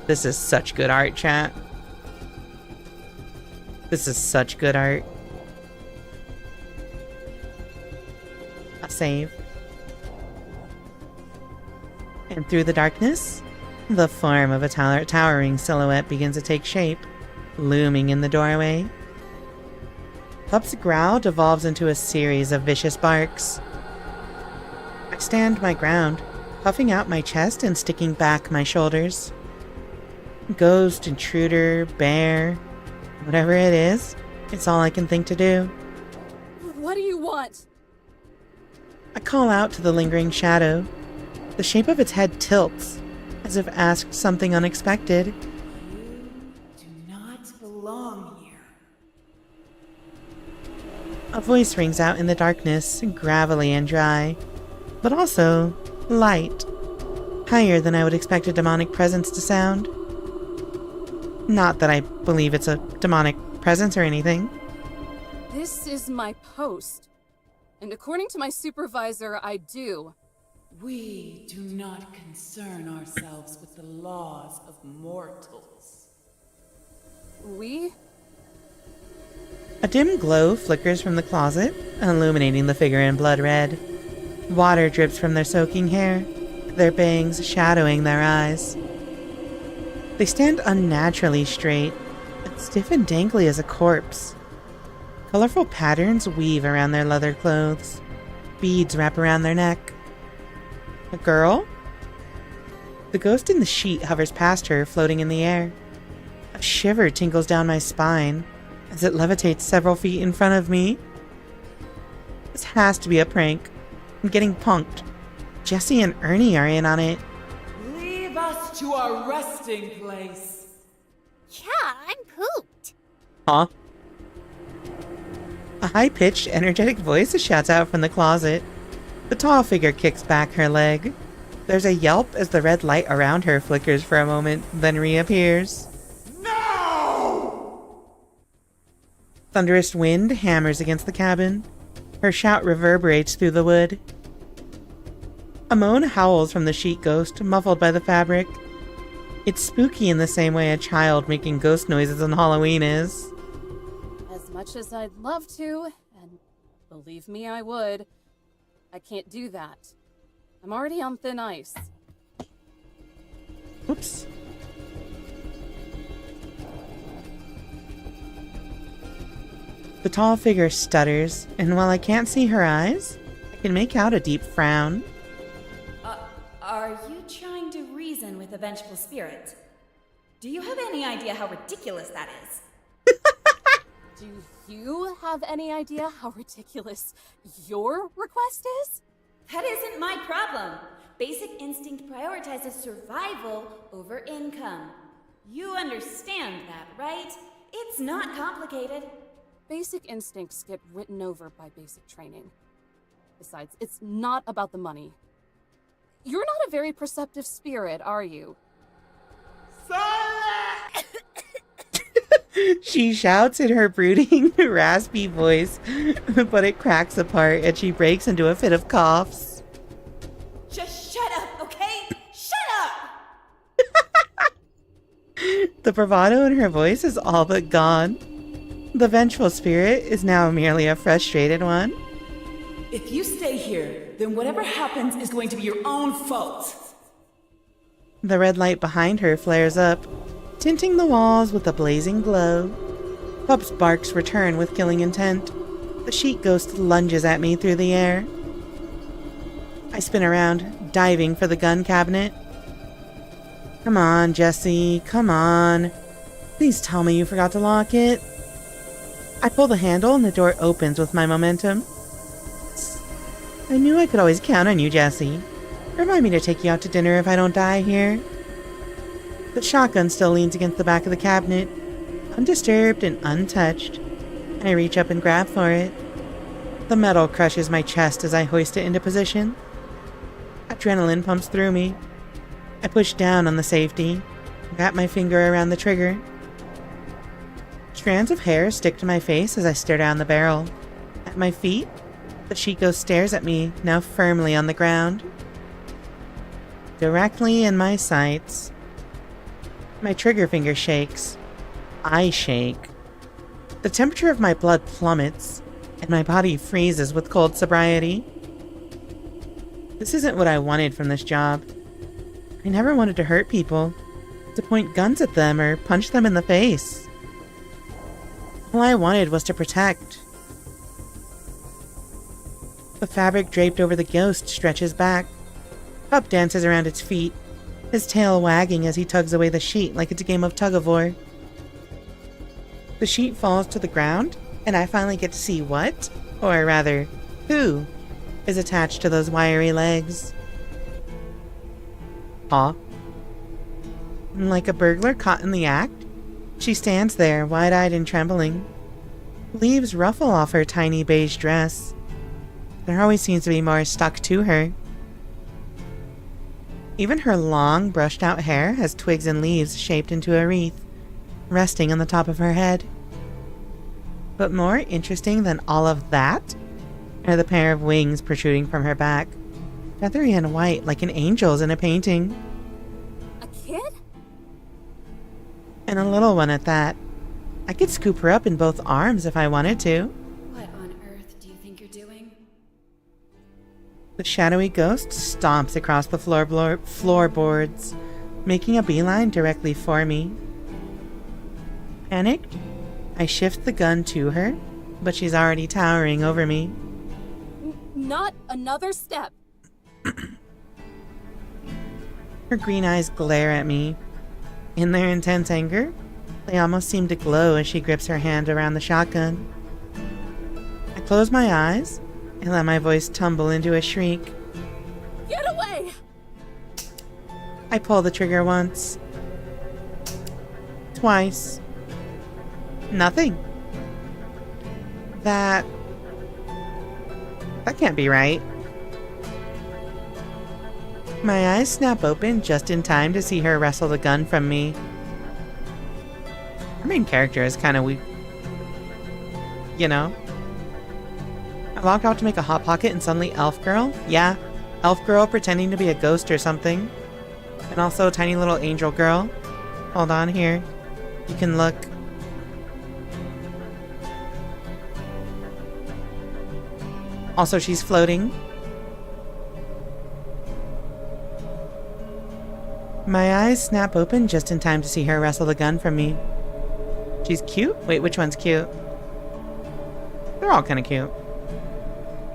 This is such good art, chat. This is such good art. A save. And through the darkness, the form of a towering silhouette begins to take shape, looming in the doorway. Pup's growl devolves into a series of vicious barks. I stand my ground, puffing out my chest and sticking back my shoulders. Ghost, intruder, bear, whatever it is, it's all I can think to do. What do you want? I call out to the lingering shadow. The shape of its head tilts, as if asked something unexpected. You do not belong here. A voice rings out in the darkness, gravelly and dry, but also light, higher than I would expect a demonic presence to sound. Not that I believe it's a demonic presence or anything. This is my post. And according to my supervisor, I do. We do not concern ourselves with the laws of mortals. We? A dim glow flickers from the closet, illuminating the figure in blood red. Water drips from their soaking hair, their bangs shadowing their eyes. They stand unnaturally straight, stiff and dangly as a corpse. Colorful patterns weave around their leather clothes. Beads wrap around their neck. A girl? The ghost in the sheet hovers past her, floating in the air. A shiver tingles down my spine as it levitates several feet in front of me. This has to be a prank. I'm getting punked. Jesse and Ernie are in on it. Leave us to our resting place. Yeah, I'm pooped. Huh? A high-pitched, energetic voice shouts out from the closet. The tall figure kicks back her leg. There's a yelp as the red light around her flickers for a moment, then reappears. No! Thunderous wind hammers against the cabin. Her shout reverberates through the wood. A moan howls from the sheet ghost, muffled by the fabric. It's spooky in the same way a child making ghost noises on Halloween is. As much as I'd love to, and believe me, I would, I can't do that. I'm already on thin ice. Oops. The tall figure stutters, and while I can't see her eyes, I can make out a deep frown. Are you trying to reason with a vengeful spirit? Do you have any idea how ridiculous that is? Do you have any idea how ridiculous your request is? That isn't my problem. Basic instinct prioritizes survival over income. You understand that, right? It's not complicated. Basic instincts get written over by basic training. Besides, it's not about the money. You're not a very perceptive spirit, are you? She shouts in her brooding, raspy voice, but it cracks apart and she breaks into a fit of coughs. Just shut up, okay? Shut up! The bravado in her voice is all but gone. The vengeful spirit is now merely a frustrated one. If you stay here, then whatever happens is going to be your own fault. The red light behind her flares up, tinting the walls with a blazing glow. Pup's barks return with killing intent. The sheet ghost lunges at me through the air. I spin around, diving for the gun cabinet. Come on, Jesse, come on. Please tell me you forgot to lock it. I pull the handle and the door opens with my momentum. I knew I could always count on you, Jessie. Remind me to take you out to dinner if I don't die here. The shotgun still leans against the back of the cabinet, undisturbed and untouched. I reach up and grab for it. The metal crushes my chest as I hoist it into position. Adrenaline pumps through me. I push down on the safety, wrap my finger around the trigger. Strands of hair stick to my face as I stare down the barrel. At my feet, the Chico stares at me, now firmly on the ground. Directly in my sights. My trigger finger shakes. I shake. The temperature of my blood plummets, and my body freezes with cold sobriety. This isn't what I wanted from this job. I never wanted to hurt people, to point guns at them or punch them in the face. All I wanted was to protect. The fabric draped over the ghost stretches back. Pup dances around its feet, his tail wagging as he tugs away the sheet like it's a game of tug-of-war. The sheet falls to the ground, and I finally get to see what, or rather, who, is attached to those wiry legs. Paw. Like a burglar caught in the act, she stands there, wide-eyed and trembling. Leaves ruffle off her tiny beige dress. There always seems to be more stuck to her. Even her long, brushed-out hair has twigs and leaves shaped into a wreath, resting on the top of her head. But more interesting than all of that are the pair of wings protruding from her back, feathery and white like an angel's in a painting. A kid? And a little one at that. I could scoop her up in both arms if I wanted to. What on earth do you think you're doing? The shadowy ghost stomps across the floorboards, making a beeline directly for me. Panicked, I shift the gun to her, but she's already towering over me. Not another step. Her green eyes glare at me. In their intense anger, they almost seem to glow as she grips her hand around the shotgun. I close my eyes and let my voice tumble into a shriek. Get away! I pull the trigger once. Twice. Nothing. That can't be right. My eyes snap open just in time to see her wrestle the gun from me. Her main character is kind of weak. You know? I walk out to make a hot pocket and suddenly Elf Girl? Yeah, Elf Girl pretending to be a ghost or something. And also tiny little angel girl. Hold on here. You can look. Also, she's floating. My eyes snap open just in time to see her wrestle the gun from me. She's cute? Wait, which one's cute? They're all kind of cute.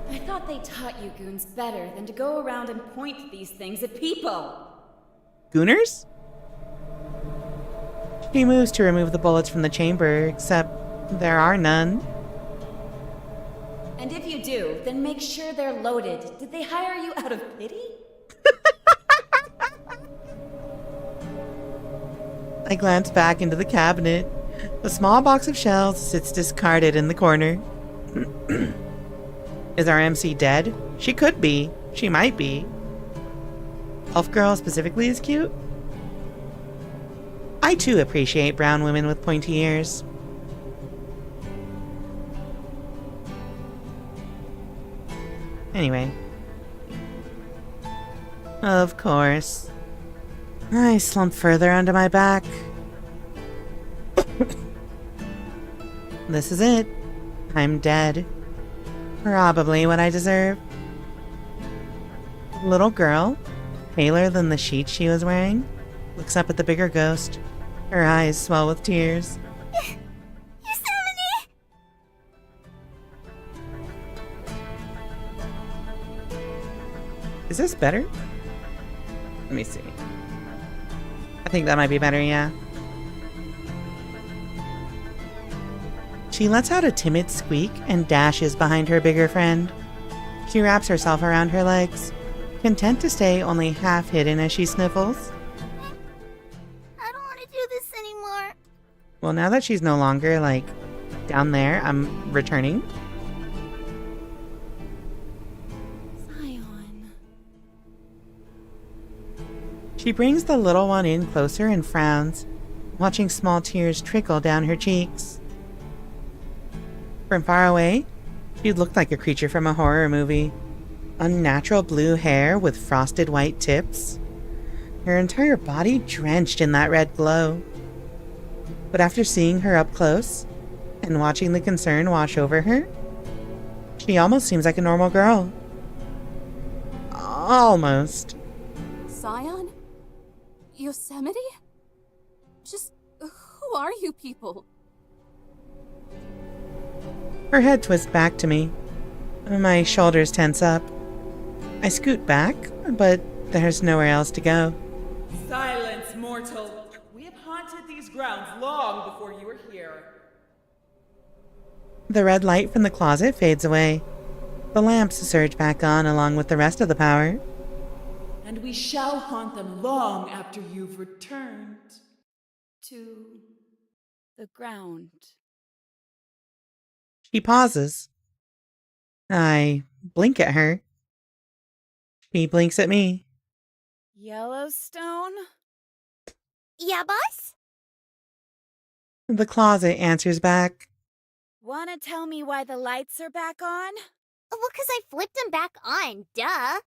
I thought they taught you goons better than to go around and point these things at people. Gooners? She moves to remove the bullets from the chamber, except there are none. And if you do, then make sure they're loaded. Did they hire you out of pity? I glance back into the cabinet. A small box of shells sits discarded in the corner. Is our MC dead? She could be. She might be. Elf Girl specifically is cute? I too appreciate brown women with pointy ears. Anyway. Of course. I slump further onto my back. This is it. I'm dead. Probably what I deserve. Little girl, paler than the sheet she was wearing, looks up at the bigger ghost. Her eyes swell with tears. Yosemite! Is this better? Let me see. I think that might be better, yeah. She lets out a timid squeak and dashes behind her bigger friend. She wraps herself around her legs, content to stay only half hidden as she sniffles. I don't want to do this anymore. Well, now that she's no longer, like, down there, I'm returning. Zion. She brings the little one in closer and frowns, watching small tears trickle down her cheeks. From far away, she looked like a creature from a horror movie. Unnatural blue hair with frosted white tips. Her entire body drenched in that red glow. But after seeing her up close and watching the concern wash over her, she almost seems like a normal girl. Almost. Zion? Yosemite? Just who are you people? Her head twists back to me. My shoulders tense up. I scoot back, but there's nowhere else to go. Silence, mortal. We have haunted these grounds long before you were here. The red light from the closet fades away. The lamps surge back on along with the rest of the power. And we shall haunt them long after you've returned. To the ground. She pauses. I blink at her. She blinks at me. Yellowstone? Yeah, boss? The closet answers back. Wanna tell me why the lights are back on? Well, 'cause I flipped them back on, duh.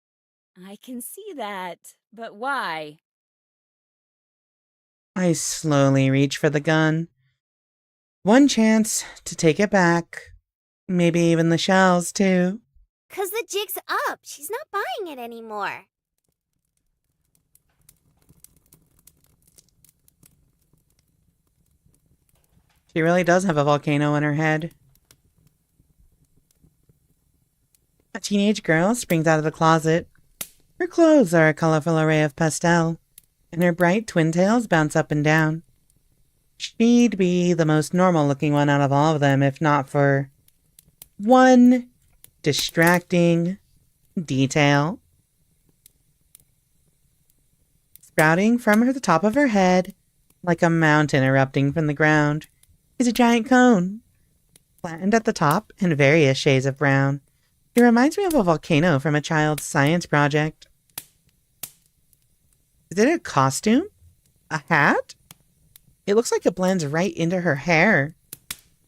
I can see that, but why? I slowly reach for the gun. One chance to take it back. Maybe even the shells, too. 'Cause the jig's up. She's not buying it anymore. She really does have a volcano in her head. A teenage girl springs out of the closet. Her clothes are a colorful array of pastel, and her bright twin tails bounce up and down. She'd be the most normal-looking one out of all of them, if not for one distracting detail. Sprouting from the top of her head, like a mountain erupting from the ground, is a giant cone. Flattened at the top in various shades of brown, it reminds me of a volcano from a child's science project. Is it a costume? A hat? It looks like it blends right into her hair.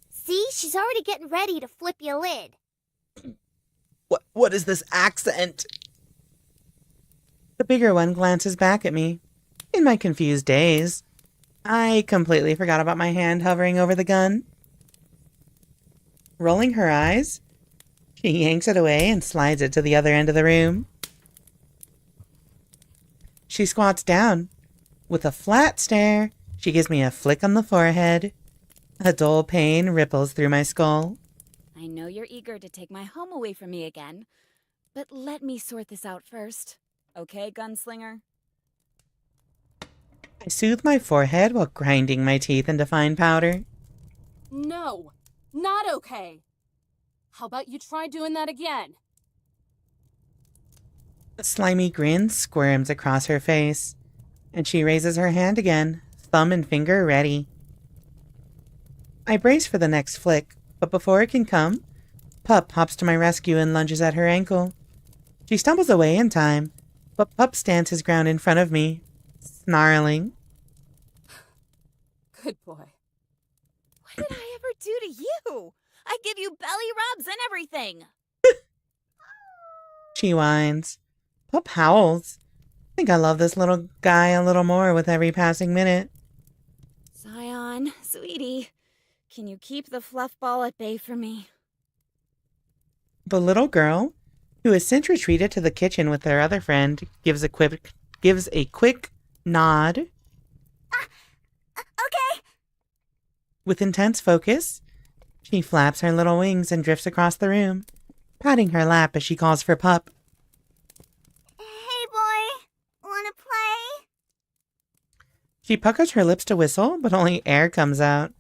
See, she's already getting ready to flip your lid. What is this accent? The bigger one glances back at me. In my confused daze, I completely forgot about my hand hovering over the gun. Rolling her eyes, she yanks it away and slides it to the other end of the room. She squats down. With a flat stare, she gives me a flick on the forehead. A dull pain ripples through my skull. I know you're eager to take my home away from me again, but let me sort this out first. Okay, gunslinger? I soothe my forehead while grinding my teeth into fine powder. No, not okay. How about you try doing that again? A slimy grin squirms across her face, and she raises her hand again, thumb and finger ready. I brace for the next flick, but before it can come, Pup hops to my rescue and lunges at her ankle. She stumbles away in time, but Pup stands his ground in front of me, snarling. Good boy. What did I ever do to you? I give you belly rubs and everything. She whines. Pup howls. I think I love this little guy a little more with every passing minute. Zion, sweetie, can you keep the fluff ball at bay for me? The little girl, who has since retreated to the kitchen with her other friend, gives a quick nod. Okay. With intense focus, she flaps her little wings and drifts across the room, patting her lap as she calls for Pup. Hey, boy. Wanna play? She puckers her lips to whistle, but only air comes out.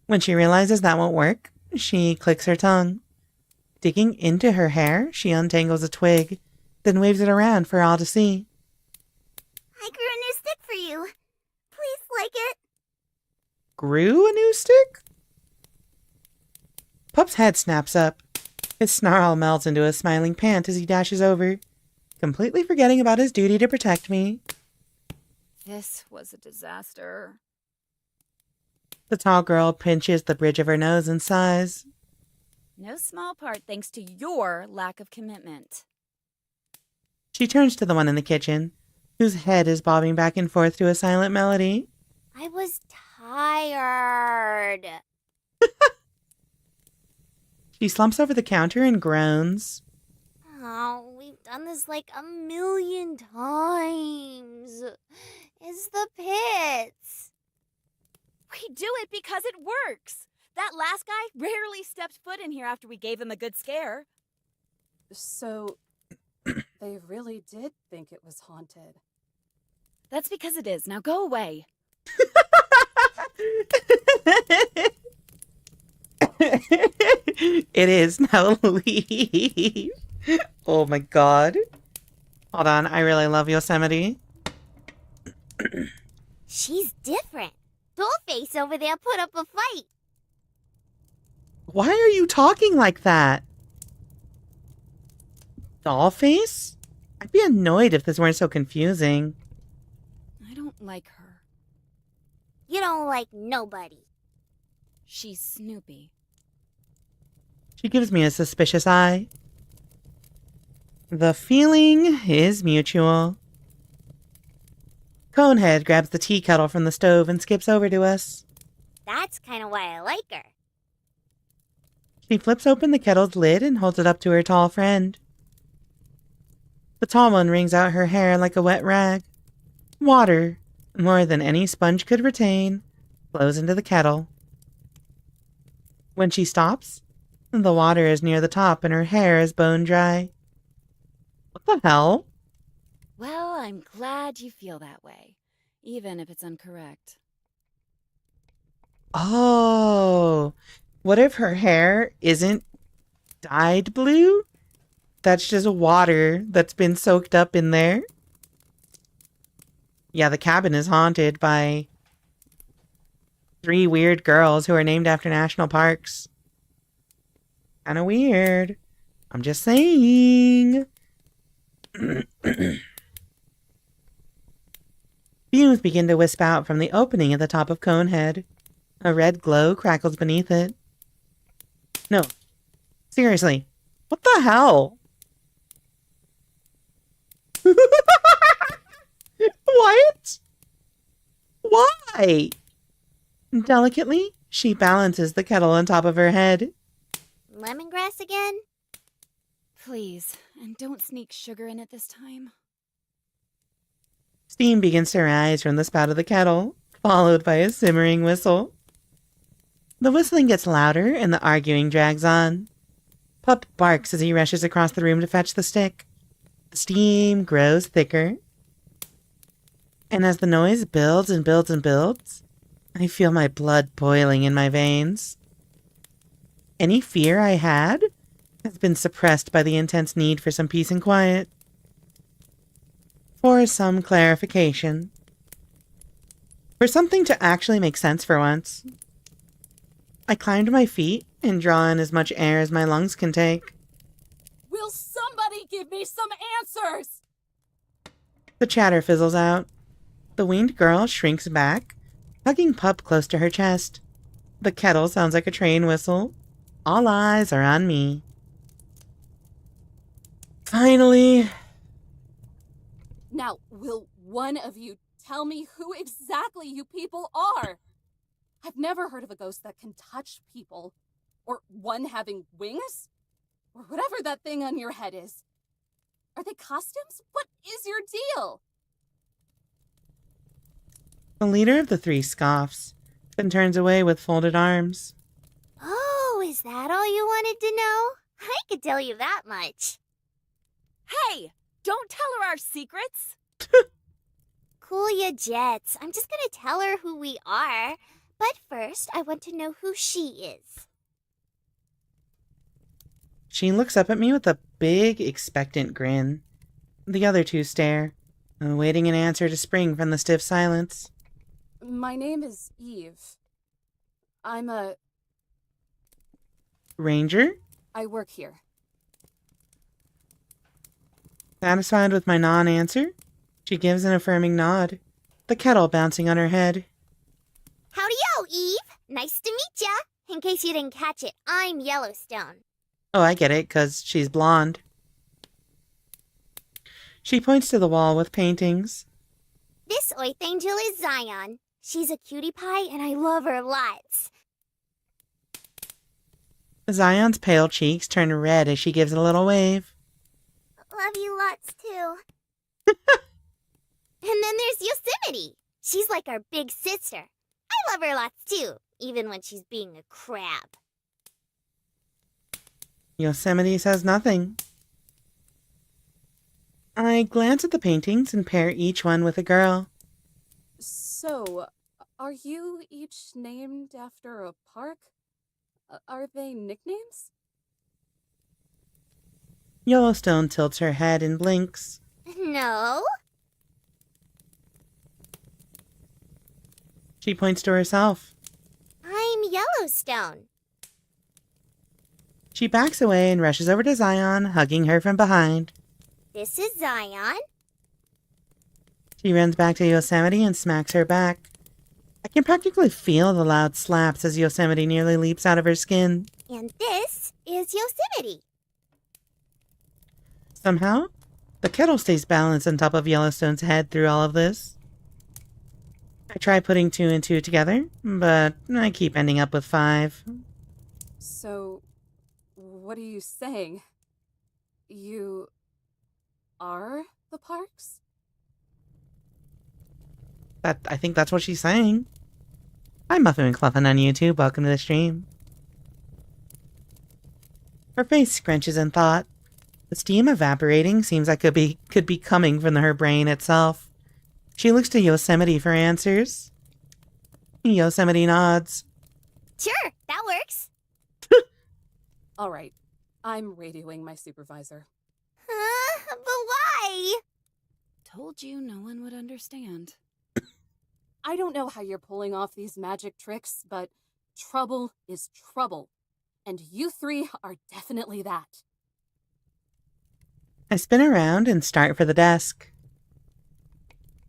When she realizes that won't work, she clicks her tongue. Digging into her hair, she untangles a twig, then waves it around for all to see. I grew a new stick for you. Please like it. Grew a new stick? Pup's head snaps up. His snarl melts into a smiling pant as he dashes over, completely forgetting about his duty to protect me. This was a disaster. The tall girl pinches the bridge of her nose and sighs. No small part thanks to your lack of commitment. She turns to the one in the kitchen, whose head is bobbing back and forth to a silent melody. I was tired. She slumps over the counter and groans. Oh, we've done this like 1,000,000 times. It's the pits. We do it because it works. That last guy rarely stepped foot in here after we gave him a good scare. So, they really did think it was haunted. That's because it is. Now go away. It is. Now leave. Oh my god. Hold on, I really love Yosemite. She's different. Dollface over there put up a fight. Why are you talking like that? Dollface? I'd be annoyed if this weren't so confusing. I don't like her. You don't like nobody. She's Snoopy. She gives me a suspicious eye. The feeling is mutual. Conehead grabs the tea kettle from the stove and skips over to us. That's kind of why I like her. She flips open the kettle's lid and holds it up to her tall friend. The tall one wrings out her hair like a wet rag. Water, more than any sponge could retain, flows into the kettle. When she stops, the water is near the top and her hair is bone dry. What the hell? Well, I'm glad you feel that way, even if it's incorrect. Oh, what if her hair isn't dyed blue? That's just water that's been soaked up in there. Yeah, the cabin is haunted by 3 weird girls who are named after national parks. Kinda weird. I'm just saying. Fumes begin to wisp out from the opening at the top of Conehead. A red glow crackles beneath it. No. Seriously. What the hell? What? Why? Delicately, she balances the kettle on top of her head. Lemongrass again? Please, and don't sneak sugar in it this time. Steam begins to rise from the spout of the kettle, followed by a simmering whistle. The whistling gets louder and the arguing drags on. Pup barks as he rushes across the room to fetch the stick. The steam grows thicker. And as the noise builds and builds and builds, I feel my blood boiling in my veins. Any fear I had has been suppressed by the intense need for some peace and quiet. For some clarification. For something to actually make sense for once. I climb to my feet and draw in as much air as my lungs can take. Will somebody give me some answers? The chatter fizzles out. The winged girl shrinks back, hugging Pup close to her chest. The kettle sounds like a train whistle. All eyes are on me. Finally. Now, will one of you tell me who exactly you people are? I've never heard of a ghost that can touch people. Or one having wings? Or whatever that thing on your head is. Are they costumes? What is your deal? The leader of the 3 scoffs, then turns away with folded arms. Oh, is that all you wanted to know? I could tell you that much. Hey! Don't tell her our secrets! Cool ya jets. I'm just gonna tell her who we are. But first, I want to know who she is. She looks up at me with a big, expectant grin. The other two stare, awaiting an answer to spring from the stiff silence. My name is Eve. I'm a... Ranger? I work here. Satisfied with my non-answer, she gives an affirming nod, the kettle bouncing on her head. Howdy-o, Eve! Nice to meet ya! In case you didn't catch it, I'm Yellowstone. Oh, I get it, 'cause she's blonde. She points to the wall with paintings. This Oath Angel is Zion. She's a cutie pie and I love her lots. Zion's pale cheeks turn red as she gives a little wave. Love you lots too. And then there's Yosemite. She's like our big sister. I love her lots too, even when she's being a crab. Yosemite says nothing. I glance at the paintings and pair each one with a girl. So, are you each named after a park? Are they nicknames? Yellowstone tilts her head and blinks. No? She points to herself. I'm Yellowstone. She backs away and rushes over to Zion, hugging her from behind. This is Zion. She runs back to Yosemite and smacks her back. I can practically feel the loud slaps as Yosemite nearly leaps out of her skin. And this is Yosemite. Somehow, the kettle stays balanced on top of Yellowstone's head through all of this. I try putting 2 and 2 together, but I keep ending up with 5. So, what are you saying? You are the parks? I think that's what she's saying. I'm Muffin McCluffin on YouTube. Welcome to the stream. Her face scrunches in thought. The steam evaporating seems like could be coming from her brain itself. She looks to Yosemite for answers. Yosemite nods. Sure, that works. All right, I'm radioing my supervisor. But why? Told you no one would understand. I don't know how you're pulling off these magic tricks, but trouble is trouble. And you 3 are definitely that. I spin around and start for the desk.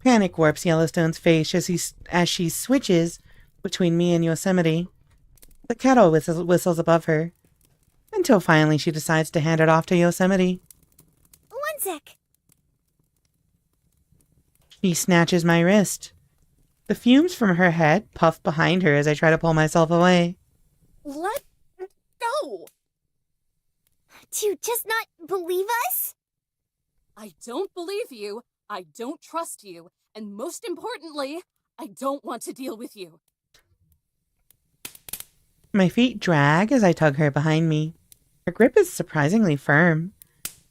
Panic warps Yellowstone's face as she switches between me and Yosemite. The kettle whistles above her, until finally she decides to hand it off to Yosemite. One sec. She snatches my wrist. The fumes from her head puff behind her as I try to pull myself away. Let go! Do you just not believe us? I don't believe you, I don't trust you, and most importantly, I don't want to deal with you. My feet drag as I tug her behind me. Her grip is surprisingly firm.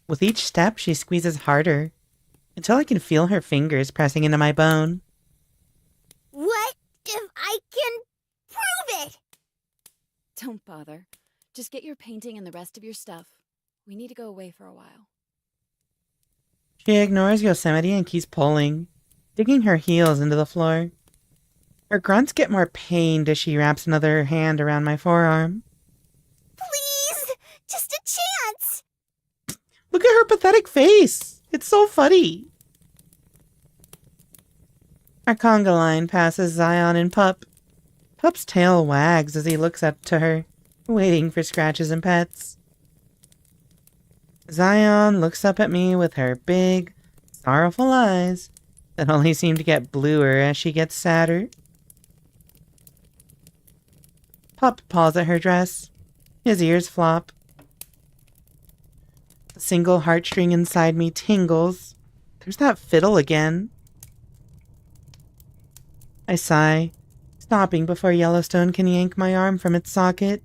With each step, she squeezes harder, until I can feel her fingers pressing into my bone. What if I can prove it? Don't bother. Just get your painting and the rest of your stuff. We need to go away for a while. She ignores Yosemite and keeps pulling, digging her heels into the floor. Her grunts get more pained as she wraps another hand around my forearm. Please! Just a chance! Look at her pathetic face! It's so funny! Our conga line passes Zion and Pup. Pup's tail wags as he looks up to her, waiting for scratches and pets. Zion looks up at me with her big, sorrowful eyes that only seem to get bluer as she gets sadder. Pup paws at her dress. His ears flop. The single heartstring inside me tingles. There's that fiddle again. I sigh, stopping before Yellowstone can yank my arm from its socket.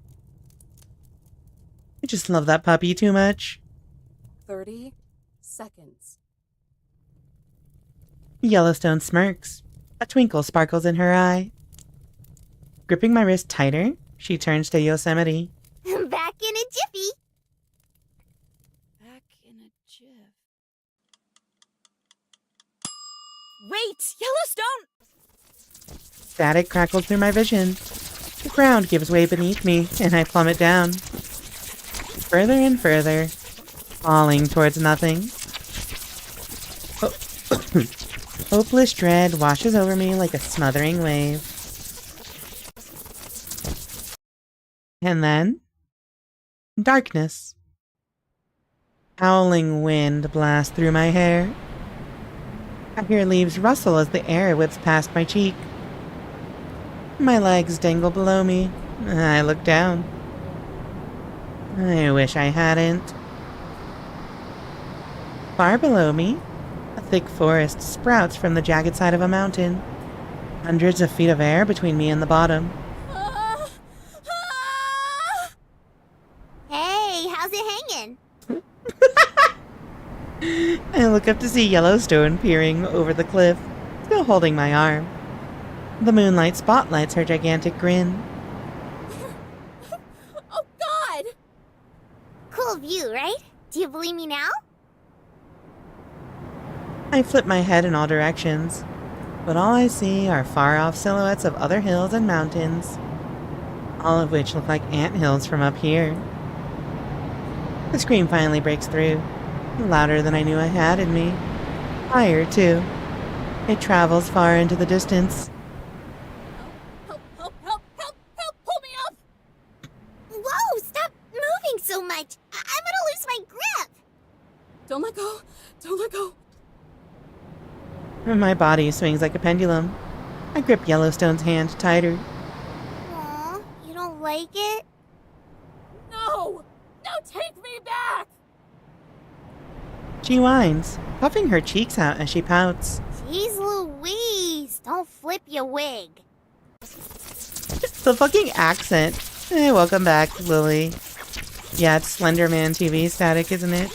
I just love that puppy too much. 30 seconds. Yellowstone smirks. A twinkle sparkles in her eye. Gripping my wrist tighter, she turns to Yosemite. Back in a jiffy. Wait! Yellowstone! Static crackles through my vision. The ground gives way beneath me, and I plummet down. Further and further, falling towards nothing. Hopeless dread washes over me like a smothering wave. And then, darkness. Howling wind blasts through my hair. I hear leaves rustle as the air whips past my cheek. My legs dangle below me. I look down. I wish I hadn't. Far below me, a thick forest sprouts from the jagged side of a mountain. Hundreds of feet of air between me and the bottom. Hey, how's it hanging? I look up to see Yellowstone peering over the cliff, still holding my arm. The moonlight spotlights her gigantic grin. Oh, God! Cool view, right? Do you believe me now? I flip my head in all directions, but all I see are far-off silhouettes of other hills and mountains, all of which look like anthills from up here. The scream finally breaks through, louder than I knew I had in me. Higher, too. It travels far into the distance. Help, pull me up! Whoa, stop moving so much! I'm gonna lose my grip! Don't let go. Don't let go. My body swings like a pendulum. I grip Yellowstone's hand tighter. Aw, you don't like it? No! No, take me back! She whines, puffing her cheeks out as she pouts. Jeez Louise, don't flip your wig. The fucking accent. Welcome back, Lily. Yeah, it's Slenderman TV static, isn't it?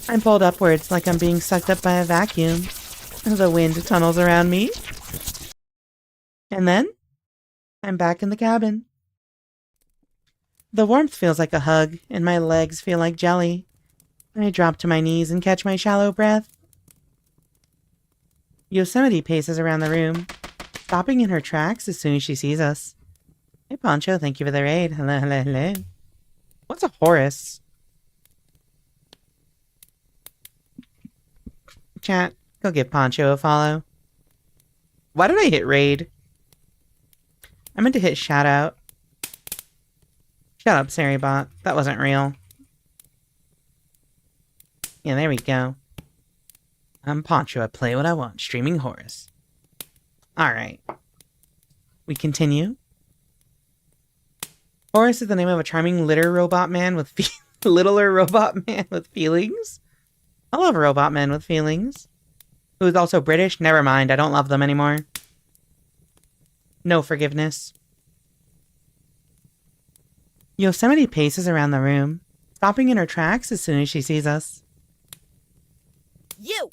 I'm pulled upwards like I'm being sucked up by a vacuum. The wind tunnels around me. And then, I'm back in the cabin. The warmth feels like a hug, and my legs feel like jelly. I drop to my knees and catch my shallow breath. Yosemite paces around the room, stopping in her tracks as soon as she sees us. Hey, Poncho, thank you for the raid. Hello. What's a Horus? Chat, go give Poncho a follow. Why did I hit raid? I meant to hit shout out. Shut up, Saribot. That wasn't real. Yeah, there we go. I'm Poncho. I play what I want. Streaming Horus. Alright. We continue. Horus is the name of a charming littler robot man with feelings. I love robot men with feelings. Who is also British? Never mind. I don't love them anymore. No forgiveness. Yosemite paces around the room, stopping in her tracks as soon as she sees us. You!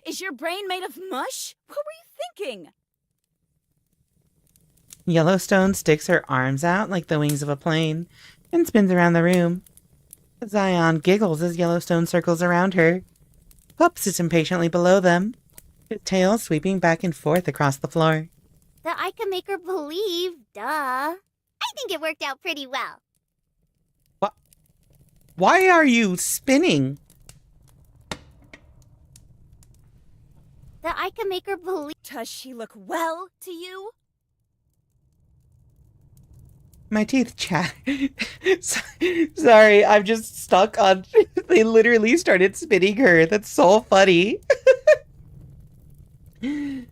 Is your brain made of mush? What were you thinking? Yellowstone sticks her arms out like the wings of a plane and spins around the room. Zion giggles as Yellowstone circles around her. Pup sits impatiently below them, his tail sweeping back and forth across the floor. That I can make her believe, duh. I think it worked out pretty well. What? Why are you spinning? That I can make her believe. Does she look well to you? My teeth chat. Sorry, I'm just stuck on. They literally started spinning her. That's so funny.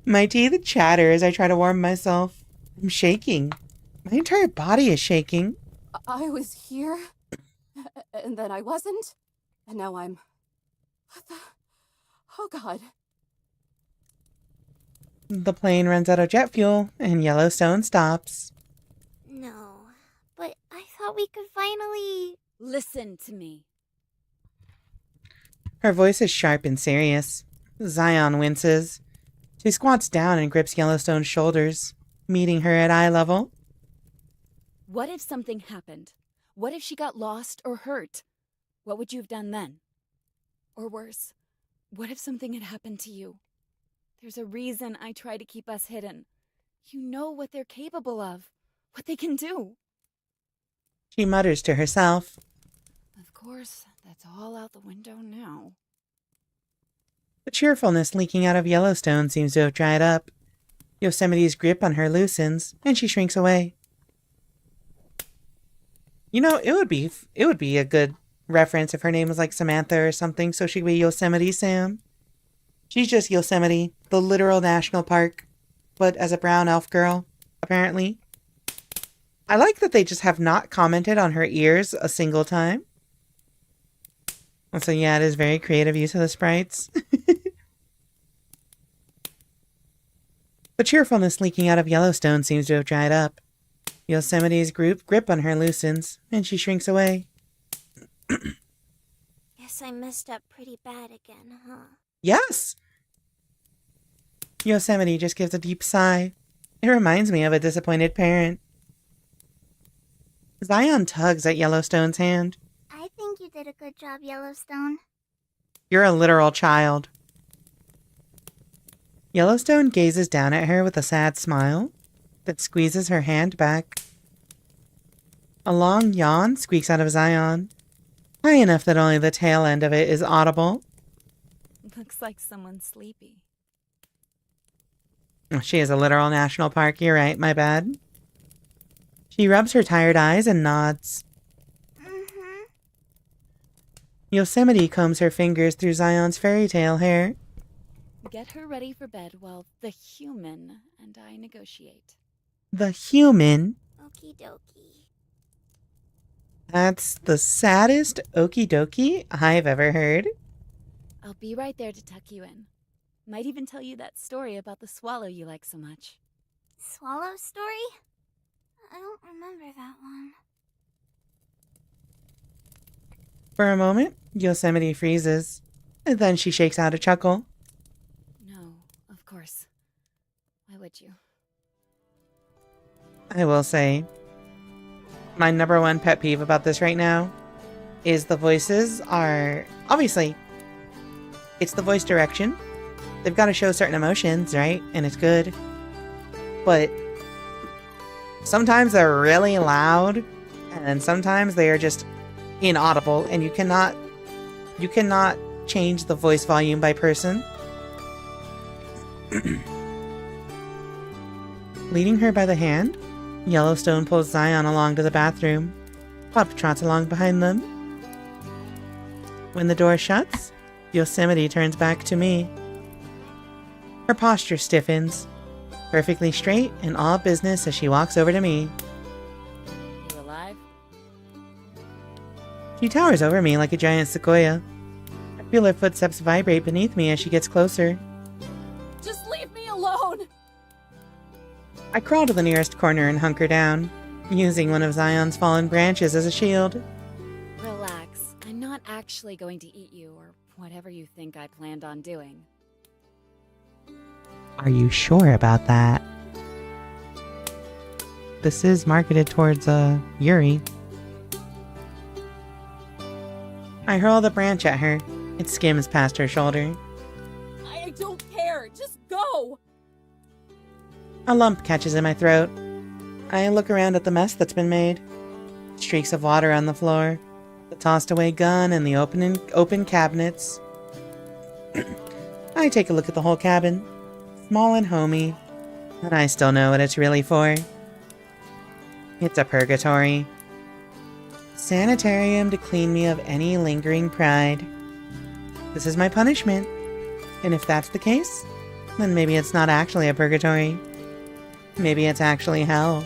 My teeth chatter as I try to warm myself. I'm shaking. My entire body is shaking. I was here, and then I wasn't, and now I'm... What the... Oh, God. The plane runs out of jet fuel, and Yellowstone stops. No, but I thought we could finally... Listen to me. Her voice is sharp and serious. Zion winces. She squats down and grips Yellowstone's shoulders, meeting her at eye level. What if something happened? What if she got lost or hurt? What would you have done then? Or worse, what if something had happened to you? There's a reason I try to keep us hidden. You know what they're capable of, what they can do. She mutters to herself. Of course, that's all out the window now. The cheerfulness leaking out of Yellowstone seems to have dried up. Yosemite's grip on her loosens, and she shrinks away. You know, it would be a good reference if her name was like Samantha or something, so she could be Yosemite Sam. She's just Yosemite, the literal national park, but as a brown elf girl, apparently. I like that they just have not commented on her ears a single time. So yeah, it is very creative use of the sprites. The cheerfulness leaking out of Yellowstone seems to have dried up. Yosemite's grip on her loosens, and she shrinks away. Guess I messed up pretty bad again, huh? Yes! Yosemite just gives a deep sigh. It reminds me of a disappointed parent. Zion tugs at Yellowstone's hand. I think you did a good job, Yellowstone. You're a literal child. Yellowstone gazes down at her with a sad smile, that squeezes her hand back. A long yawn squeaks out of Zion, high enough that only the tail end of it is audible. Looks like someone's sleepy. She is a literal national park, you're right, my bad. She rubs her tired eyes and nods. Mm-hmm. Yosemite combs her fingers through Zion's fairy tale hair. Get her ready for bed while the human and I negotiate. The human? Okie dokie. That's the saddest okie dokie I've ever heard. I'll be right there to tuck you in. Might even tell you that story about the swallow you like so much. Swallow story? I don't remember that one. For a moment, Yosemite freezes, and then she shakes out a chuckle. No, of course. Why would you? I will say, my number one pet peeve about this right now is the voices are, obviously, it's the voice direction. They've got to show certain emotions, right? And it's good. But sometimes they're really loud, and then sometimes they are just inaudible, and you cannot change the voice volume by person. Leading her by the hand, Yellowstone pulls Zion along to the bathroom. Pup trots along behind them. When the door shuts, Yosemite turns back to me. Her posture stiffens, perfectly straight and all business as she walks over to me. You alive? She towers over me like a giant sequoia. I feel her footsteps vibrate beneath me as she gets closer. Just leave me alone! I crawl to the nearest corner and hunker down, using one of Zion's fallen branches as a shield. Relax. I'm not actually going to eat you or whatever you think I planned on doing. Are you sure about that? This is marketed towards, Yuri. I hurl the branch at her. It skims past her shoulder. I don't care! Just go! A lump catches in my throat. I look around at the mess that's been made. Streaks of water on the floor, the tossed away gun, and the open cabinets. I take a look at the whole cabin. Small and homey, and I still know what it's really for. It's a purgatory. Sanitarium to clean me of any lingering pride. This is my punishment, and if that's the case, then maybe it's not actually a purgatory. Maybe it's actually hell.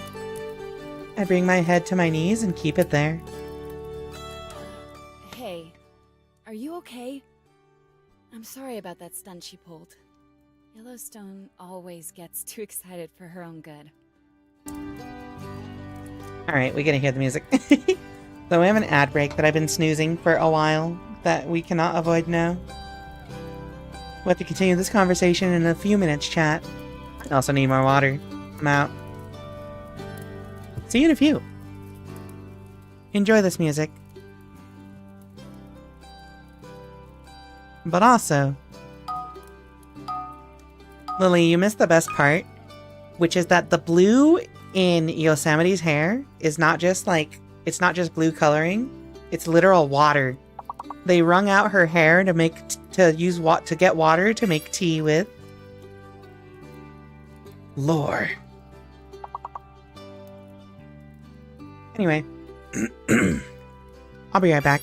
I bring my head to my knees and keep it there. Hey, are you okay? I'm sorry about that stunt she pulled. Yellowstone always gets too excited for her own good. Alright, we gotta hear the music. So we have an ad break that I've been snoozing for a while that we cannot avoid now. We'll have to continue this conversation in a few minutes, chat. I also need more water. I'm out. See you in a few. Enjoy this music. But also, Lily, you missed the best part, which is that the blue in Yosemite's hair is not just like, it's not just blue coloring, it's literal water. They wrung out her hair to make, to get water to make tea with. Lore. Anyway, I'll be right back.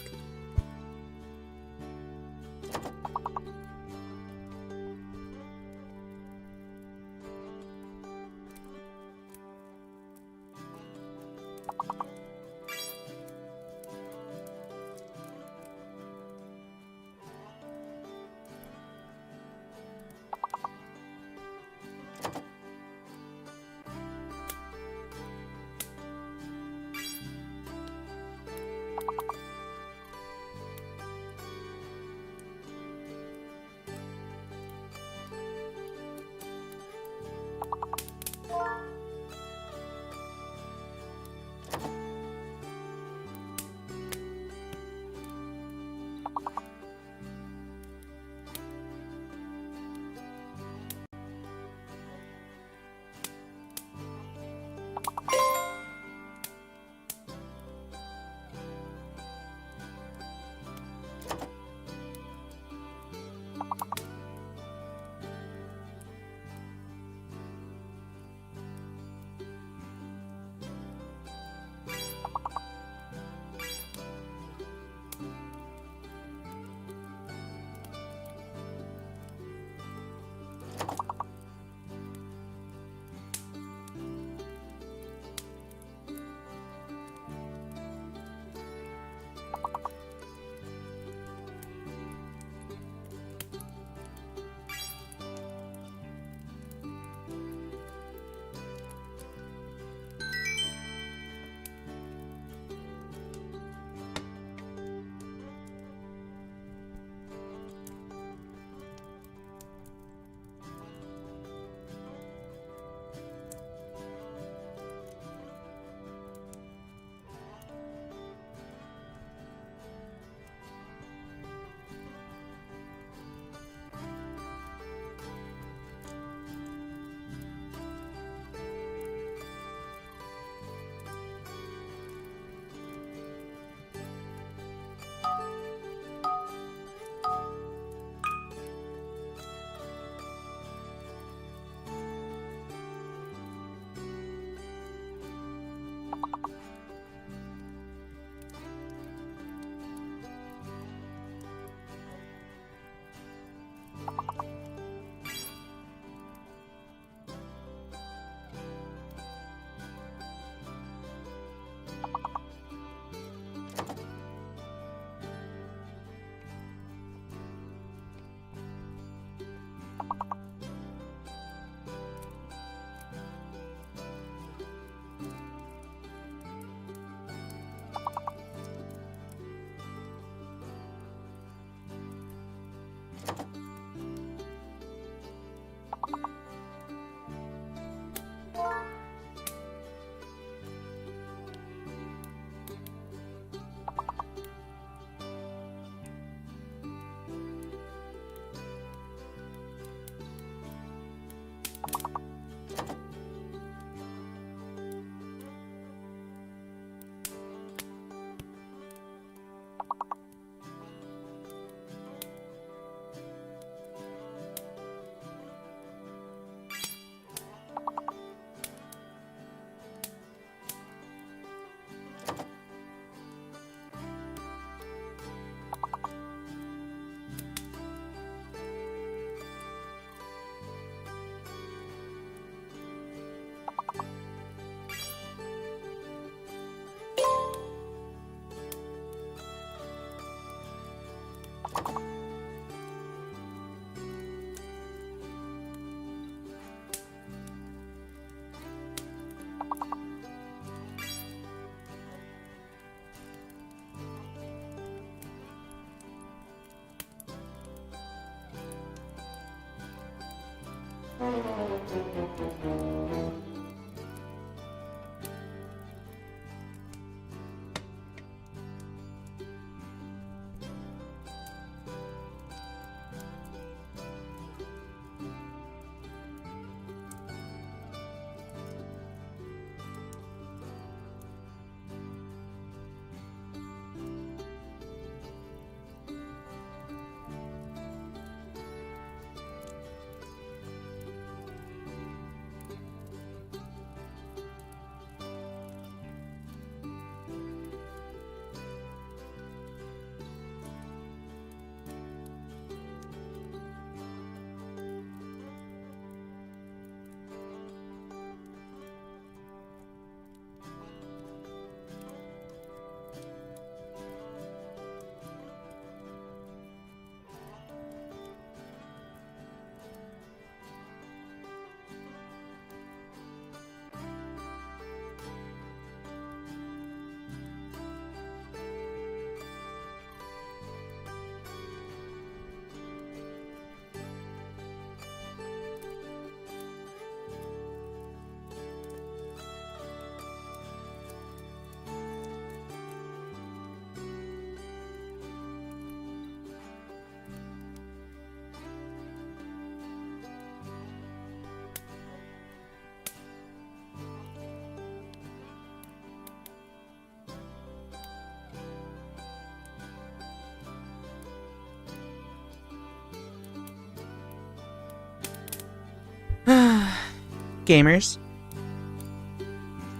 gamers?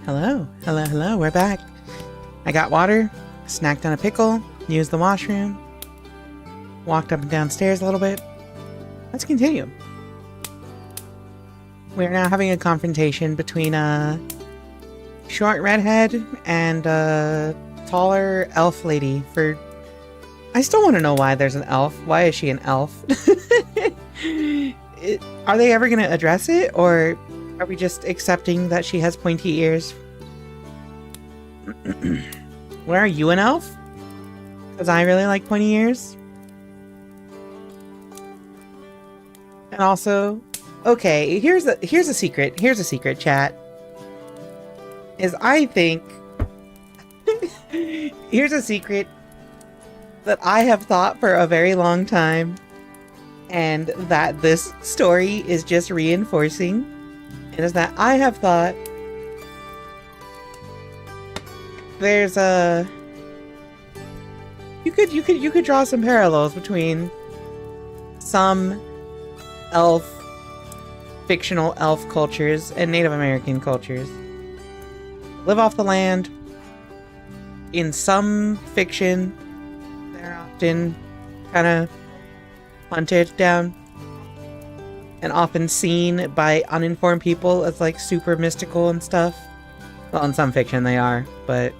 Hello, hello, hello, we're back. I got water, snacked on a pickle, used the washroom, walked up and downstairs a little bit. Let's continue. We're now having a confrontation between a short redhead and a taller elf lady for... I still want to know why there's an elf. Why is she an elf? Are they ever going to address it, or are we just accepting that she has pointy ears? Where are you, an elf? Because I really like pointy ears. And also, okay, here's a secret. Here's a secret, chat. Is I think here's a secret that I have thought for a very long time, and that this story is just reinforcing. It is that I have thought there's a you could draw some parallels between some fictional elf cultures and Native American cultures. Live off the land. In some fiction, they're often kind of hunted down and often seen by uninformed people as like super mystical and stuff. Well, in some fiction they are, but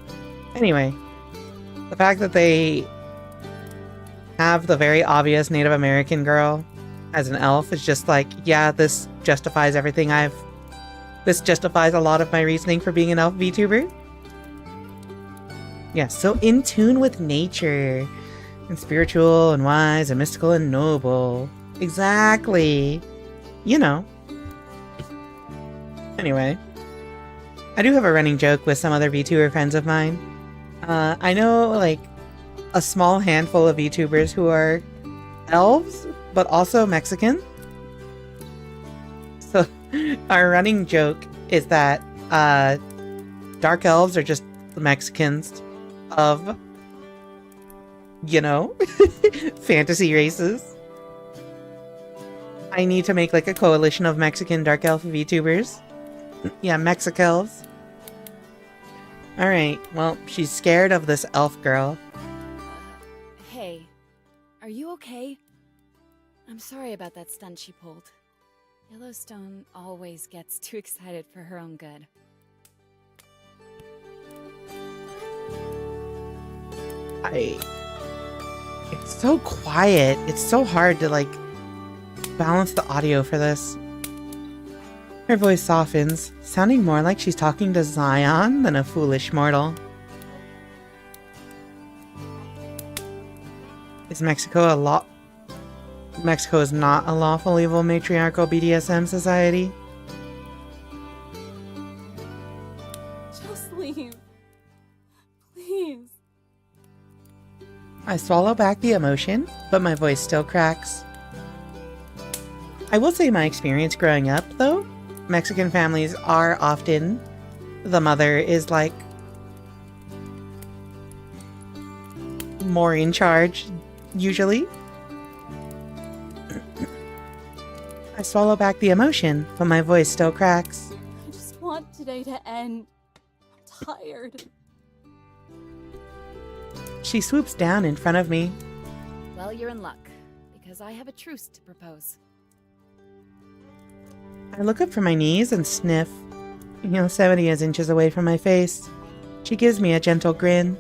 anyway, the fact that they have the very obvious Native American girl as an elf is just like, yeah, this justifies everything this justifies a lot of my reasoning for being an elf VTuber. Yeah, so in tune with nature, and spiritual, and wise, and mystical, and noble. Exactly. You know. Anyway. I do have a running joke with some other VTuber friends of mine. I know, like, a small handful of VTubers who are elves, but also Mexican. So, our running joke is that, dark elves are just the Mexicans of, you know, fantasy races. I need to make like a coalition of Mexican dark elf VTubers. Yeah, Mexicals. Alright, well, she's scared of this elf girl. Hey, are you okay? I'm sorry about that stunt she pulled. Yellowstone always gets too excited for her own good. It's so quiet. It's so hard to, like, balance the audio for this. Her voice softens, sounding more like she's talking to Zion than a foolish mortal. Is Mexico Mexico is not a lawful evil matriarchal BDSM society? Just leave. Please. I swallow back the emotion, but my voice still cracks. I will say my experience growing up, though, Mexican families are often, the mother is like more in charge, usually. I swallow back the emotion, but my voice still cracks. I just want today to end. I'm tired. She swoops down in front of me. Well, you're in luck, because I have a truce to propose. I look up from my knees and sniff. Yosemite is inches away from my face. She gives me a gentle grin.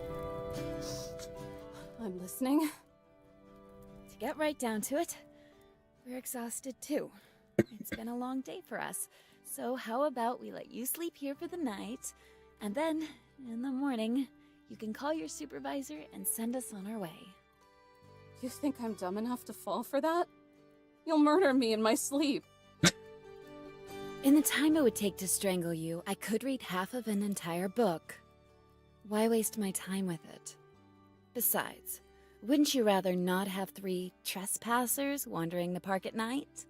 I'm listening. To get right down to it, we're exhausted too. It's been a long day for us, so how about we let you sleep here for the night, and then, in the morning, you can call your supervisor and send us on our way. You think I'm dumb enough to fall for that? You'll murder me in my sleep. In the time it would take to strangle you, I could read half of an entire book. Why waste my time with it? Besides, wouldn't you rather not have 3 trespassers wandering the park at night?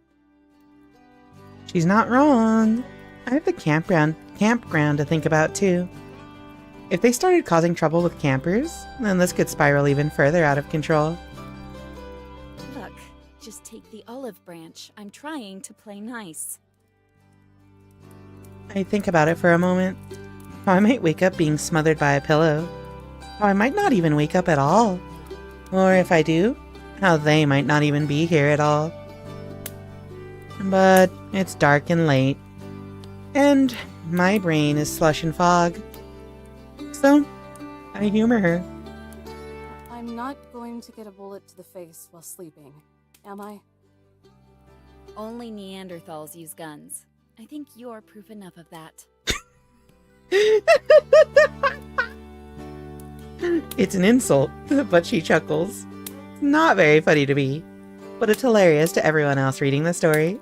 She's not wrong. I have the campground to think about too. If they started causing trouble with campers, then this could spiral even further out of control. Look, just take the olive branch. I'm trying to play nice. I think about it for a moment. How I might wake up being smothered by a pillow. How I might not even wake up at all. Or if I do, how they might not even be here at all. But it's dark and late. And my brain is slush and fog. So, I humor her. I'm not going to get a bullet to the face while sleeping, am I? Only Neanderthals use guns. I think you're proof enough of that. It's an insult, but she chuckles. Not very funny to me, but it's hilarious to everyone else reading the story.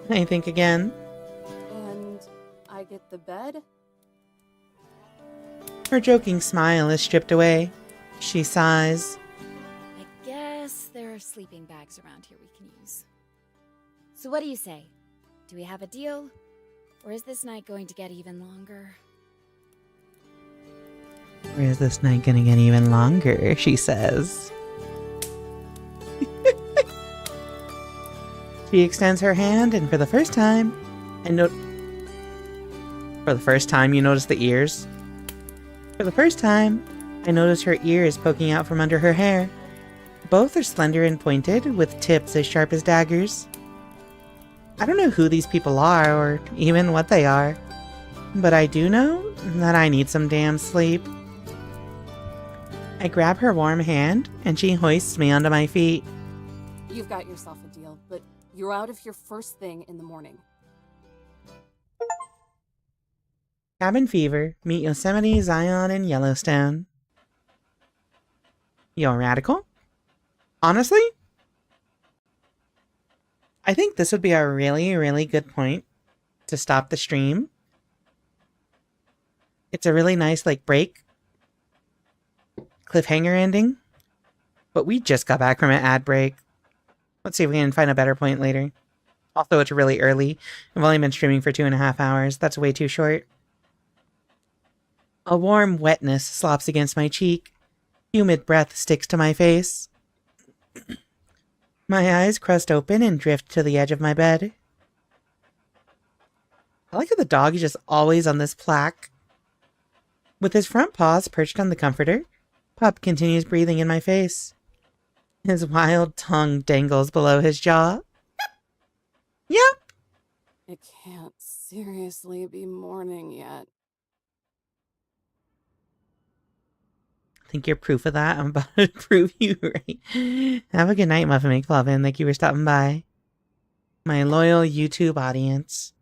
I think again. And I get the bed? Her joking smile is stripped away. She sighs. I guess there are sleeping bags around here we can use. So what do you say? Do we have a deal? Or is this night going to get even longer? Or is this night gonna get even longer? She says. She extends her hand, and for the first time, For the first time, you notice the ears. For the first time, I notice her ears poking out from under her hair. Both are slender and pointed, with tips as sharp as daggers. I don't know who these people are, or even what they are, but I do know that I need some damn sleep. I grab her warm hand, and she hoists me onto my feet. You've got yourself a deal, but you're out of here first thing in the morning. Cabin fever, meet Yosemite, Zion, and Yellowstone. You're radical? Honestly? I think this would be a really, really good point to stop the stream. It's a really nice, break. Cliffhanger ending. But we just got back from an ad break. Let's see if we can find a better point later. Also, it's really early. I've only been streaming for 2.5 hours. That's way too short. A warm wetness slops against my cheek. Humid breath sticks to my face. My eyes crust open and drift to the edge of my bed. I like how the dog is just always on this plaque. With his front paws perched on the comforter, Pup continues breathing in my face. His wild tongue dangles below his jaw. Yep. It can't seriously be morning yet. I think you're proof of that. I'm about to prove you right. Have a good night, Muffin McFluffin. Thank you for stopping by. My loyal YouTube audience.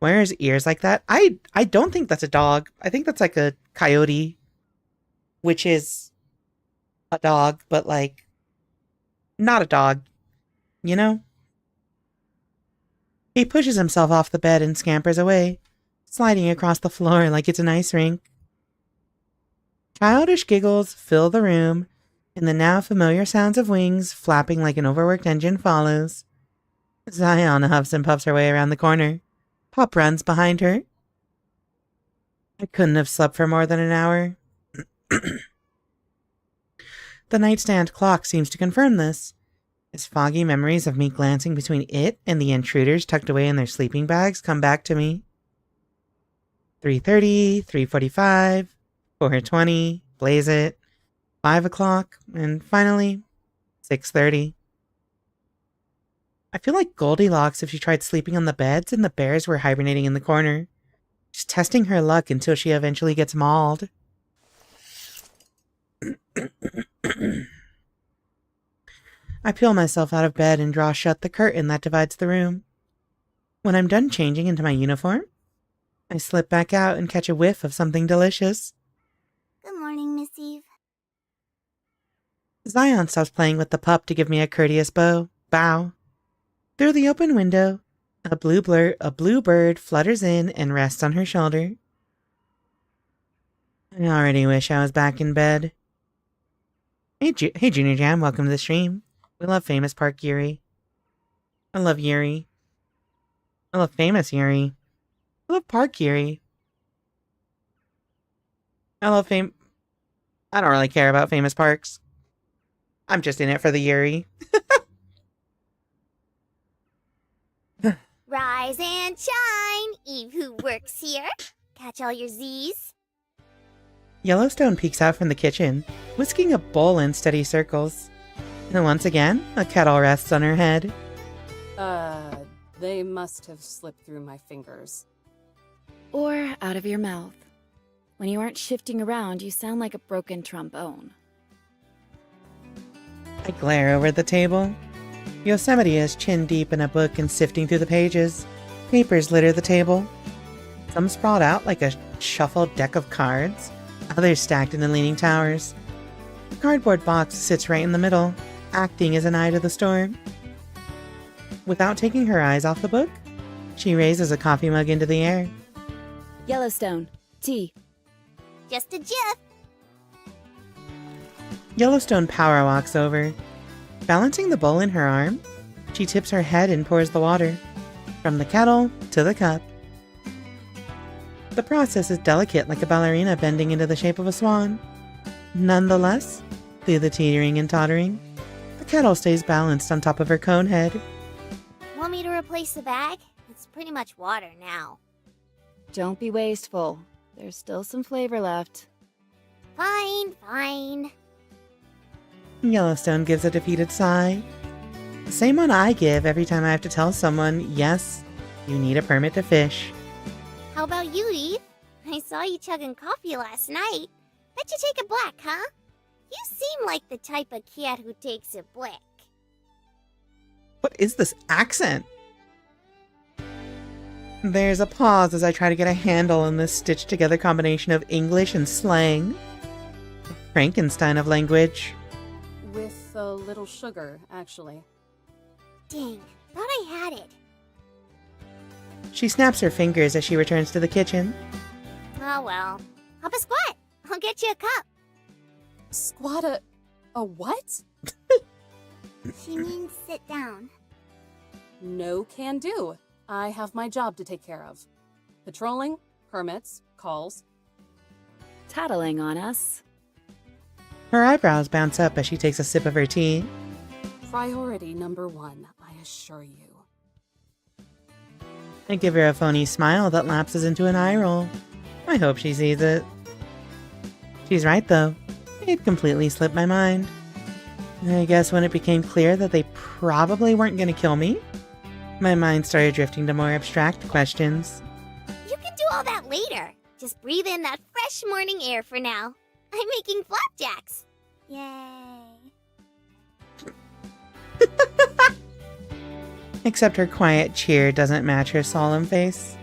Wears ears like that? I don't think that's a dog. I think that's like a coyote. Which is a dog, but not a dog. You know? He pushes himself off the bed and scampers away, sliding across the floor like it's an ice rink. Childish giggles fill the room, and the now familiar sounds of wings flapping like an overworked engine follows. Zion huffs and puffs her way around the corner. Pop runs behind her. I couldn't have slept for more than an hour. The nightstand clock seems to confirm this, as foggy memories of me glancing between it and the intruders tucked away in their sleeping bags come back to me. 3:30, 3:45, 4:20, blaze it, 5 o'clock, and finally, 6:30. I feel like Goldilocks if she tried sleeping on the beds and the bears were hibernating in the corner, just testing her luck until she eventually gets mauled. I peel myself out of bed and draw shut the curtain that divides the room. When I'm done changing into my uniform, I slip back out and catch a whiff of something delicious. Good morning, Miss Eve. Zion stops playing with the pup to give me a courteous bow. Through the open window, a blue bird flutters in and rests on her shoulder. I already wish I was back in bed. Hey, Junior Jam, welcome to the stream. We love famous Park Yuri. I love Yuri. I love famous Yuri. I love Park Yuri. I don't really care about famous parks. I'm just in it for the Yuri. Rise and shine, Eve who works here. Catch all your Z's. Yellowstone peeks out from the kitchen, whisking a bowl in steady circles. And once again, a kettle rests on her head. They must have slipped through my fingers. Or out of your mouth. When you aren't shifting around, you sound like a broken trombone. I glare over the table. Yosemite is chin deep in a book and sifting through the pages. Papers litter the table. Some sprawled out like a shuffled deck of cards, others stacked in the leaning towers. The cardboard box sits right in the middle, acting as an eye to the storm. Without taking her eyes off the book, she raises a coffee mug into the air. Yellowstone, tea. Just a jiff. Yellowstone power walks over. Balancing the bowl in her arm, she tips her head and pours the water, from the kettle to the cup. The process is delicate like a ballerina bending into the shape of a swan. Nonetheless, through the teetering and tottering, the kettle stays balanced on top of her cone head. Want me to replace the bag? It's pretty much water now. Don't be wasteful. There's still some flavor left. Fine. Yellowstone gives a defeated sigh. The same one I give every time I have to tell someone, yes, you need a permit to fish. How about you, Eve? I saw you chugging coffee last night. Bet you take a black, huh? You seem like the type of cat who takes a black. What is this accent? There's a pause as I try to get a handle on this stitched together combination of English and slang. A Frankenstein of language. With a little sugar, actually. Dang, thought I had it. She snaps her fingers as she returns to the kitchen. Oh well. Hop a squat. I'll get you a cup. Squat a what? She means sit down. No can do. I have my job to take care of. Patrolling, permits, calls. Tattling on us. Her eyebrows bounce up as she takes a sip of her tea. Priority number 1, I assure you. I give her a phony smile that lapses into an eye roll. I hope she sees it. She's right, though. It completely slipped my mind. I guess when it became clear that they probably weren't going to kill me, my mind started drifting to more abstract questions. You can do all that later. Just breathe in that fresh morning air for now. I'm making flapjacks. Yay. Except her quiet cheer doesn't match her solemn face.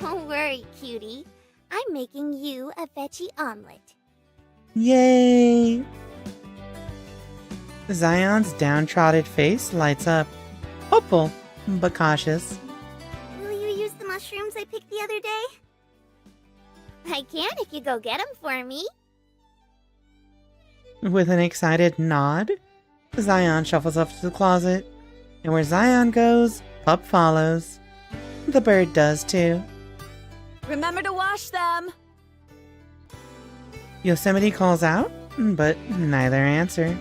Don't worry, cutie. I'm making you a veggie omelet. Yay! Zion's downtrodden face lights up. Hopeful, but cautious. Will you use the mushrooms I picked the other day? I can if you go get them for me. With an excited nod, Zion shuffles off to the closet. And where Zion goes, Pup follows. The bird does too. Remember to wash them! Yosemite calls out, but neither answer.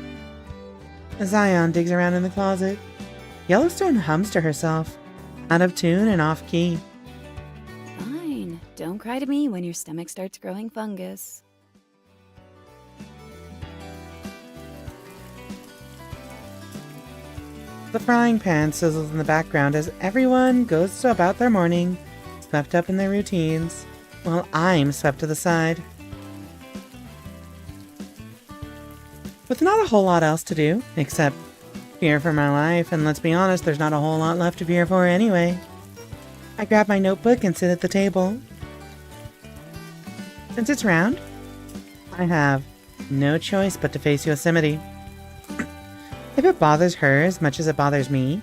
Zion digs around in the closet. Yellowstone hums to herself, out of tune and off key. Fine. Don't cry to me when your stomach starts growing fungus. The frying pan sizzles in the background as everyone goes about their morning, swept up in their routines, while I'm swept to the side. With not a whole lot else to do, except fear for my life, and let's be honest, there's not a whole lot left to fear for anyway. I grab my notebook and sit at the table. Since it's round, I have no choice but to face Yosemite. If it bothers her as much as it bothers me,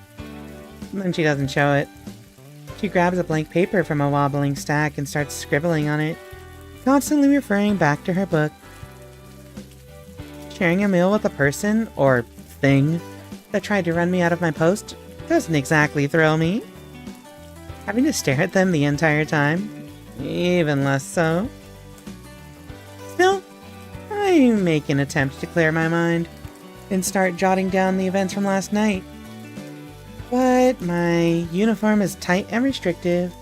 then she doesn't show it. She grabs a blank paper from a wobbling stack and starts scribbling on it, constantly referring back to her book. Sharing a meal with a person, or thing, that tried to run me out of my post doesn't exactly thrill me. Having to stare at them the entire time, even less so. Still, I make an attempt to clear my mind and start jotting down the events from last night. But it, my uniform is tight and restrictive,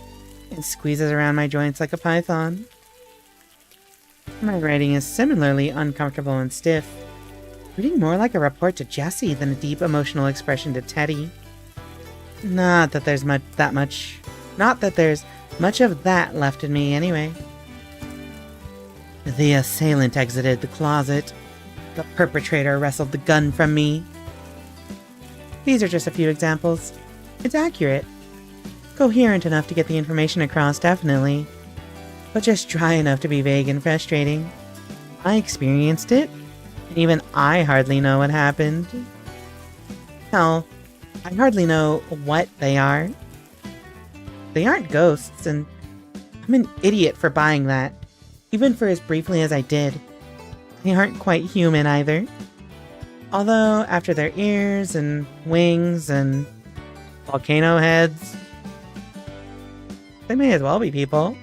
and squeezes around my joints like a python. My writing is similarly uncomfortable and stiff, reading more like a report to Jessie than a deep emotional expression to Teddy. Not that there's much of that left in me anyway. The assailant exited the closet. The perpetrator wrestled the gun from me. These are just a few examples. It's accurate. Coherent enough to get the information across, definitely. But just dry enough to be vague and frustrating. I experienced it, and even I hardly know what happened. Hell, I hardly know what they are. They aren't ghosts, and I'm an idiot for buying that, even for as briefly as I did. They aren't quite human either. Although, after their ears and wings and volcano heads, they may as well be people.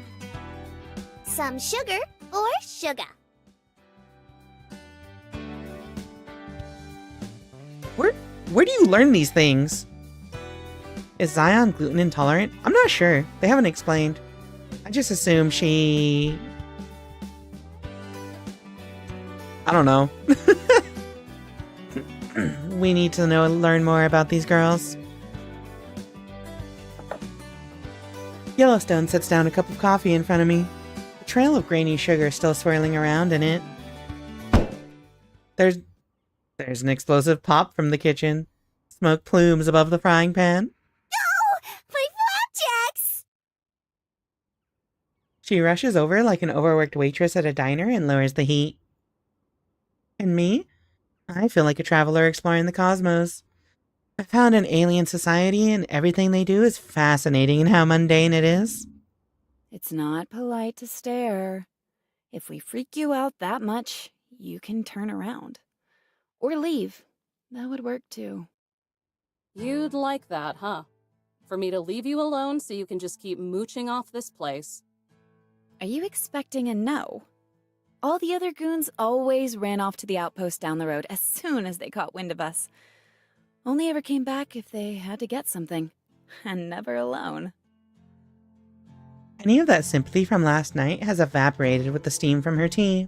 Some sugar or sugar? Where do you learn these things? Is Zion gluten intolerant? I'm not sure. They haven't explained. I just assume she... I don't know. We need to learn more about these girls. Yellowstone sets down a cup of coffee in front of me. A trail of grainy sugar still swirling around in it. There's an explosive pop from the kitchen. Smoke plumes above the frying pan. Oh, my flapjacks! She rushes over like an overworked waitress at a diner and lowers the heat. And me? I feel like a traveler exploring the cosmos. I found an alien society and everything they do is fascinating in how mundane it is. It's not polite to stare. If we freak you out that much, you can turn around. Or leave. That would work too. You'd like that, huh? For me to leave you alone so you can just keep mooching off this place. Are you expecting a no? All the other goons always ran off to the outpost down the road as soon as they caught wind of us. Only ever came back if they had to get something. And never alone. Any of that sympathy from last night has evaporated with the steam from her tea.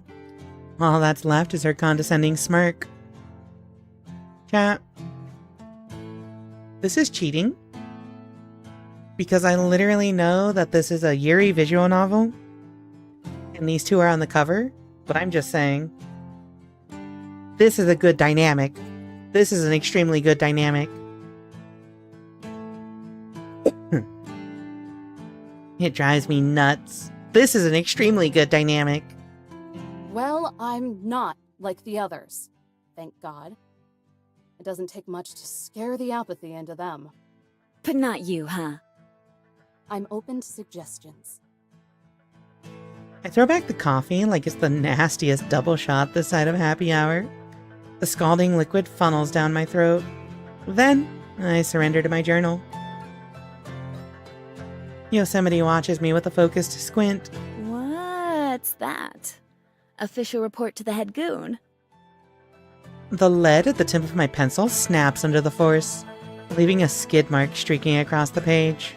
All that's left is her condescending smirk. Chat. This is cheating. Because I literally know that this is a Yuri visual novel. And these two are on the cover. But I'm just saying. This is a good dynamic. This is an extremely good dynamic. It drives me nuts. This is an extremely good dynamic. Well, I'm not like the others. Thank God. It doesn't take much to scare the apathy into them. But not you, huh? I'm open to suggestions. I throw back the coffee like it's the nastiest double shot this side of happy hour. The scalding liquid funnels down my throat. Then, I surrender to my journal. Yosemite watches me with a focused squint. What's that? Official report to the head goon. The lead at the tip of my pencil snaps under the force, leaving a skid mark streaking across the page.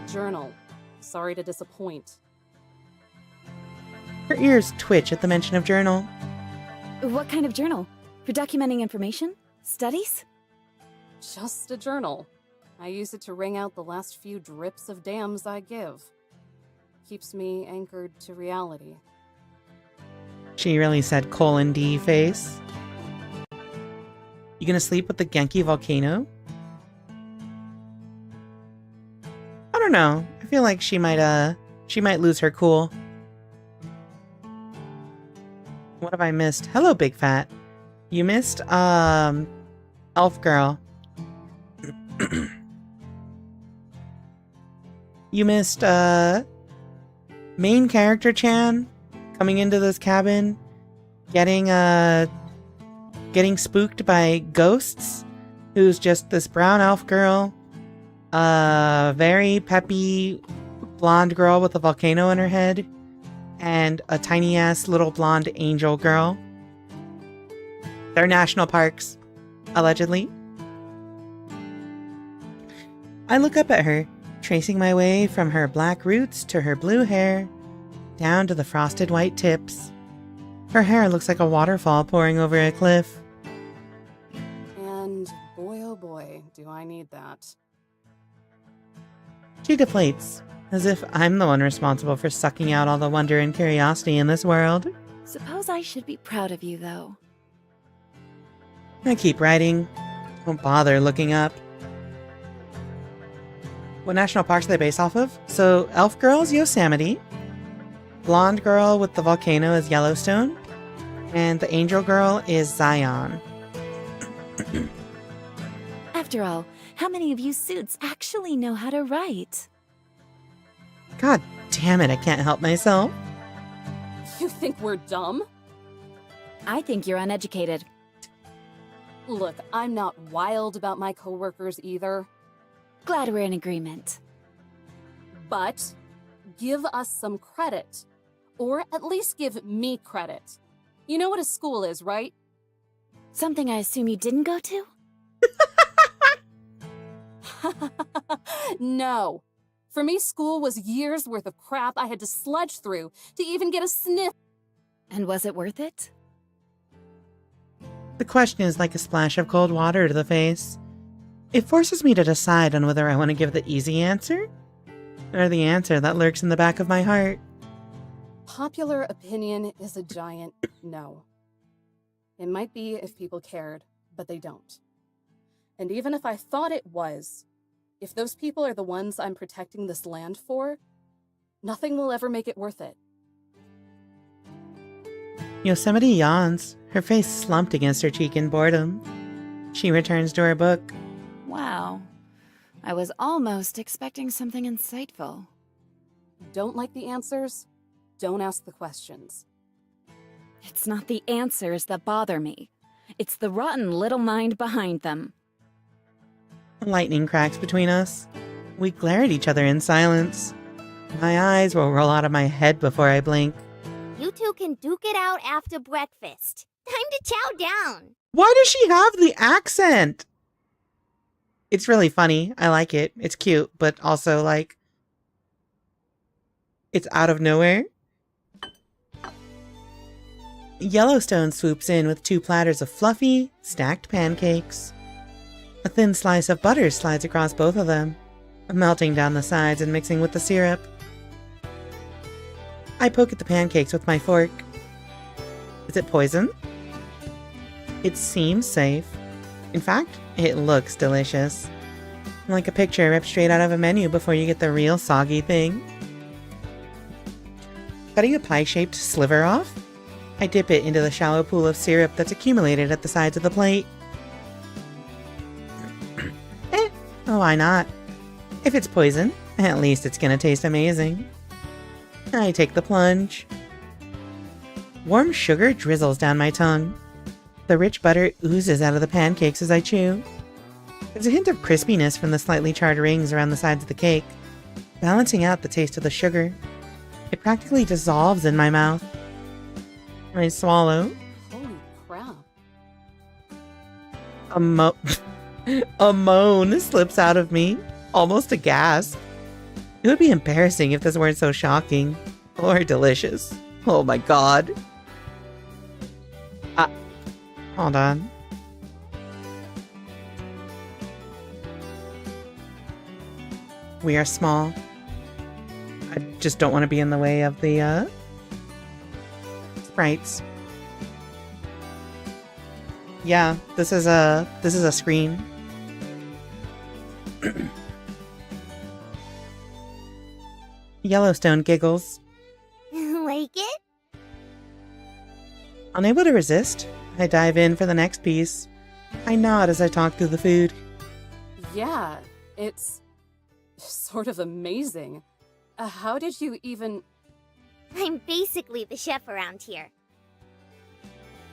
Journal. Sorry to disappoint. Her ears twitch at the mention of journal. What kind of journal? For documenting information? Studies? Just a journal. I use it to wring out the last few drips of dams I give. Keeps me anchored to reality. She really said :D face. You gonna sleep with the Genki volcano? I don't know. I feel like she might lose her cool. What have I missed? Hello, Big Fat. You missed, Elf Girl. You missed, main character Chan coming into this cabin, getting spooked by ghosts, who's just this brown elf girl, very peppy blonde girl with a volcano in her head, and a tiny-ass little blonde angel girl. They're national parks, allegedly. I look up at her, tracing my way from her black roots to her blue hair, down to the frosted white tips. Her hair looks like a waterfall pouring over a cliff. And boy oh boy, do I need that. She deflates, as if I'm the one responsible for sucking out all the wonder and curiosity in this world. Suppose I should be proud of you, though. I keep writing. Don't bother looking up. What national parks are they based off of? So, Elf Girl's Yosemite. Blonde Girl with the volcano is Yellowstone. And the Angel Girl is Zion. After all, how many of you suits actually know how to write? God damn it, I can't help myself. You think we're dumb? I think you're uneducated. Look, I'm not wild about my coworkers either. Glad we're in agreement. But give us some credit. Or at least give me credit. You know what a school is, right? Something I assume you didn't go to? No. For me, school was years worth of crap I had to sludge through to even get a sniff. And was it worth it? The question is like a splash of cold water to the face. It forces me to decide on whether I want to give the easy answer or the answer that lurks in the back of my heart. Popular opinion is a giant no. It might be if people cared, but they don't. And even if I thought it was, if those people are the ones I'm protecting this land for, nothing will ever make it worth it. Yosemite yawns, her face slumped against her cheek in boredom. She returns to her book. Wow. I was almost expecting something insightful. Don't like the answers? Don't ask the questions. It's not the answers that bother me. It's the rotten little mind behind them. Lightning cracks between us. We glare at each other in silence. My eyes will roll out of my head before I blink. You two can duke it out after breakfast. Time to chow down. Why does she have the accent? It's really funny. I like it. It's cute, but also, like, it's out of nowhere. Yellowstone swoops in with 2 platters of fluffy, stacked pancakes. A thin slice of butter slides across both of them, melting down the sides and mixing with the syrup. I poke at the pancakes with my fork. Is it poison? It seems safe. In fact, it looks delicious. Like a picture ripped straight out of a menu before you get the real soggy thing. Cutting a pie-shaped sliver off, I dip it into the shallow pool of syrup that's accumulated at the sides of the plate. Why not? If it's poison, at least it's gonna taste amazing. I take the plunge. Warm sugar drizzles down my tongue. The rich butter oozes out of the pancakes as I chew. There's a hint of crispiness from the slightly charred rings around the sides of the cake, balancing out the taste of the sugar. It practically dissolves in my mouth. I swallow. Holy crap. A moan slips out of me, almost a gasp. It would be embarrassing if this weren't so shocking. Or delicious. Oh my god. Hold on. We are small. I just don't want to be in the way of the, sprites. Yeah, this is a screen. Yellowstone giggles. Like it? Unable to resist, I dive in for the next piece. I nod as I talk through the food. Yeah, it's sort of amazing. How did you even... I'm basically the chef around here.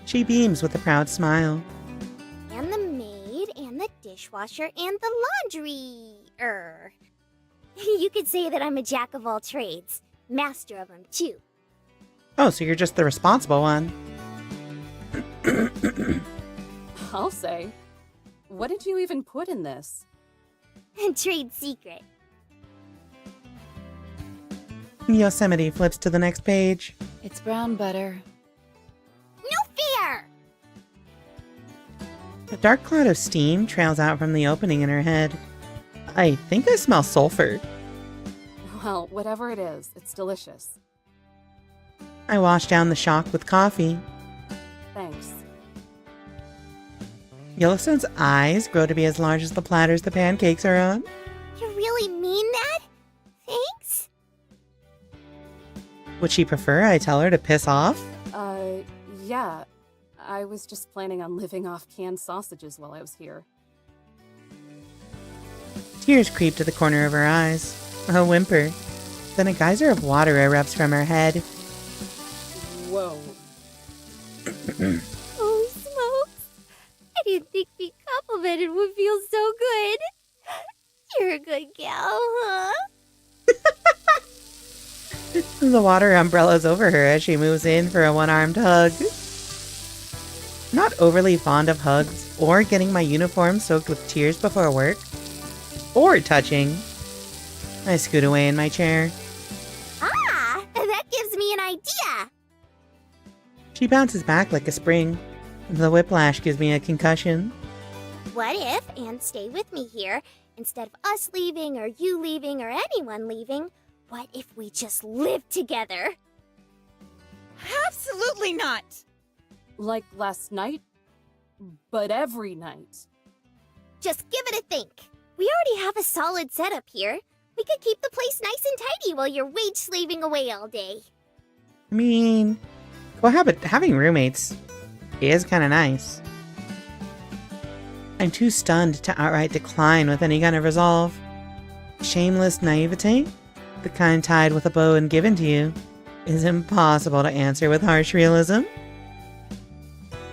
She beams with a proud smile. And the maid, and the dishwasher, and the laundry... You could say that I'm a jack of all trades. Master of them, too. Oh, so you're just the responsible one. I'll say. What did you even put in this? Trade secret. Yosemite flips to the next page. It's brown butter. No fear! A dark cloud of steam trails out from the opening in her head. I think I smell sulfur. Well, whatever it is, it's delicious. I wash down the shock with coffee. Thanks. Yellowstone's eyes grow to be as large as the platters the pancakes are on. You really mean that? Thanks? Would she prefer I tell her to piss off? Yeah. I was just planning on living off canned sausages while I was here. Tears creep to the corner of her eyes. A whimper. Then a geyser of water erupts from her head. Whoa. Oh, smokes. I didn't think being complimented would feel so good. You're a good gal, huh? The water umbrellas over her as she moves in for a one-armed hug. Not overly fond of hugs, or getting my uniform soaked with tears before work, or touching. I scoot away in my chair. Ah, that gives me an idea. She bounces back like a spring. The whiplash gives me a concussion. What if, and stay with me here, instead of us leaving or you leaving or anyone leaving, what if we just live together? Absolutely not! Like last night? But every night. Just give it a think. We already have a solid setup here. We could keep the place nice and tidy while you're wage slaving away all day. I mean, having roommates is kind of nice. I'm too stunned to outright decline with any kind of resolve. Shameless naivete, the kind tied with a bow and given to you, is impossible to answer with harsh realism.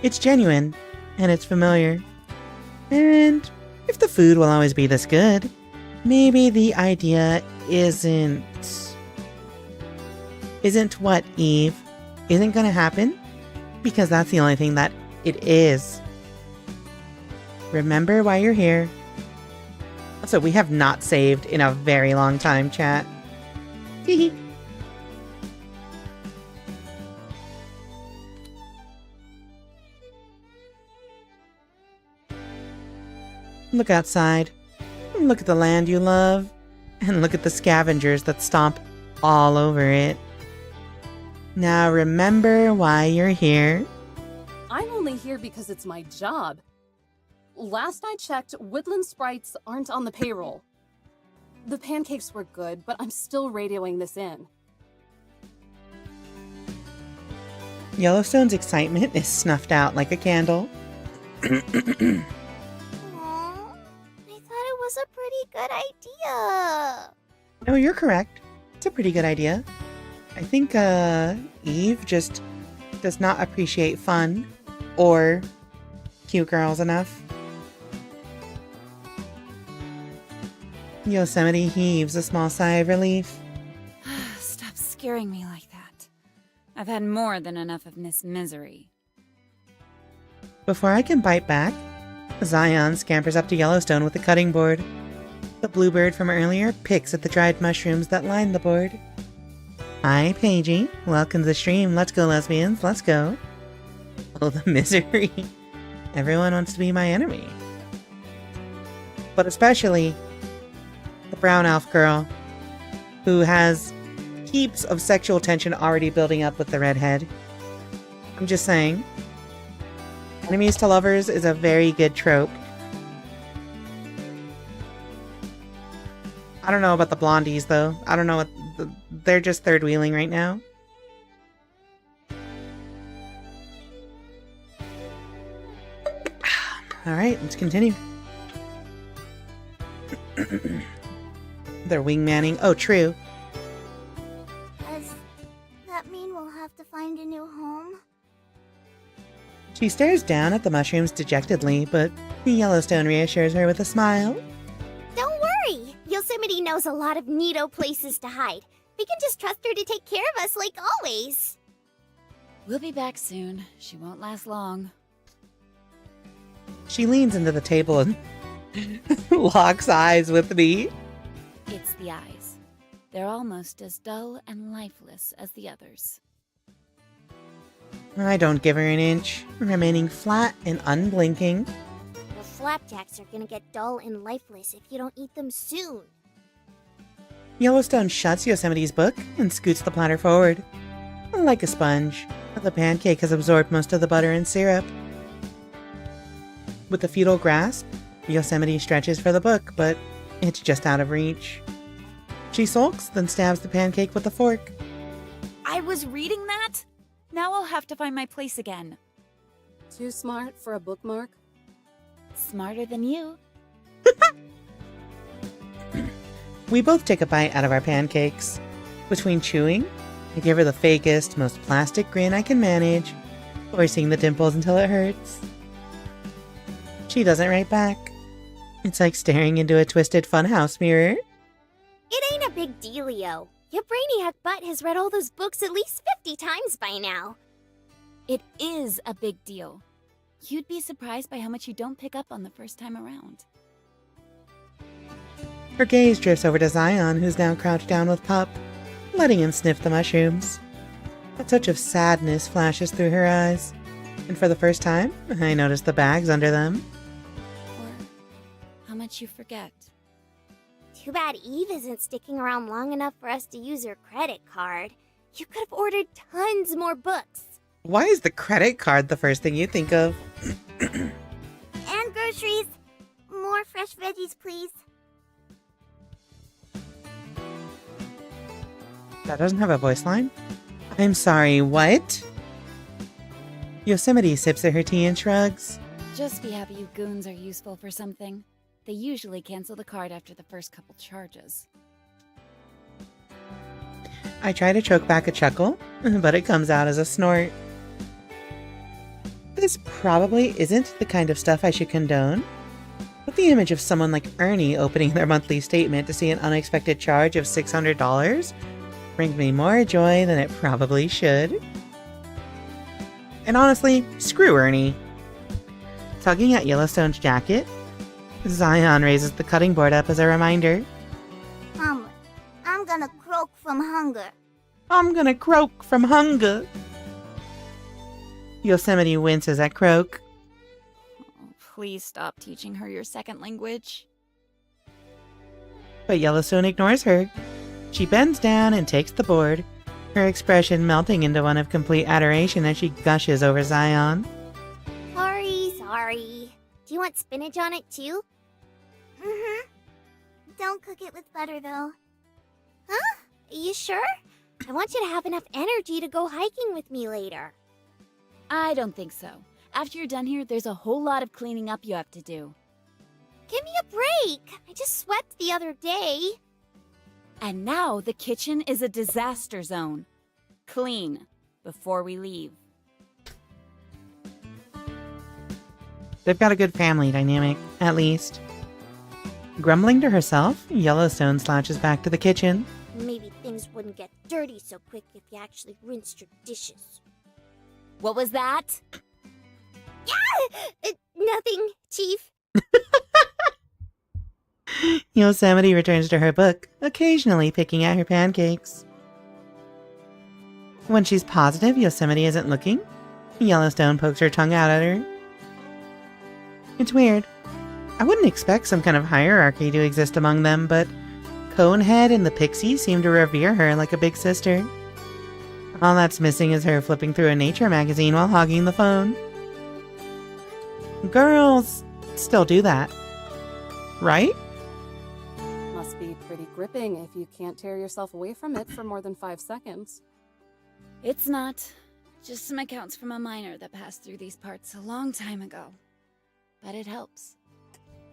It's genuine, and it's familiar. And if the food will always be this good, maybe the idea isn't what, Eve? Isn't gonna happen? Because that's the only thing that it is. Remember why you're here. Also, we have not saved in a very long time, chat. Hehe. Look outside. Look at the land you love. And look at the scavengers that stomp all over it. Now remember why you're here. I'm only here because it's my job. Last I checked, woodland sprites aren't on the payroll. The pancakes were good, but I'm still radioing this in. Yellowstone's excitement is snuffed out like a candle. Aw, I thought it was a pretty good idea. No, you're correct. It's a pretty good idea. I think, Eve just does not appreciate fun or cute girls enough. Yosemite heaves a small sigh of relief. Stop scaring me like that. I've had more than enough of Miss Misery. Before I can bite back, Zion scampers up to Yellowstone with a cutting board. The bluebird from earlier picks at the dried mushrooms that line the board. Hi, Paigey. Welcome to the stream. Let's go, lesbians. Let's go. Oh, the misery. Everyone wants to be my enemy. But especially the brown elf girl, who has heaps of sexual tension already building up with the redhead. I'm just saying. Enemies to lovers is a very good trope. I don't know about the blondies, though. I don't know what... They're just third wheeling right now. Alright, let's continue. They're wingmanning. Oh, true. Does that mean we'll have to find a new home? She stares down at the mushrooms dejectedly, but Yellowstone reassures her with a smile. Don't worry! Yosemite knows a lot of neato places to hide. We can just trust her to take care of us like always. We'll be back soon. She won't last long. She leans into the table and Locks eyes with me. It's the eyes. They're almost as dull and lifeless as the others. I don't give her an inch, remaining flat and unblinking. The flapjacks are gonna get dull and lifeless if you don't eat them soon. Yellowstone shuts Yosemite's book and scoots the platter forward. Like a sponge, the pancake has absorbed most of the butter and syrup. With a futile grasp, Yosemite stretches for the book, but it's just out of reach. She sulks, then stabs the pancake with a fork. I was reading that? Now I'll have to find my place again. Too smart for a bookmark? Smarter than you. We both take a bite out of our pancakes. Between chewing, I give her the fakest, most plastic grin I can manage, forcing the dimples until it hurts. She doesn't write back. It's like staring into a twisted funhouse mirror. It ain't a big dealio. Your brainiac butt has read all those books at least 50 times by now. It is a big deal. You'd be surprised by how much you don't pick up on the first time around. Her gaze drifts over to Zion, who's now crouched down with Pup, letting him sniff the mushrooms. A touch of sadness flashes through her eyes, and for the first time, I notice the bags under them. Or how much you forget. Too bad Eve isn't sticking around long enough for us to use her credit card. You could have ordered tons more books. Why is the credit card the first thing you think of? And groceries. More fresh veggies, please. That doesn't have a voice line? I'm sorry, what? Yosemite sips at her tea and shrugs. Just be happy you goons are useful for something. They usually cancel the card after the first couple charges. I try to choke back a chuckle, but it comes out as a snort. This probably isn't the kind of stuff I should condone, but the image of someone like Ernie opening their monthly statement to see an unexpected charge of $600 brings me more joy than it probably should. And honestly, screw Ernie. Tugging at Yellowstone's jacket, Zion raises the cutting board up as a reminder. I'm gonna croak from hunger. I'm gonna croak from hunger. Yosemite winces at croak. Oh, please stop teaching her your second language. But Yellowstone ignores her. She bends down and takes the board, her expression melting into one of complete adoration as she gushes over Zion. Sorry. Do you want spinach on it too? Mm-hmm. Don't cook it with butter though. Huh? You sure? I want you to have enough energy to go hiking with me later. I don't think so. After you're done here, there's a whole lot of cleaning up you have to do. Give me a break. I just swept the other day. And now the kitchen is a disaster zone. Clean before we leave. They've got a good family dynamic, at least. Grumbling to herself, Yellowstone slouches back to the kitchen. Maybe things wouldn't get dirty so quick if you actually rinsed your dishes. What was that? Yeah! Nothing, Chief. Yosemite returns to her book, occasionally picking at her pancakes. When she's positive Yosemite isn't looking, Yellowstone pokes her tongue out at her. It's weird. I wouldn't expect some kind of hierarchy to exist among them, but Conehead and the Pixie seem to revere her like a big sister. All that's missing is her flipping through a nature magazine while hogging the phone. Girls still do that, right? Must be pretty gripping if you can't tear yourself away from it for more than 5 seconds. It's not. Just some accounts from a miner that passed through these parts a long time ago. But it helps.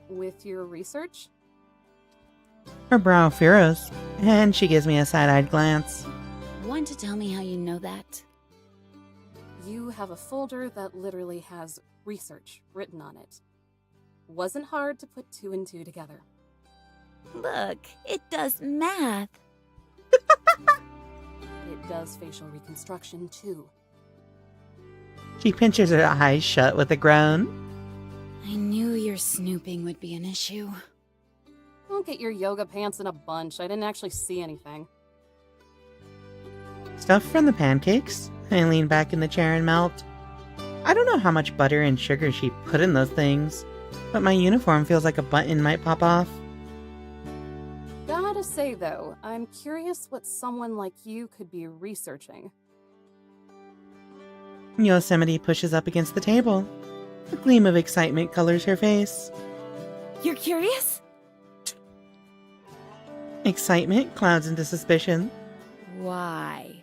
With your research? Her brow furrows, and she gives me a side-eyed glance. Want to tell me how you know that? You have a folder that literally has research written on it. Wasn't hard to put 2 and 2 together. Look, it does math. It does facial reconstruction too. She pinches her eyes shut with a groan. I knew your snooping would be an issue. Don't get your yoga pants in a bunch. I didn't actually see anything. Stuff from the pancakes? I lean back in the chair and melt. I don't know how much butter and sugar she put in those things, but my uniform feels like a button might pop off. Gotta say, though, I'm curious what someone like you could be researching. Yosemite pushes up against the table. A gleam of excitement colors her face. You're curious? Excitement clouds into suspicion. Why?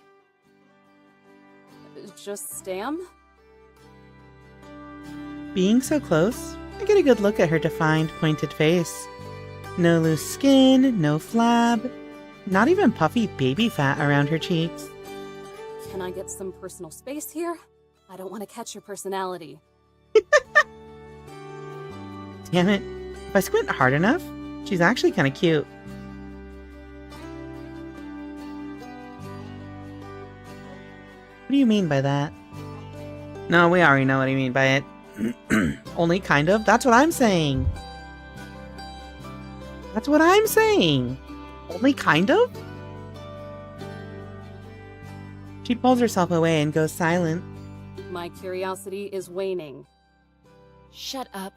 Just Stam? Being so close, I get a good look at her defined, pointed face. No loose skin, no flab, not even puffy baby fat around her cheeks. Can I get some personal space here? I don't want to catch your personality. Damn it. If I squint hard enough, she's actually kind of cute. What do you mean by that? No, we already know what you mean by it. Only kind of? That's what I'm saying. That's what I'm saying. Only kind of? She pulls herself away and goes silent. My curiosity is waning. Shut up.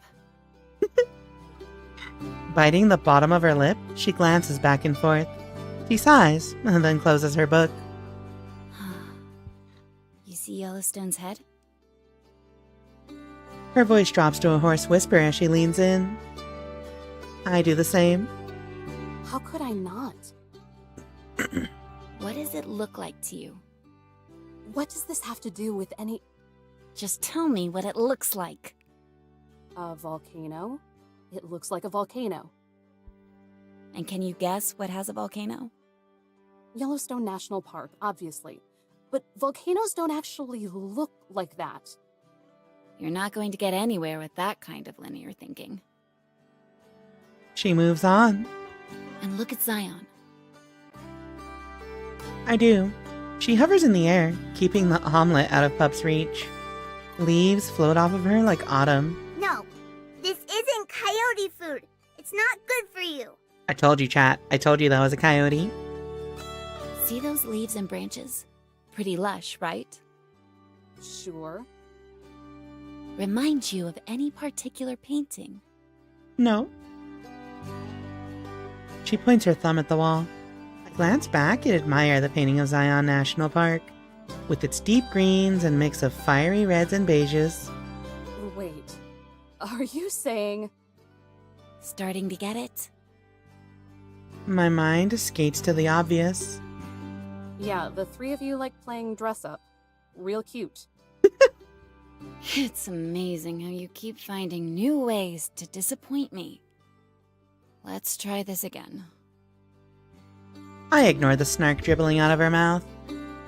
Biting the bottom of her lip, she glances back and forth. She sighs, and then closes her book. You see Yellowstone's head? Her voice drops to a hoarse whisper as she leans in. I do the same. How could I not? What does it look like to you? What does this have to do with any... Just tell me what it looks like. A volcano? It looks like a volcano. And can you guess what has a volcano? Yellowstone National Park, obviously. But volcanoes don't actually look like that. You're not going to get anywhere with that kind of linear thinking. She moves on. And look at Zion. I do. She hovers in the air, keeping the omelet out of Pup's reach. Leaves float off of her like autumn. No, this isn't coyote food. It's not good for you. I told you, chat. I told you that was a coyote. See those leaves and branches? Pretty lush, right? Sure. Remind you of any particular painting? No. She points her thumb at the wall. I glance back and admire the painting of Zion National Park, with its deep greens and mix of fiery reds and beiges. Wait, are you saying... Starting to get it? My mind skates to the obvious. Yeah, the three of you like playing dress-up. Real cute. It's amazing how you keep finding new ways to disappoint me. Let's try this again. I ignore the snark dribbling out of her mouth.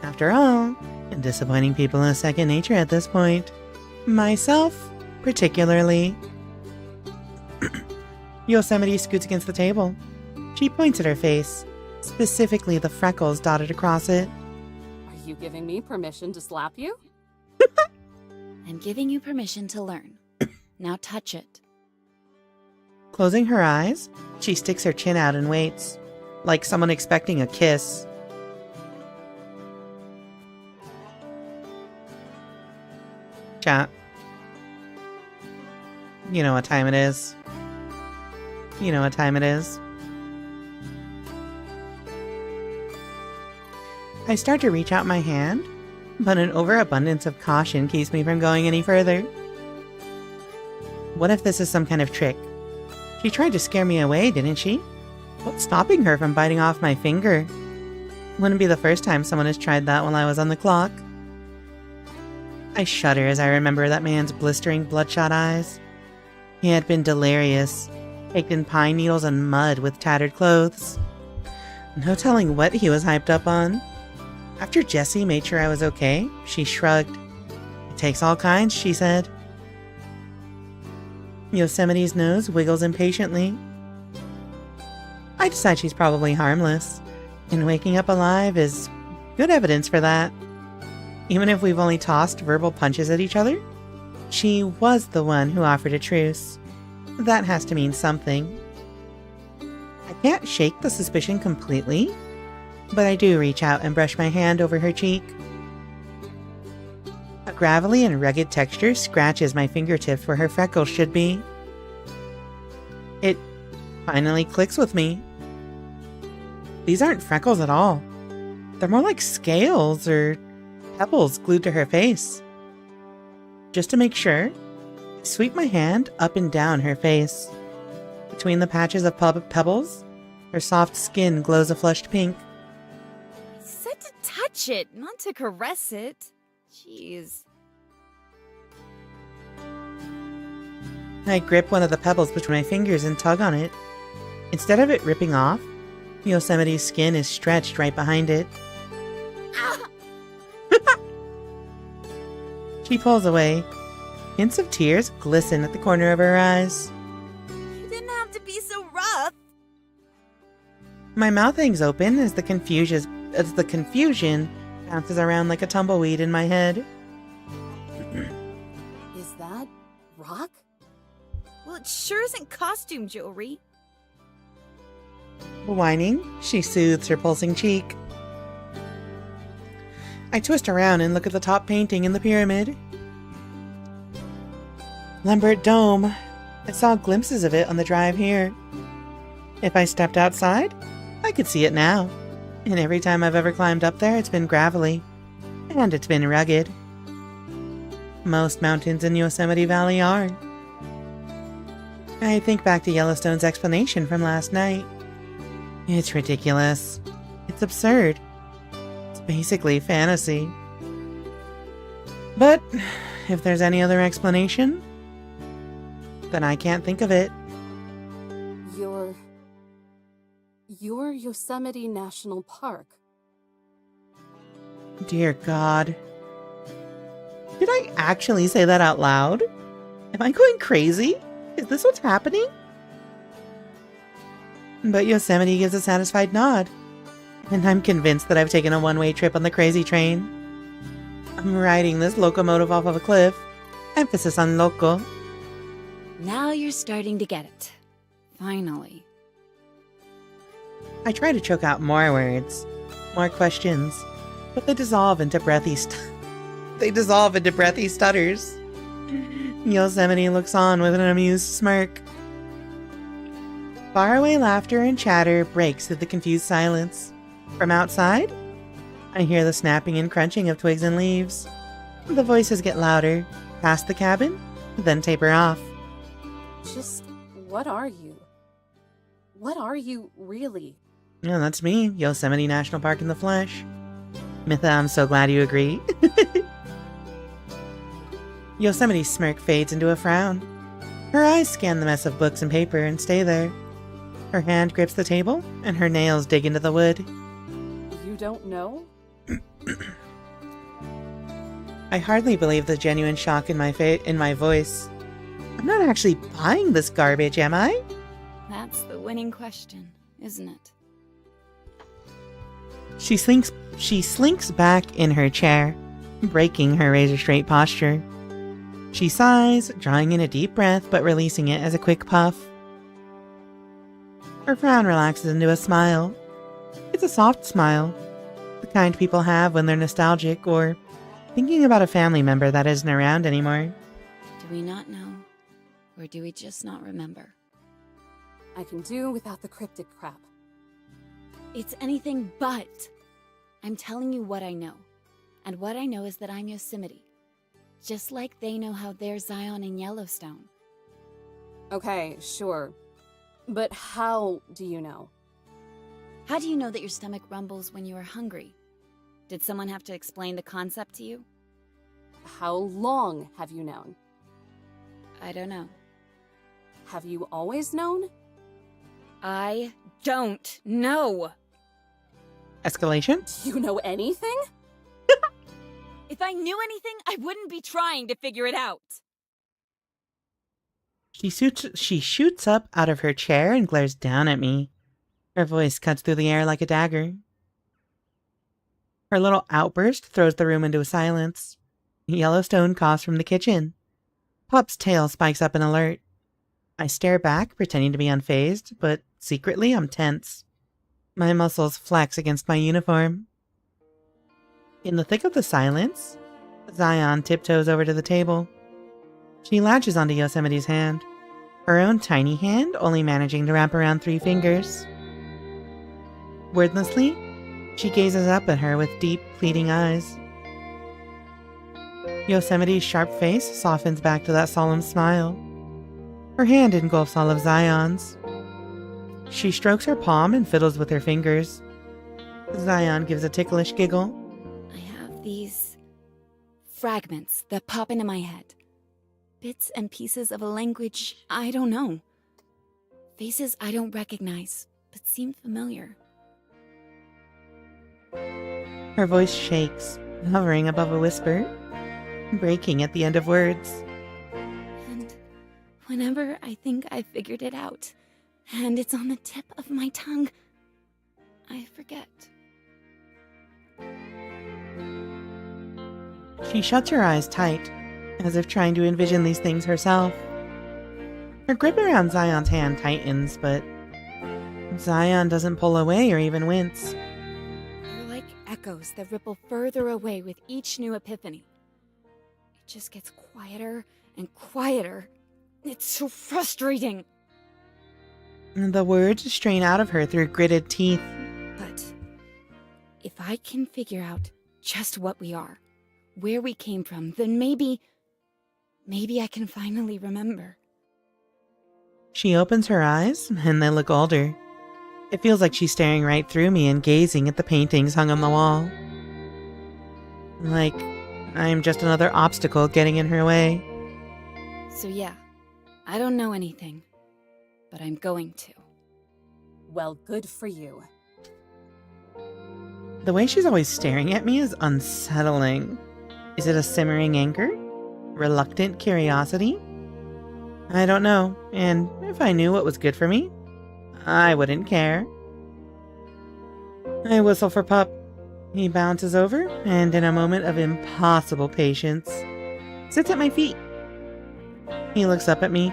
After all, disappointing people is second nature at this point. Myself, particularly. Yosemite scoots against the table. She points at her face, specifically the freckles dotted across it. Are you giving me permission to slap you? I'm giving you permission to learn. Now touch it. Closing her eyes, she sticks her chin out and waits, like someone expecting a kiss. Chat. You know what time it is. You know what time it is. I start to reach out my hand, but an overabundance of caution keeps me from going any further. What if this is some kind of trick? She tried to scare me away, didn't she? What's stopping her from biting off my finger? Wouldn't be the first time someone has tried that while I was on the clock. I shudder as I remember that man's blistering, bloodshot eyes. He had been delirious, caked in pine needles and mud with tattered clothes. No telling what he was hyped up on. After Jessie made sure I was okay, she shrugged. It takes all kinds, she said. Yosemite's nose wiggles impatiently. I decide she's probably harmless, and waking up alive is good evidence for that. Even if we've only tossed verbal punches at each other, She was the one who offered a truce. That has to mean something. I can't shake the suspicion completely, but I do reach out and brush my hand over her cheek. A gravelly and rugged texture scratches my fingertips where her freckles should be. It finally clicks with me. These aren't freckles at all. They're more like scales or pebbles glued to her face. Just to make sure, I sweep my hand up and down her face. Between the patches of pebbles, her soft skin glows a flushed pink. I said to touch it, not to caress it. Jeez. I grip one of the pebbles between my fingers and tug on it. Instead of it ripping off, Yosemite's skin is stretched right behind it. She pulls away. Hints of tears glisten at the corner of her eyes. You didn't have to be so rough. My mouth hangs open as the confusion bounces around like a tumbleweed in my head. Is that rock? Well, it sure isn't costume jewelry. Whining, she soothes her pulsing cheek. I twist around and look at the top painting in the pyramid. Lambert Dome. I saw glimpses of it on the drive here. If I stepped outside, I could see it now. And every time I've ever climbed up there, it's been gravelly. And it's been rugged. Most mountains in Yosemite Valley are. I think back to Yellowstone's explanation from last night. It's ridiculous. It's absurd. It's basically fantasy. But if there's any other explanation, then I can't think of it. Your Yosemite National Park. Dear God. Did I actually say that out loud? Am I going crazy? Is this what's happening? But Yosemite gives a satisfied nod, and I'm convinced that I've taken a one-way trip on the crazy train. I'm riding this locomotive off of a cliff. Emphasis on loco. Now you're starting to get it. Finally. I try to choke out more words, more questions, but they dissolve into breathy stutters. Yosemite looks on with an amused smirk. Faraway laughter and chatter breaks through the confused silence. From outside, I hear the snapping and crunching of twigs and leaves. The voices get louder, past the cabin, then taper off. Just, what are you? What are you, really? Yeah, that's me, Yosemite National Park in the flesh. Mitha, I'm so glad you agree. Yosemite's smirk fades into a frown. Her eyes scan the mess of books and paper and stay there. Her hand grips the table, and her nails dig into the wood. You don't know? I hardly believe the genuine shock in my voice. I'm not actually buying this garbage, am I? That's the winning question, isn't it? She slinks back in her chair, breaking her razor-straight posture. She sighs, drawing in a deep breath but releasing it as a quick puff. Her frown relaxes into a smile. It's a soft smile, the kind people have when they're nostalgic or thinking about a family member that isn't around anymore. Do we not know? Or do we just not remember? I can do without the cryptic crap. It's anything but. I'm telling you what I know. And what I know is that I'm Yosemite. Just like they know how they're Zion in Yellowstone. Okay, sure. But how do you know? How do you know that your stomach rumbles when you are hungry? Did someone have to explain the concept to you? How long have you known? I don't know. Have you always known? I don't know. Escalation? Do you know anything? If I knew anything, I wouldn't be trying to figure it out. She shoots up out of her chair and glares down at me. Her voice cuts through the air like a dagger. Her little outburst throws the room into a silence. Yellowstone coughs from the kitchen. Pup's tail spikes up in alert. I stare back, pretending to be unfazed, but secretly I'm tense. My muscles flex against my uniform. In the thick of the silence, Zion tiptoes over to the table. She latches onto Yosemite's hand, her own tiny hand only managing to wrap around 3 fingers. Wordlessly, she gazes up at her with deep, pleading eyes. Yosemite's sharp face softens back to that solemn smile. Her hand engulfs all of Zion's. She strokes her palm and fiddles with her fingers. Zion gives a ticklish giggle. I have these fragments that pop into my head. Bits and pieces of a language I don't know. Faces I don't recognize, but seem familiar. Her voice shakes, hovering above a whisper, breaking at the end of words. And whenever I think I've figured it out, and it's on the tip of my tongue, I forget. She shuts her eyes tight, as if trying to envision these things herself. Her grip around Zion's hand tightens, but Zion doesn't pull away or even wince. They're like echoes that ripple further away with each new epiphany. It just gets quieter and quieter. It's so frustrating. The words strain out of her through gritted teeth. But if I can figure out just what we are, where we came from, then maybe I can finally remember. She opens her eyes, and they look older. It feels like she's staring right through me and gazing at the paintings hung on the wall. Like I'm just another obstacle getting in her way. So yeah, I don't know anything, but I'm going to. Well, good for you. The way she's always staring at me is unsettling. Is it a simmering anger? Reluctant curiosity? I don't know, and if I knew what was good for me, I wouldn't care. I whistle for Pup. He bounces over, and in a moment of impossible patience, sits at my feet. He looks up at me,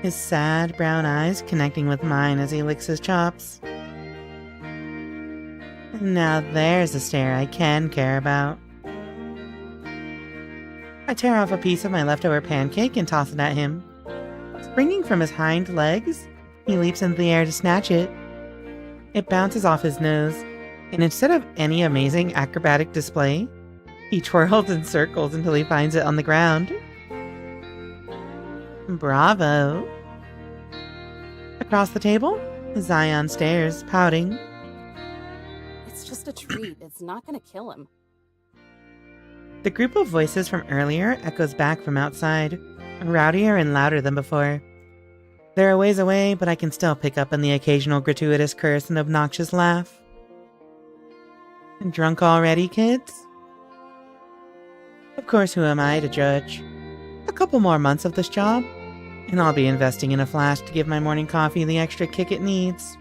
his sad brown eyes connecting with mine as he licks his chops. Now there's a stare I can care about. I tear off a piece of my leftover pancake and toss it at him. Springing from his hind legs, he leaps into the air to snatch it. It bounces off his nose, and instead of any amazing acrobatic display, he twirls in circles until he finds it on the ground. Bravo! Across the table, Zion stares, pouting. It's just a treat. It's not gonna kill him. The group of voices from earlier echoes back from outside, rowdier and louder than before. They're a ways away, but I can still pick up on the occasional gratuitous curse and obnoxious laugh. Drunk already, kids? Of course, who am I to judge? A couple more months of this job, and I'll be investing in a flask to give my morning coffee the extra kick it needs.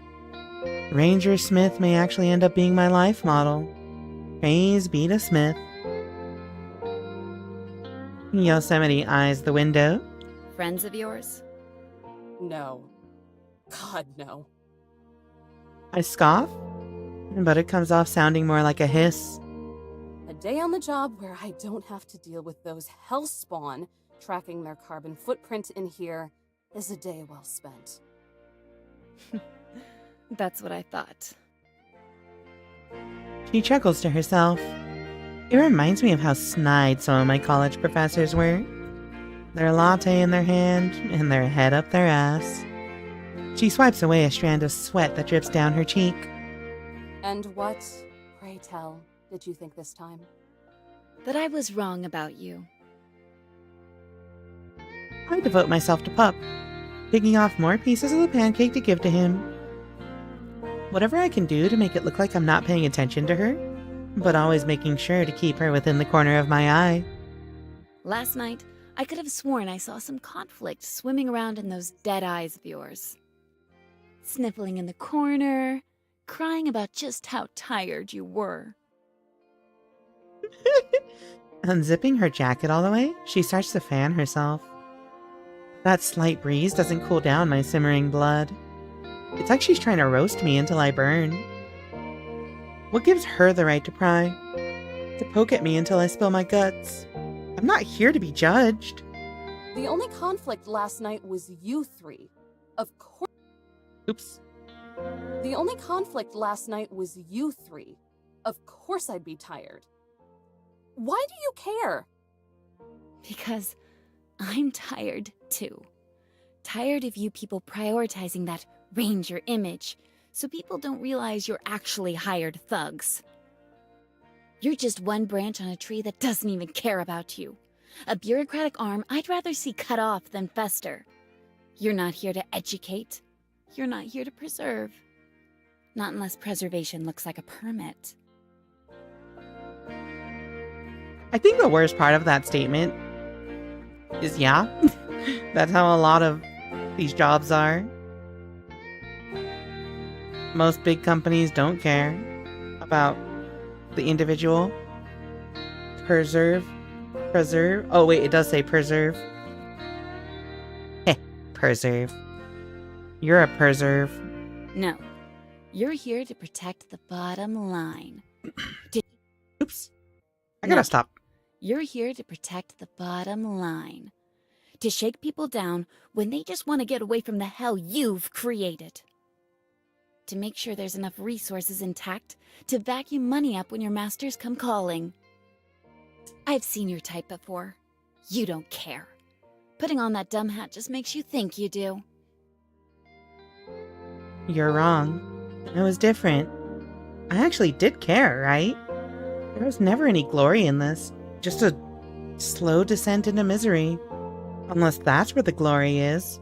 Ranger Smith may actually end up being my life model. Praise be to Smith. Yosemite eyes the window. Friends of yours? No. God, no. I scoff, but it comes off sounding more like a hiss. A day on the job where I don't have to deal with those hellspawn tracking their carbon footprint in here is a day well spent. That's what I thought. She chuckles to herself. It reminds me of how snide some of my college professors were. Their latte in their hand and their head up their ass. She swipes away a strand of sweat that drips down her cheek. And what, pray tell, did you think this time? That I was wrong about you. I devote myself to Pup, picking off more pieces of the pancake to give to him. Whatever I can do to make it look like I'm not paying attention to her, but always making sure to keep her within the corner of my eye. Last night, I could have sworn I saw some conflict swimming around in those dead eyes of yours. Sniffling in the corner, crying about just how tired you were. Unzipping her jacket all the way, she starts to fan herself. That slight breeze doesn't cool down my simmering blood. It's like she's trying to roast me until I burn. What gives her the right to pry? To poke at me until I spill my guts? I'm not here to be judged. The only conflict last night was you three. Of course. Oops. The only conflict last night was you three. Of course I'd be tired. Why do you care? Because I'm tired, too. Tired of you people prioritizing that ranger image, so people don't realize you're actually hired thugs. You're just one branch on a tree that doesn't even care about you. A bureaucratic arm I'd rather see cut off than fester. You're not here to educate. You're not here to preserve. Not unless preservation looks like a permit. I think the worst part of that statement is, yeah, that's how a lot of these jobs are. Most big companies don't care about the individual. Preserve. Oh wait, it does say preserve. Heh, preserve. You're a preserve. No. You're here to protect the bottom line. Oops. I gotta stop. You're here to protect the bottom line. To shake people down when they just want to get away from the hell you've created. To make sure there's enough resources intact to vacuum money up when your masters come calling. I've seen your type before. You don't care. Putting on that dumb hat just makes you think you do. You're wrong. I was different. I actually did care, right? There was never any glory in this. Just a slow descent into misery. Unless that's where the glory is.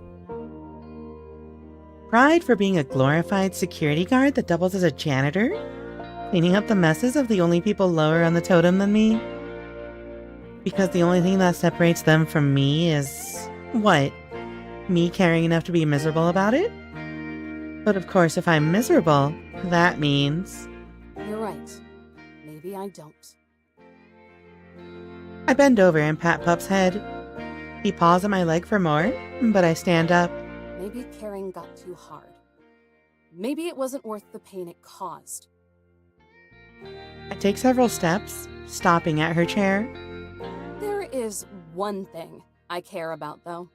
Pride for being a glorified security guard that doubles as a janitor? Cleaning up the messes of the only people lower on the totem than me? Because the only thing that separates them from me is... what? Me caring enough to be miserable about it? But of course, if I'm miserable, that means... You're right. Maybe I don't. I bend over and pat Pup's head. He paws at my leg for more, but I stand up. Maybe caring got too hard. Maybe it wasn't worth the pain it caused. I take several steps, stopping at her chair. There is one thing I care about, though.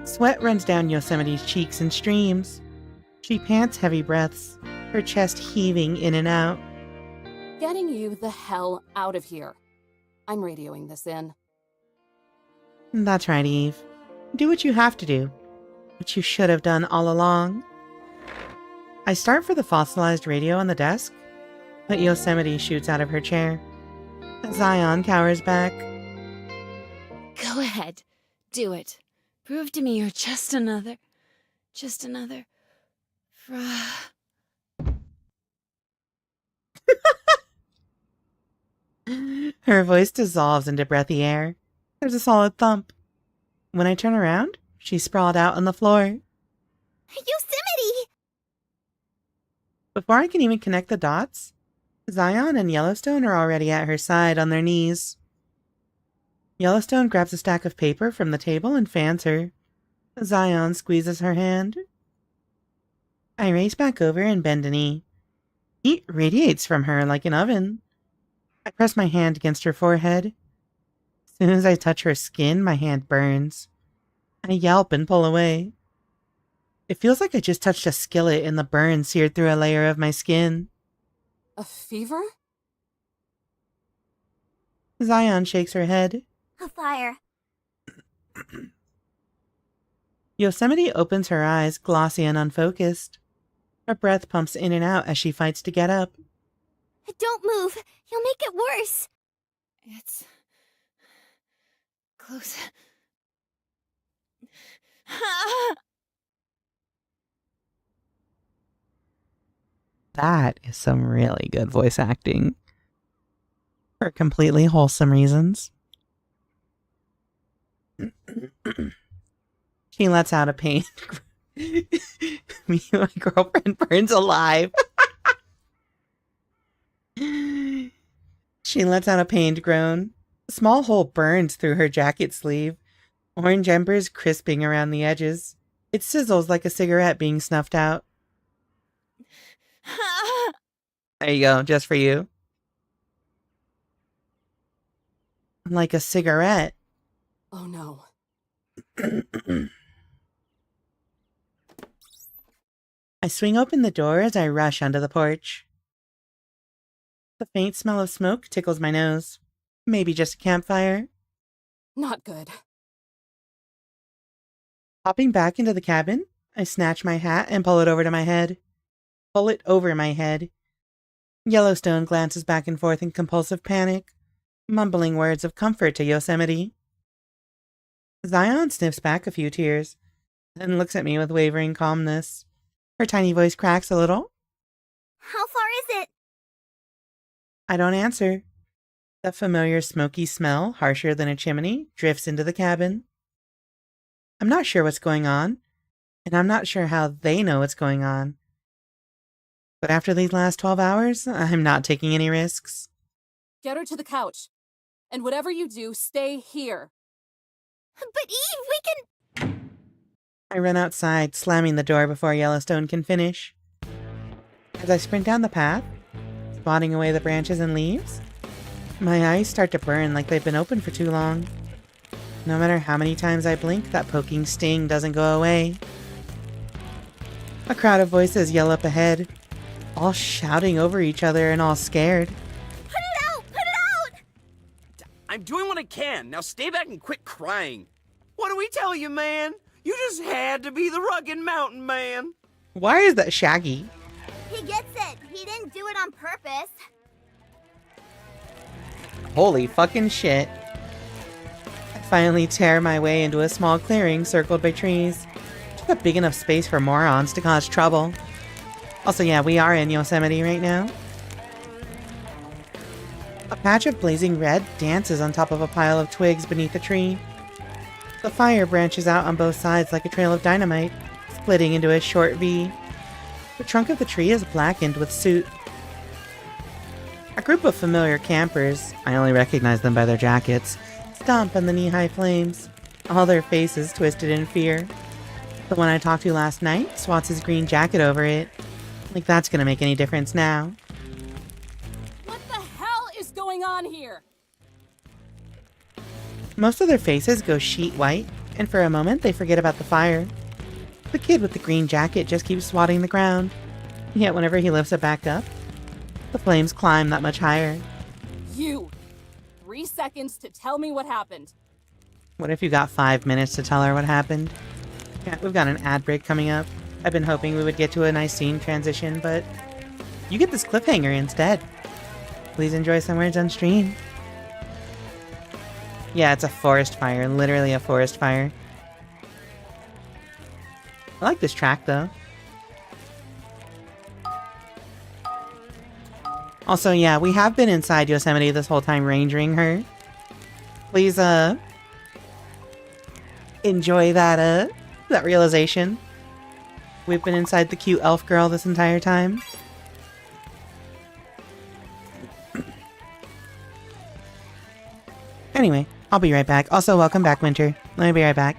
Sweat runs down Yosemite's cheeks in streams. She pants heavy breaths, her chest heaving in and out. Getting you the hell out of here. I'm radioing this in. That's right, Eve. Do what you have to do. What you should have done all along. I start for the fossilized radio on the desk, but Yosemite shoots out of her chair. Zion cowers back. Go ahead. Do it. Prove to me you're just another... Her voice dissolves into breathy air. There's a solid thump. When I turn around, she's sprawled out on the floor. Yosemite! Before I can even connect the dots, Zion and Yellowstone are already at her side on their knees. Yellowstone grabs a stack of paper from the table and fans her. Zion squeezes her hand. I race back over and bend a knee. Heat radiates from her like an oven. I press my hand against her forehead. As soon as I touch her skin, my hand burns. I yelp and pull away. It feels like I just touched a skillet and the burn seared through a layer of my skin. A fever? Zion shakes her head. A fire. Yosemite opens her eyes, glossy and unfocused. Her breath pumps in and out as she fights to get up. Don't move. You'll make it worse. It's... close. That is some really good voice acting. For completely wholesome reasons. She lets out a pain. Me and my girlfriend burns alive. She lets out a pained groan. A small hole burns through her jacket sleeve. Orange embers crisping around the edges. It sizzles like a cigarette being snuffed out. There you go, just for you. Like a cigarette. Oh no. I swing open the door as I rush onto the porch. The faint smell of smoke tickles my nose. Maybe just a campfire. Not good. Hopping back into the cabin, I snatch my hat and pull it over to my head. Pull it over my head. Yellowstone glances back and forth in compulsive panic, mumbling words of comfort to Yosemite. Zion sniffs back a few tears, then looks at me with wavering calmness. Her tiny voice cracks a little. How far is it? I don't answer. The familiar smoky smell, harsher than a chimney, drifts into the cabin. I'm not sure what's going on, and I'm not sure how they know what's going on. But after these last 12 hours, I'm not taking any risks. Get her to the couch. And whatever you do, stay here. But Eve, we can... I run outside, slamming the door before Yellowstone can finish. As I sprint down the path, spotting away the branches and leaves, my eyes start to burn like they've been open for too long. No matter how many times I blink, that poking sting doesn't go away. A crowd of voices yell up ahead, all shouting over each other and all scared. Put it out! Put it out! I'm doing what I can. Now stay back and quit crying. What do we tell you, man? You just had to be the rugged mountain man. Why is that Shaggy? He gets it. He didn't do it on purpose. Holy fucking shit. I finally tear my way into a small clearing circled by trees. Just a big enough space for morons to cause trouble. Also, yeah, we are in Yosemite right now. A patch of blazing red dances on top of a pile of twigs beneath a tree. The fire branches out on both sides like a trail of dynamite, splitting into a short V. The trunk of the tree is blackened with soot. A group of familiar campers, I only recognize them by their jackets, stomp on the knee-high flames, all their faces twisted in fear. The one I talked to last night swats his green jacket over it. Like that's gonna make any difference now. What the hell is going on here? Most of their faces go sheet white, and for a moment they forget about the fire. The kid with the green jacket just keeps swatting the ground, yet whenever he lifts it back up, the flames climb that much higher. You! 3 seconds to tell me what happened. What if you got 5 minutes to tell her what happened? Yeah, we've got an ad break coming up. I've been hoping we would get to a nice scene transition, but you get this cliffhanger instead. Please enjoy some words on stream. Yeah, it's a forest fire, literally a forest fire. I like this track though. Also, yeah, we have been inside Yosemite this whole time rangering her. Please, enjoy that realization. We've been inside the cute elf girl this entire time. Anyway, I'll be right back. Also, welcome back, Winter. Let me be right back.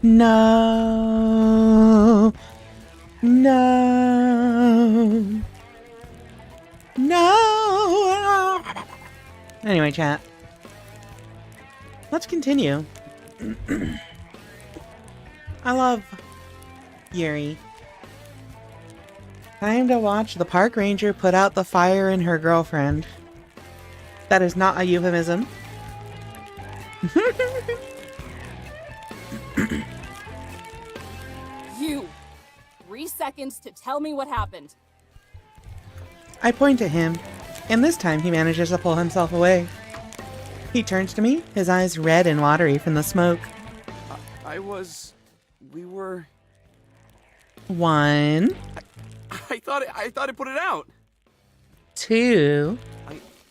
No. No. No. Anyway, chat. Let's continue. I love Yuri. Time to watch the park ranger put out the fire in her girlfriend. That is not a euphemism. You! 3 seconds to tell me what happened. I point at him, and this time he manages to pull himself away. He turns to me, his eyes red and watery from the smoke. We were... 1, I thought I put it out. 2,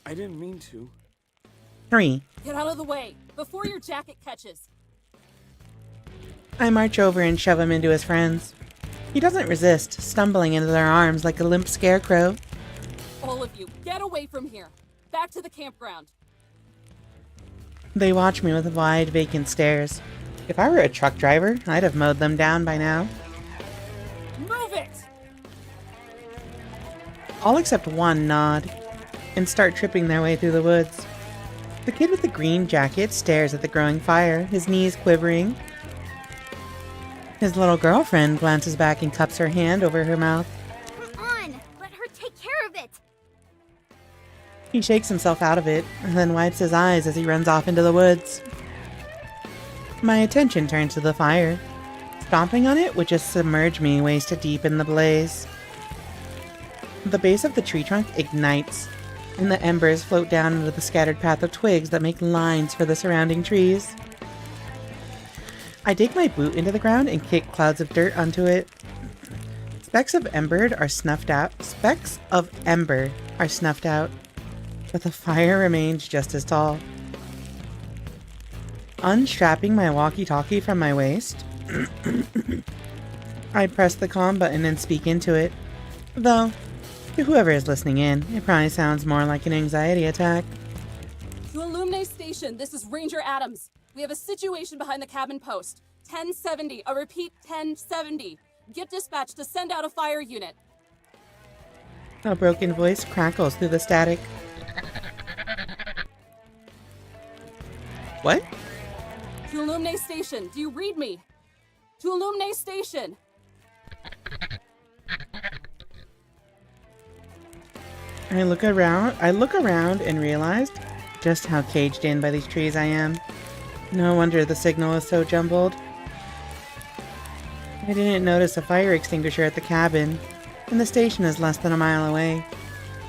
I didn't mean to. 3. Get out of the way, before your jacket catches. I march over and shove him into his friends. He doesn't resist, stumbling into their arms like a limp scarecrow. All of you, get away from here. Back to the campground. They watch me with wide, vacant stares. If I were a truck driver, I'd have mowed them down by now. Move it! All except one nod, and start tripping their way through the woods. The kid with the green jacket stares at the growing fire, his knees quivering. His little girlfriend glances back and cups her hand over her mouth. Come on, let her take care of it. He shakes himself out of it, and then wipes his eyes as he runs off into the woods. My attention turns to the fire. Stomping on it would just submerge me waist deep in the blaze. The base of the tree trunk ignites, and the embers float down into the scattered path of twigs that make lines for the surrounding trees. I dig my boot into the ground and kick clouds of dirt onto it. Specks of ember are snuffed out, but the fire remains just as tall. Unstrapping my walkie-talkie from my waist, I press the comm button and speak into it. Though, to whoever is listening in, it probably sounds more like an anxiety attack. To Illuminae Station, this is Ranger Adams. We have a situation behind the cabin post. 1070, I repeat, 1070. Get dispatched to send out a fire unit. A broken voice crackles through the static. What? To Illuminae Station, do you read me? To Illuminae Station! I look around and realized just how caged in by these trees I am. No wonder the signal is so jumbled. I didn't notice a fire extinguisher at the cabin, and the station is less than a mile away.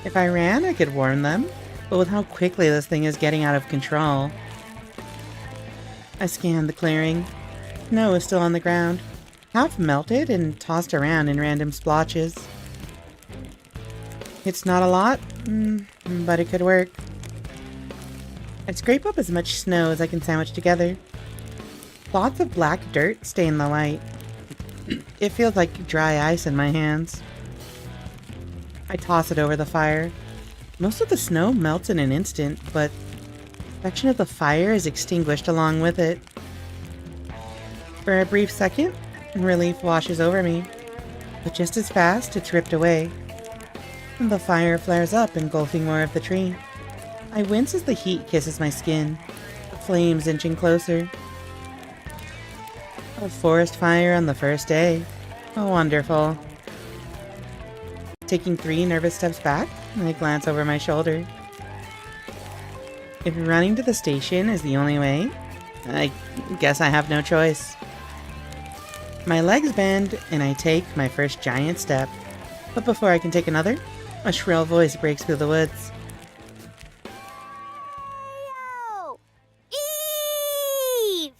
If I ran, I could warn them, but with how quickly this thing is getting out of control. I scanned the clearing. Snow is still on the ground, half melted and tossed around in random splotches. It's not a lot, but it could work. I scrape up as much snow as I can sandwich together. Lots of black dirt stain the light. It feels like dry ice in my hands. I toss it over the fire. Most of the snow melts in an instant, but a section of the fire is extinguished along with it. For a brief second, relief washes over me, but just as fast, it's ripped away. The fire flares up, engulfing more of the tree. I wince as the heat kisses my skin. flames inching closer. A forest fire on the first day. Oh, wonderful. Taking 3 nervous steps back, I glance over my shoulder. If running to the station is the only way, I guess I have no choice. My legs bend, and I take my first giant step. But before I can take another, a shrill voice breaks through the woods. Yo! Eve!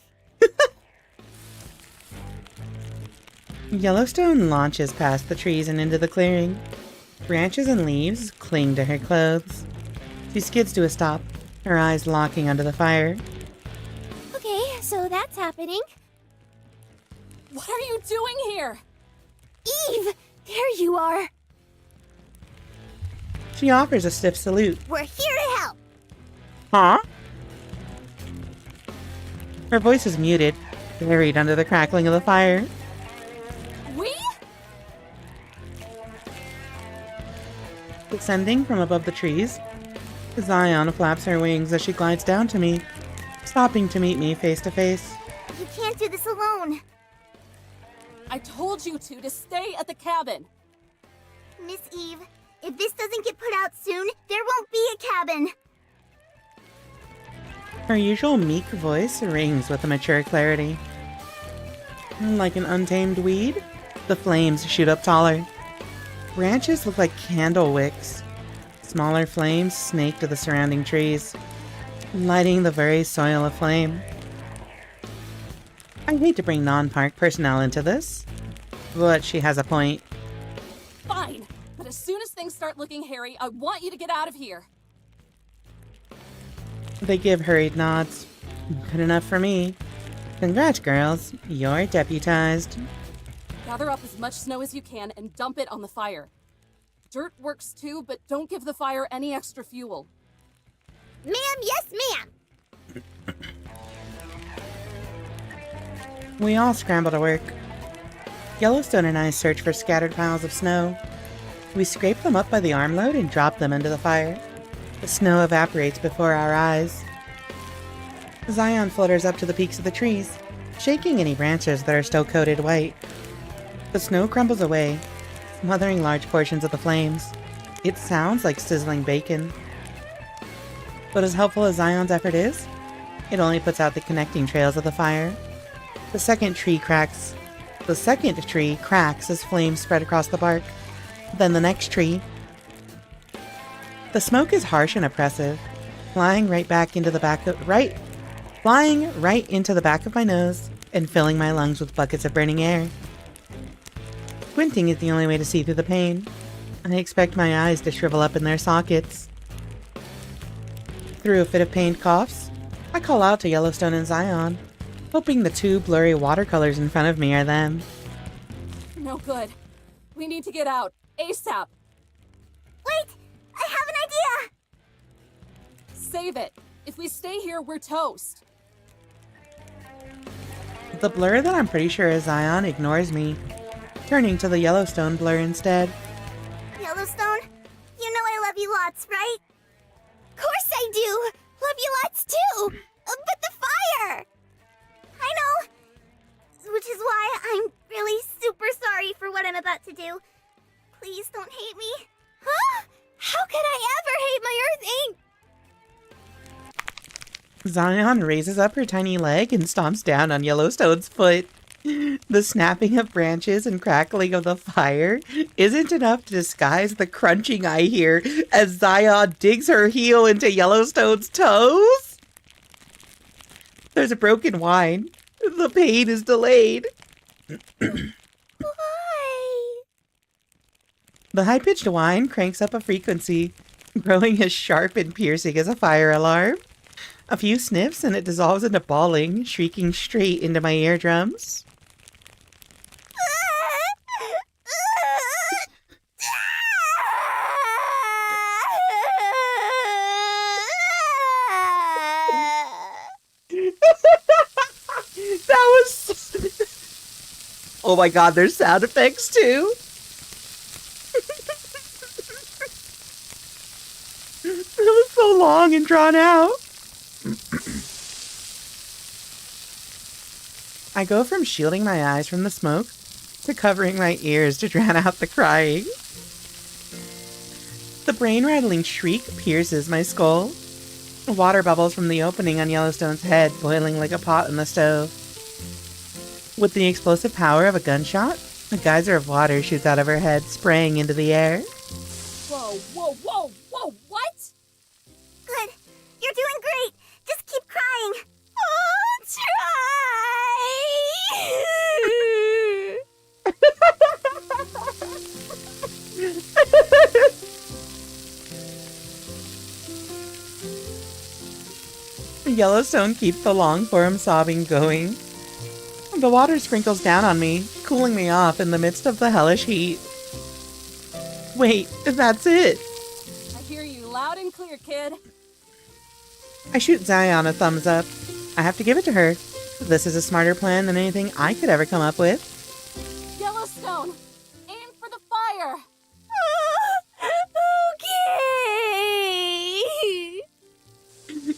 Yellowstone launches past the trees and into the clearing. Branches and leaves cling to her clothes. She skids to a stop, her eyes locking onto the fire. Okay, so that's happening. What are you doing here? Eve! There you are! She offers a stiff salute. We're here to help! Huh? Her voice is muted, buried under the crackling of the fire. We? Descending from above the trees, Zion flaps her wings as she glides down to me, stopping to meet me face to face. You can't do this alone. I told you to stay at the cabin. Miss Eve, if this doesn't get put out soon, there won't be a cabin. Her usual meek voice rings with a mature clarity. Like an untamed weed, the flames shoot up taller. Branches look like candle wicks. Smaller flames snake to the surrounding trees, lighting the very soil aflame. I hate to bring non-park personnel into this, but she has a point. Fine, but as soon as things start looking hairy, I want you to get out of here. They give hurried nods. Good enough for me. Congrats, girls. You're deputized. Gather up as much snow as you can and dump it on the fire. Dirt works too, but don't give the fire any extra fuel. Ma'am, yes, ma'am! We all scramble to work. Yellowstone and I search for scattered piles of snow. We scrape them up by the armload and drop them into the fire. The snow evaporates before our eyes. Zion flutters up to the peaks of the trees, shaking any branches that are still coated white. The snow crumbles away, smothering large portions of the flames. It sounds like sizzling bacon. But as helpful as Zion's effort is, it only puts out the connecting trails of the fire. The second tree cracks as flames spread across the bark. Then the next tree. The smoke is harsh and oppressive, flying right into the back of my nose and filling my lungs with buckets of burning air. Squinting is the only way to see through the pain. I expect my eyes to shrivel up in their sockets. Through a fit of pained coughs, I call out to Yellowstone and Zion, hoping the 2 blurry watercolors in front of me are them. No good. We need to get out. ASAP. Wait! I have an idea! Save it. If we stay here, we're toast. The blur that I'm pretty sure is Zion ignores me, turning to the Yellowstone blur instead. Yellowstone, you know I love you lots, right? Course I do! Love you lots too! But the fire! I know! Which is why I'm really super sorry for what I'm about to do. Please don't hate me. Huh? How could I ever hate my Earth Inc.? Zion raises up her tiny leg and stomps down on Yellowstone's foot. The snapping of branches and crackling of the fire isn't enough to disguise the crunching I hear as Zion digs her heel into Yellowstone's toes. There's a broken whine. The pain is delayed. Why? The high-pitched whine cranks up a frequency, growing as sharp and piercing as a fire alarm. A few sniffs and it dissolves into bawling, shrieking straight into my eardrums. That was... Oh my god, there's sound effects too? It was so long and drawn out. I go from shielding my eyes from the smoke to covering my ears to drown out the crying. The brain-rattling shriek pierces my skull. Water bubbles from the opening on Yellowstone's head, boiling like a pot in the stove. With the explosive power of a gunshot, a geyser of water shoots out of her head, spraying into the air. Whoa, whoa, whoa, whoa, what? Good. You're doing great. Just keep crying. I'll try. Yellowstone keeps the long-form sobbing going. The water sprinkles down on me, cooling me off in the midst of the hellish heat. Wait, that's it! I hear you loud and clear, kid. I shoot Zion a thumbs up. I have to give it to her. This is a smarter plan than anything I could ever come up with. Yellowstone, aim for the fire. Okay.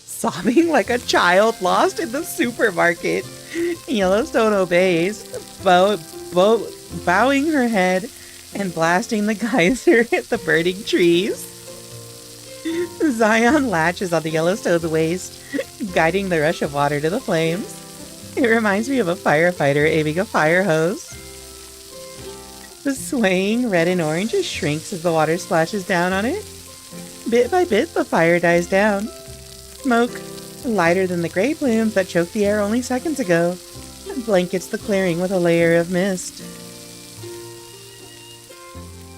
Sobbing like a child lost in the supermarket. Yellowstone obeys, bowing her head and blasting the geyser at the burning trees. Zion latches onto Yellowstone's waist, guiding the rush of water to the flames. It reminds me of a firefighter aiming a fire hose. The swaying red and orange shrinks as the water splashes down on it. Bit by bit, the fire dies down. Smoke, lighter than the gray plumes that choked the air only seconds ago, blankets the clearing with a layer of mist.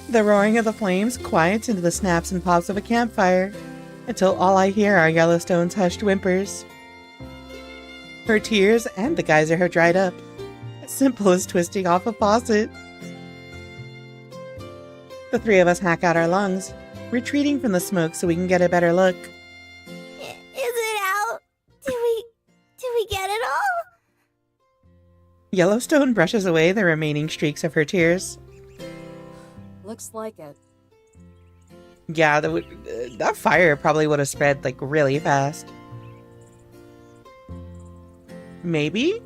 The roaring of the flames quiets into the snaps and pops of a campfire, until all I hear are Yellowstone's hushed whimpers. Her tears and the geyser have dried up, as simple as twisting off a faucet. The three of us hack out our lungs, retreating from the smoke so we can get a better look. Is it out? Did we get it all? Yellowstone brushes away the remaining streaks of her tears. Looks like it. Yeah, that fire probably would have spread, like, really fast. Maybe?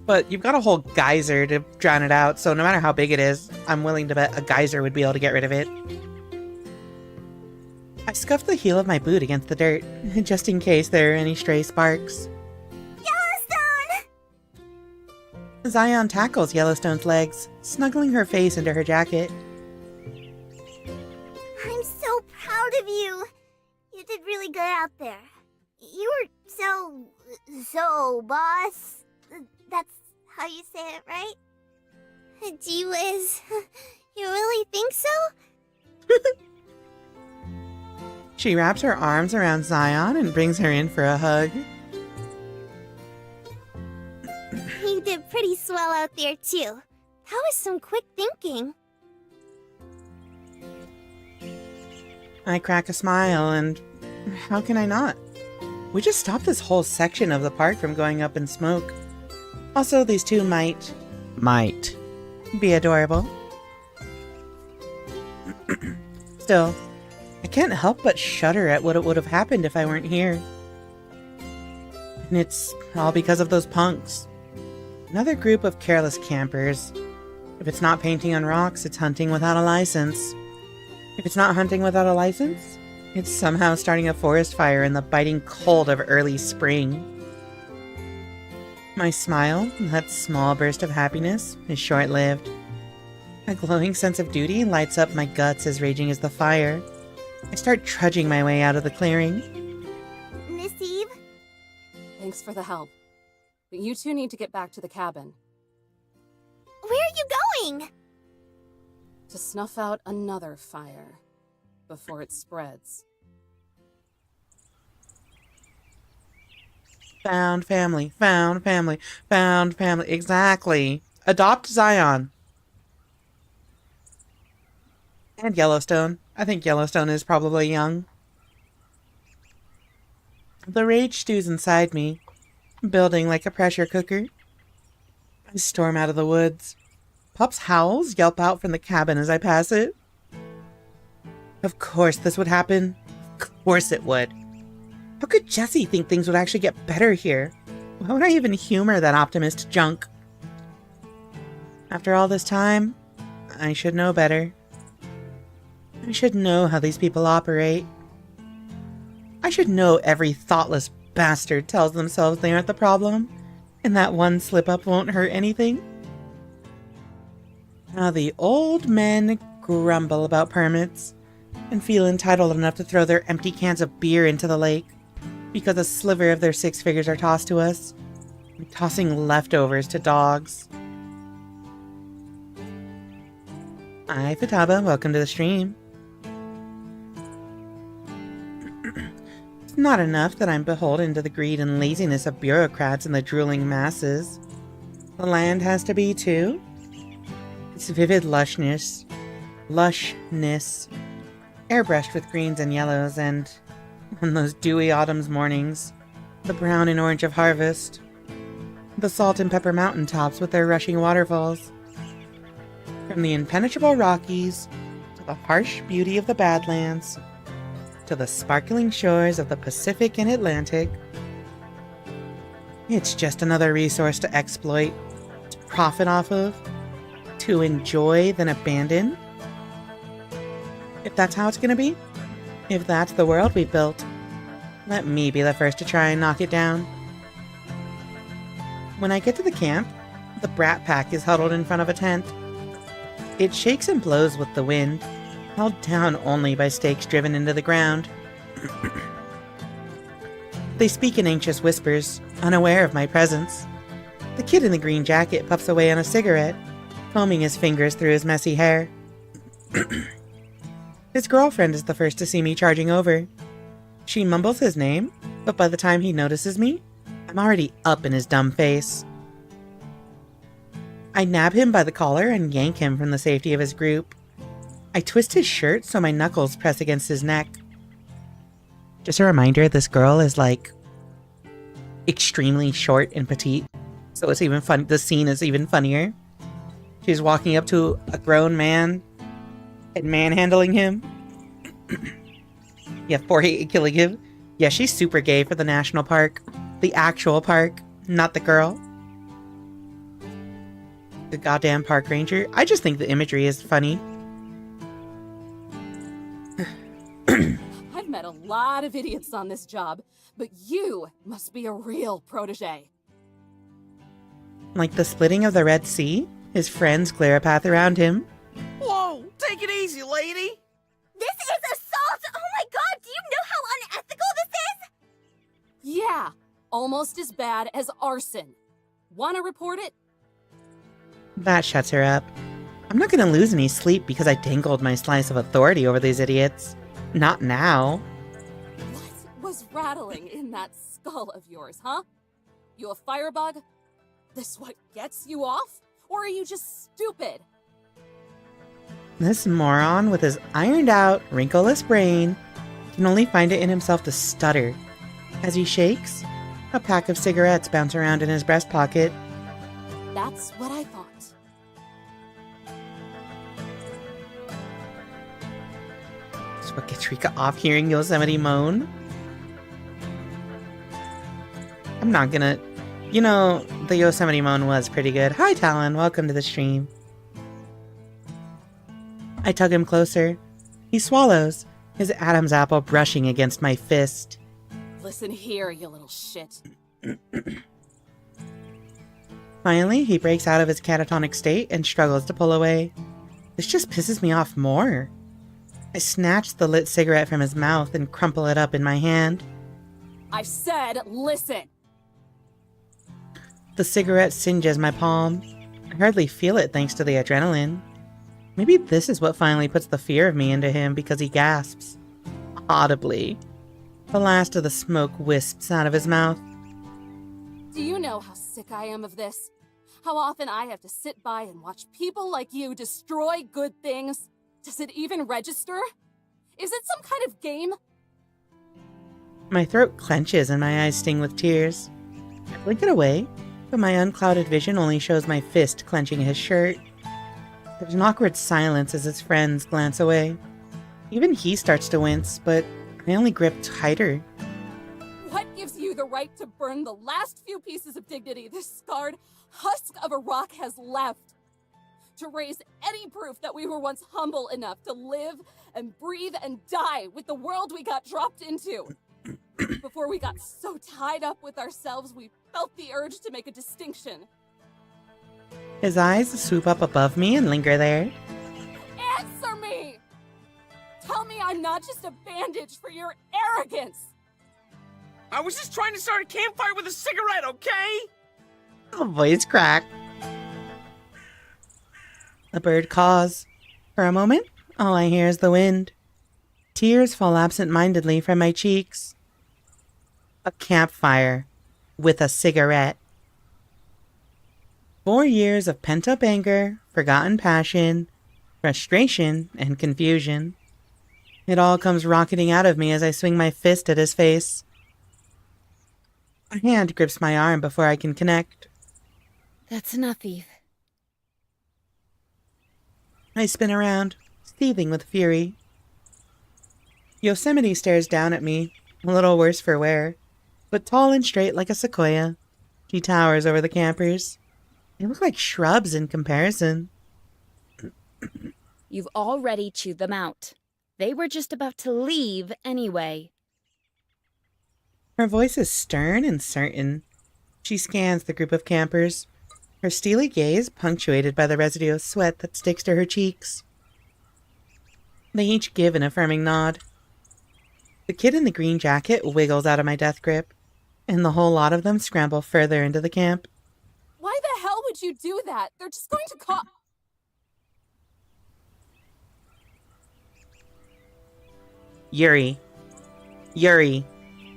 But you've got a whole geyser to drown it out, so no matter how big it is, I'm willing to bet a geyser would be able to get rid of it. I scuffed the heel of my boot against the dirt, just in case there are any stray sparks. Yellowstone! Zion tackles Yellowstone's legs, snuggling her face into her jacket. I'm so proud of you. You did really good out there. You were so boss. That's how you say it, right? Gee whiz. You really think so? She wraps her arms around Zion and brings her in for a hug. You did pretty swell out there, too. That was some quick thinking. I crack a smile, and how can I not? We just stopped this whole section of the park from going up in smoke. Also, these two might be adorable. Still, I can't help but shudder at what would have happened if I weren't here. And it's all because of those punks. Another group of careless campers. If it's not painting on rocks, it's hunting without a license. If it's not hunting without a license, it's somehow starting a forest fire in the biting cold of early spring. My smile, that small burst of happiness, is short-lived. A glowing sense of duty lights up my guts as raging as the fire. I start trudging my way out of the clearing. Miss Eve? Thanks for the help. But you two need to get back to the cabin. Where are you going? To snuff out another fire before it spreads. Found family, found family, found family. Exactly. Adopt Zion. And Yellowstone. I think Yellowstone is probably young. The rage stews inside me, building like a pressure cooker. I storm out of the woods. Pup's howls yelp out from the cabin as I pass it. Of course this would happen. Of course it would. How could Jesse think things would actually get better here? Why would I even humor that optimist junk? After all this time, I should know better. I should know how these people operate. I should know every thoughtless bastard tells themselves they aren't the problem, and that one slip-up won't hurt anything. How the old men grumble about permits and feel entitled enough to throw their empty cans of beer into the lake because a sliver of their 6 figures are tossed to us, tossing leftovers to dogs. Hi, Futaba. Welcome to the stream. It's not enough that I'm beholden to the greed and laziness of bureaucrats and the drooling masses. The land has to be, too. Its vivid lushness, airbrushed with greens and yellows, and on those dewy autumn's mornings, the brown and orange of harvest, the salt and pepper mountaintops with their rushing waterfalls. From the impenetrable Rockies, to the harsh beauty of the Badlands, to the sparkling shores of the Pacific and Atlantic, it's just another resource to exploit, to profit off of, to enjoy then abandon. If that's how it's gonna be, if that's the world we've built, let me be the first to try and knock it down. When I get to the camp, the Brat Pack is huddled in front of a tent. It shakes and blows with the wind, held down only by stakes driven into the ground. They speak in anxious whispers, unaware of my presence. The kid in the green jacket puffs away on a cigarette, combing his fingers through his messy hair. His girlfriend is the first to see me charging over. She mumbles his name, but by the time he notices me, I'm already up in his dumb face. I nab him by the collar and yank him from the safety of his group. I twist his shirt so my knuckles press against his neck. Just a reminder, this girl is like extremely short and petite, so it's even fun. The scene is even funnier. She's walking up to a grown man and manhandling him. Yeah, 4 killing him. Yeah, she's super gay for the national park. The actual park, not the girl. The goddamn park ranger. I just think the imagery is funny. I've met a lot of idiots on this job, but you must be a real protege. Like the splitting of the Red Sea, his friends clear a path around him. Whoa, take it easy, lady. This is assault! Oh my god, do you know how unethical this is? Yeah, almost as bad as arson. Wanna report it? That shuts her up. I'm not gonna lose any sleep because I dangled my slice of authority over these idiots. Not now. What was rattling in that skull of yours, huh? You a firebug? This what gets you off? Or are you just stupid? This moron with his ironed out, wrinkleless brain can only find it in himself to stutter. As he shakes, a pack of cigarettes bounce around in his breast pocket. That's what I thought. That's what gets Rika off hearing Yosemite moan. I'm not gonna... You know, the Yosemite moan was pretty good. Hi, Talon. Welcome to the stream. I tug him closer. He swallows, his Adam's apple brushing against my fist. Listen here, you little shit. Finally, he breaks out of his catatonic state and struggles to pull away. This just pisses me off more. I snatch the lit cigarette from his mouth and crumple it up in my hand. I said listen! The cigarette singes my palm. I hardly feel it thanks to the adrenaline. Maybe this is what finally puts the fear of me into him because he gasps. Audibly. The last of the smoke wisps out of his mouth. Do you know how sick I am of this? How often I have to sit by and watch people like you destroy good things? Does it even register? Is it some kind of game? My throat clenches and my eyes sting with tears. I blink it away, but my unclouded vision only shows my fist clenching his shirt. There's an awkward silence as his friends glance away. Even he starts to wince, but I only grip tighter. the right to burn the last few pieces of dignity this scarred husk of a rock has left. To raise any proof that we were once humble enough to live and breathe and die with the world we got dropped into. Before we got so tied up with ourselves, we felt the urge to make a distinction. His eyes swoop up above me and linger there. Answer me! Tell me I'm not just a bandage for your arrogance! I was just trying to start a campfire with a cigarette, okay? A voice crack. A bird caws. For a moment, all I hear is the wind. Tears fall absent-mindedly from my cheeks. A campfire with a cigarette. 4 years of pent-up anger, forgotten passion, frustration, and confusion. It all comes rocketing out of me as I swing my fist at his face. A hand grips my arm before I can connect. That's enough, Eve. I spin around, seething with fury. Yosemite stares down at me, a little worse for wear, but tall and straight like a sequoia. She towers over the campers. They look like shrubs in comparison. You've already chewed them out. They were just about to leave anyway. Her voice is stern and certain. She scans the group of campers, her steely gaze punctuated by the residue of sweat that sticks to her cheeks. They each give an affirming nod. The kid in the green jacket wiggles out of my death grip, and the whole lot of them scramble further into the camp. Why the hell would you do that? They're just going to call... Yuri. Yuri.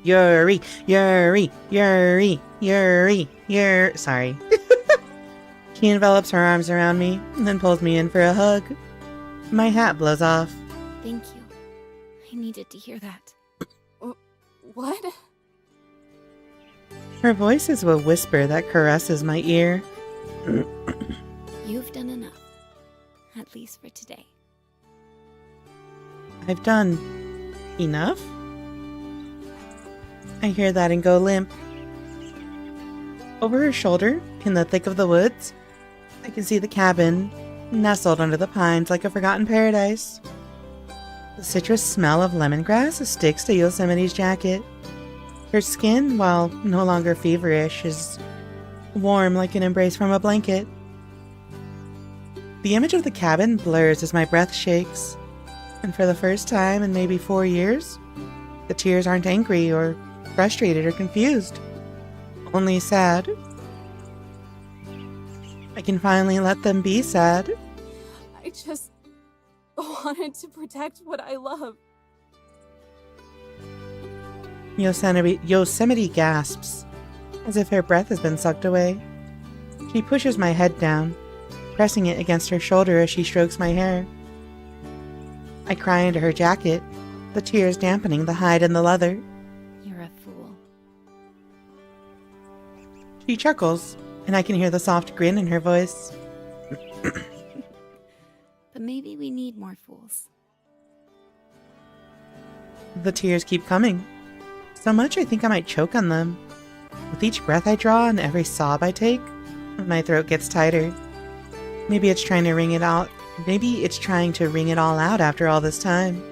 Yuri. Yuri. Yuri. Yuri. Yuri. Sorry. She envelops her arms around me and then pulls me in for a hug. My hat blows off. Thank you. I needed to hear that. What? Her voice is a whisper that caresses my ear. You've done enough. At least for today. I've done enough? I hear that and go limp. Over her shoulder, in the thick of the woods, I can see the cabin, nestled under the pines like a forgotten paradise. The citrus smell of lemongrass sticks to Yosemite's jacket. Her skin, while no longer feverish, is warm like an embrace from a blanket. The image of the cabin blurs as my breath shakes, and for the first time in maybe 4 years, the tears aren't angry or frustrated or confused, only sad. I can finally let them be sad. I just wanted to protect what I love. Yosemite gasps, as if her breath has been sucked away. She pushes my head down, pressing it against her shoulder as she strokes my hair. I cry into her jacket, the tears dampening the hide and the leather. You're a fool. She chuckles, and I can hear the soft grin in her voice. But maybe we need more fools. The tears keep coming. So much I think I might choke on them. With each breath I draw and every sob I take, my throat gets tighter. Maybe it's trying to wring it out. Maybe it's trying to wring it all out after all this time.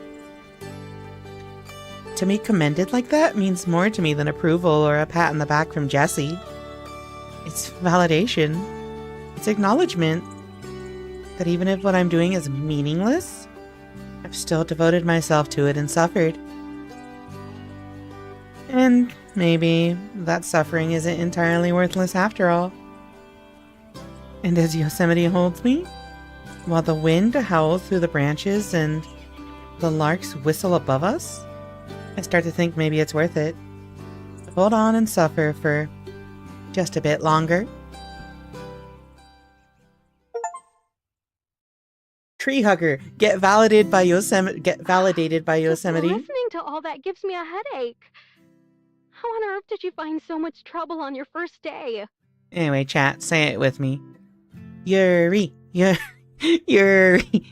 To be commended like that means more to me than approval or a pat on the back from Jessie. It's validation. It's acknowledgement that even if what I'm doing is meaningless, I've still devoted myself to it and suffered. And maybe that suffering isn't entirely worthless after all. And as Yosemite holds me, while the wind howls through the branches and the larks whistle above us, I start to think maybe it's worth it to hold on and suffer for just a bit longer. Tree hugger, get validated by Yosemite. Listening to all that gives me a headache. How on earth did you find so much trouble on your first day? Anyway, chat, say it with me. Yuri, Yuri, Yuri.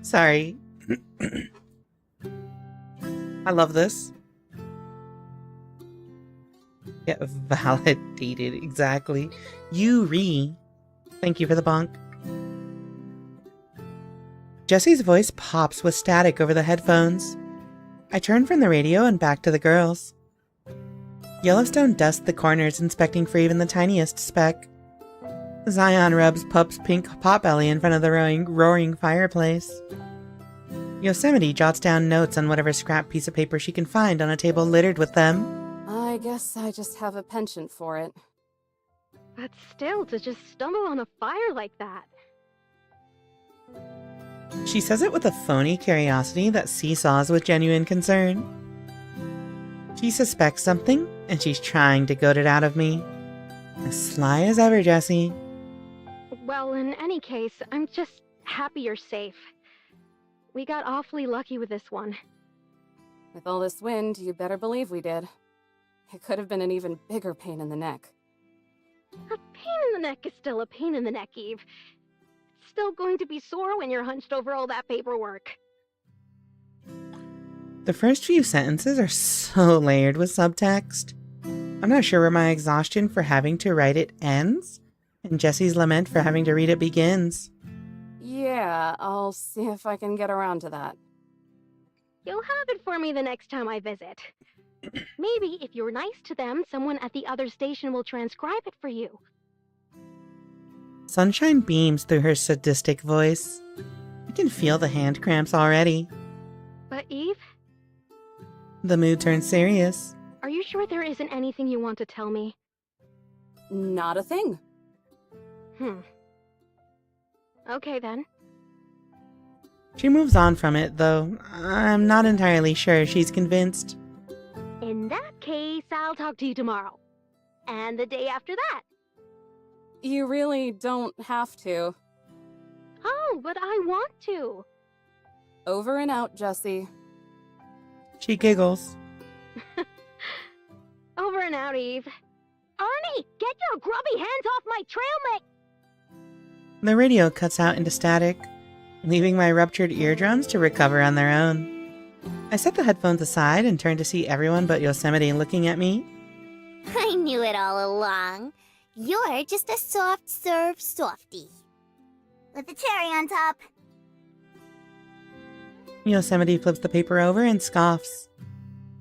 Sorry. I love this. Yeah, validated, exactly. Yuri. Thank you for the bonk. Jesse's voice pops with static over the headphones. I turn from the radio and back to the girls. Yellowstone dusts the corners, inspecting for even the tiniest speck. Zion rubs Pup's pink potbelly in front of the roaring fireplace. Yosemite jots down notes on whatever scrap piece of paper she can find on a table littered with them. I guess I just have a penchant for it. But still, to just stumble on a fire like that. She says it with a phony curiosity that seesaws with genuine concern. She suspects something, and she's trying to goad it out of me. As sly as ever, Jessie. Well, in any case, I'm just happy you're safe. We got awfully lucky with this one. With all this wind, you better believe we did. It could have been an even bigger pain in the neck. A pain in the neck is still a pain in the neck, Eve. It's still going to be sore when you're hunched over all that paperwork. The first few sentences are so layered with subtext. I'm not sure where my exhaustion for having to write it ends, and Jessie's lament for having to read it begins. Yeah, I'll see if I can get around to that. You'll have it for me the next time I visit. Maybe if you're nice to them, someone at the other station will transcribe it for you. Sunshine beams through her sadistic voice. I can feel the hand cramps already. But Eve, The mood turns serious. are you sure there isn't anything you want to tell me? Not a thing. Okay then. She moves on from it, though I'm not entirely sure she's convinced. In that case, I'll talk to you tomorrow. And the day after that. You really don't have to. Oh, but I want to. Over and out, Jessie. She giggles. Over and out, Eve. Arnie, get your grubby hands off my trail mate! The radio cuts out into static, leaving my ruptured eardrums to recover on their own. I set the headphones aside and turn to see everyone but Yosemite looking at me. I knew it all along. You're just a soft serve softie. With a cherry on top. Yosemite flips the paper over and scoffs.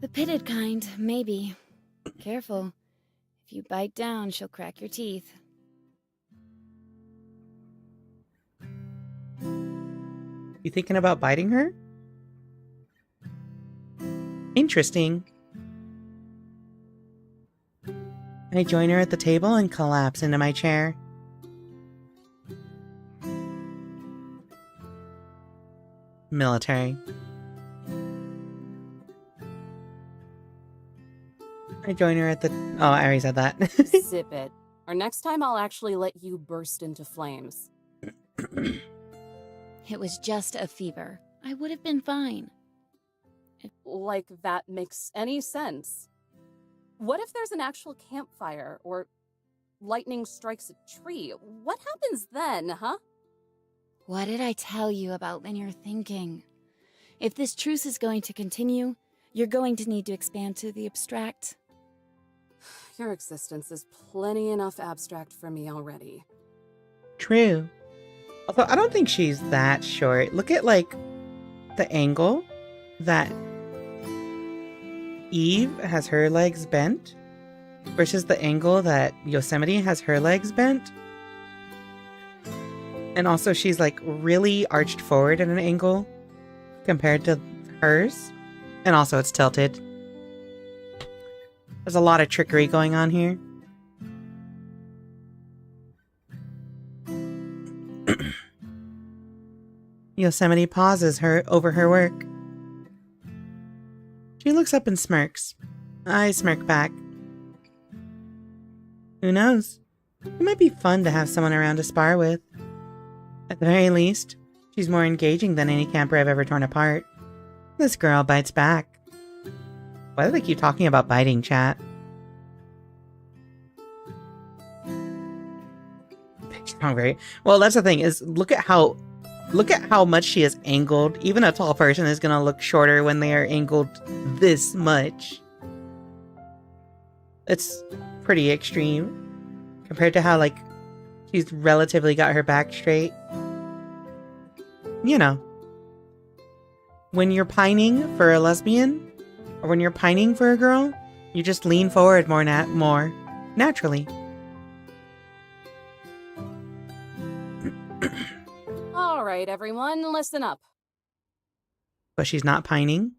The pitted kind, maybe. Careful. If you bite down, she'll crack your teeth. You thinking about biting her? Interesting. I join her at the table and collapse into my chair. Military. I join her at the... Oh, I already said that. Zip it. Or next time I'll actually let you burst into flames. It was just a fever. I would have been fine. Like that makes any sense. What if there's an actual campfire, or lightning strikes a tree? What happens then, huh? What did I tell you about linear thinking? If this truce is going to continue, you're going to need to expand to the abstract. Your existence is plenty enough abstract for me already. True. Although I don't think she's that short. Look at, like, the angle that Eve has her legs bent versus the angle that Yosemite has her legs bent. And also she's, like, really arched forward at an angle compared to hers. And also it's tilted. There's a lot of trickery going on here. Yosemite pauses over her work. She looks up and smirks. I smirk back. Who knows? It might be fun to have someone around to spar with. At the very least, she's more engaging than any camper I've ever torn apart. This girl bites back. Why do they keep talking about biting, chat? Well, that's the thing, is look at how much she is angled. Even a tall person is gonna look shorter when they are angled this much. It's pretty extreme compared to how, like, she's relatively got her back straight. You know, when you're pining for a lesbian, or when you're pining for a girl, you just lean forward more naturally. All right, everyone, listen up. But she's not pining.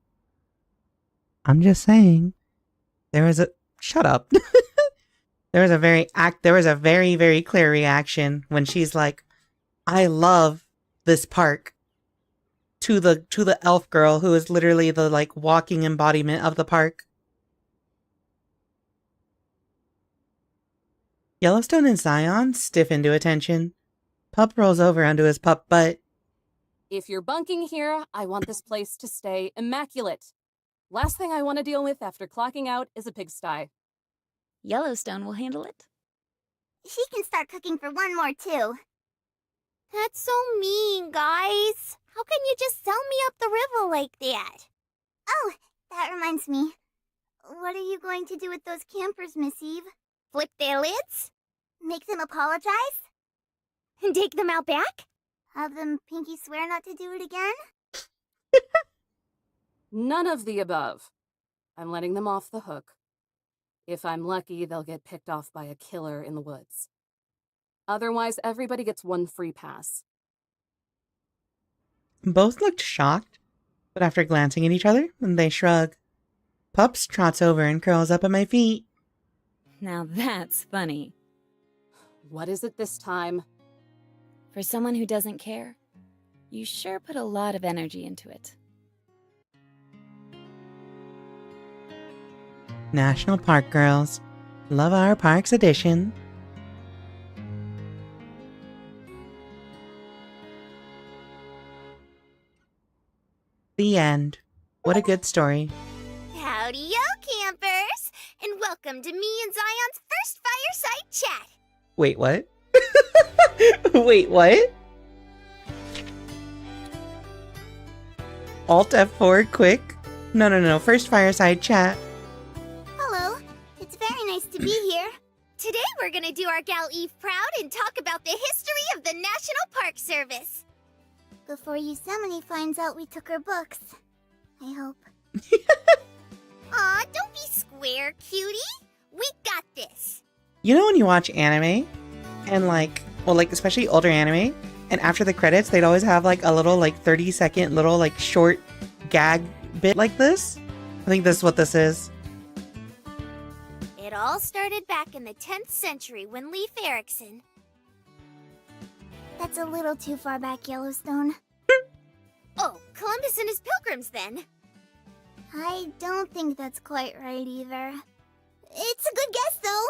I'm just saying. Shut up. There was a very, very clear reaction when she's like, I love this park, to the elf girl who is literally the like walking embodiment of the park. Yellowstone and Zion stiff into attention. Pup rolls over onto his pup butt. If you're bunking here, I want this place to stay immaculate. Last thing I want to deal with after clocking out is a pigsty. Yellowstone will handle it. She can start cooking for one more, too. That's so mean, guys. How can you just sell me up the river like that? Oh, that reminds me. What are you going to do with those campers, Miss Eve? Flip their lids? Make them apologize? And take them out back? Have them pinky swear not to do it again? None of the above. I'm letting them off the hook. If I'm lucky, they'll get picked off by a killer in the woods. Otherwise, everybody gets one free pass. Both looked shocked, but after glancing at each other, they shrug. Pups trots over and curls up at my feet. Now that's funny. What is it this time? For someone who doesn't care, you sure put a lot of energy into it. National Park Girls. Love Our Parks edition. The end. What a good story. Howdy, yo, campers! And welcome to me and Zion's first fireside chat. Wait, what? Wait, what? Alt F4 quick? No. First fireside chat. Hello. It's very nice to be here. Today we're gonna do our gal Eve proud and talk about the history of the National Park Service. Before Yosemite finds out we took her books. I hope. Aw, don't be square, cutie. We got this. You know when you watch anime and especially older anime, and after the credits they'd always have like a little 30-second little short gag bit like this? I think this is what this is. It all started back in the 10th century when Leif Erikson... That's a little too far back, Yellowstone. Oh, Columbus and his pilgrims then. I don't think that's quite right either. It's a good guess, though.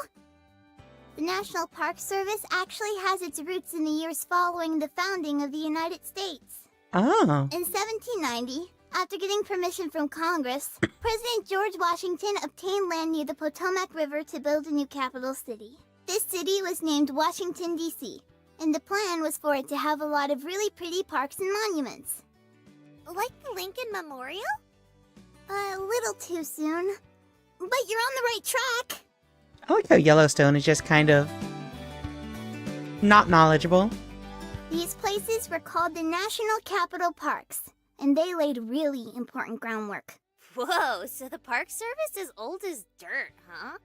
The National Park Service actually has its roots in the years following the founding of the United States. Oh. In 1790, after getting permission from Congress, President George Washington obtained land near the Potomac River to build a new capital city. This city was named Washington, D.C., and the plan was for it to have a lot of really pretty parks and monuments. Like the Lincoln Memorial? A little too soon. But you're on the right track. I like how Yellowstone is just kind of not knowledgeable. These places were called the National Capital Parks, and they laid really important groundwork. Whoa, so the Park Service is old as dirt, huh?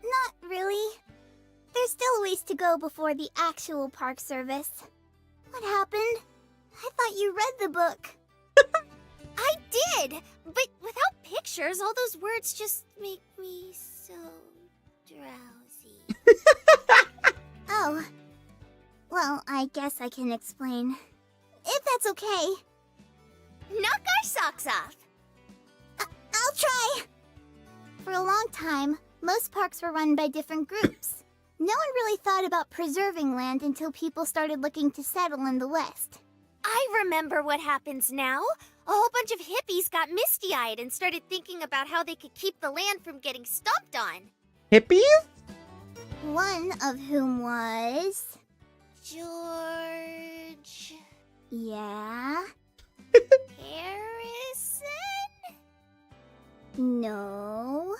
Not really. There's still a ways to go before the actual Park Service. What happened? I thought you read the book. I did, but without pictures, all those words just make me so drowsy. Oh. Well, I guess I can explain. If that's okay. Knock our socks off. I'll try. For a long time, most parks were run by different groups. No one really thought about preserving land until people started looking to settle in the West. I remember what happens now. A whole bunch of hippies got misty-eyed and started thinking about how they could keep the land from getting stomped on. Hippies? One of whom was... George... Yeah? Harrison? No.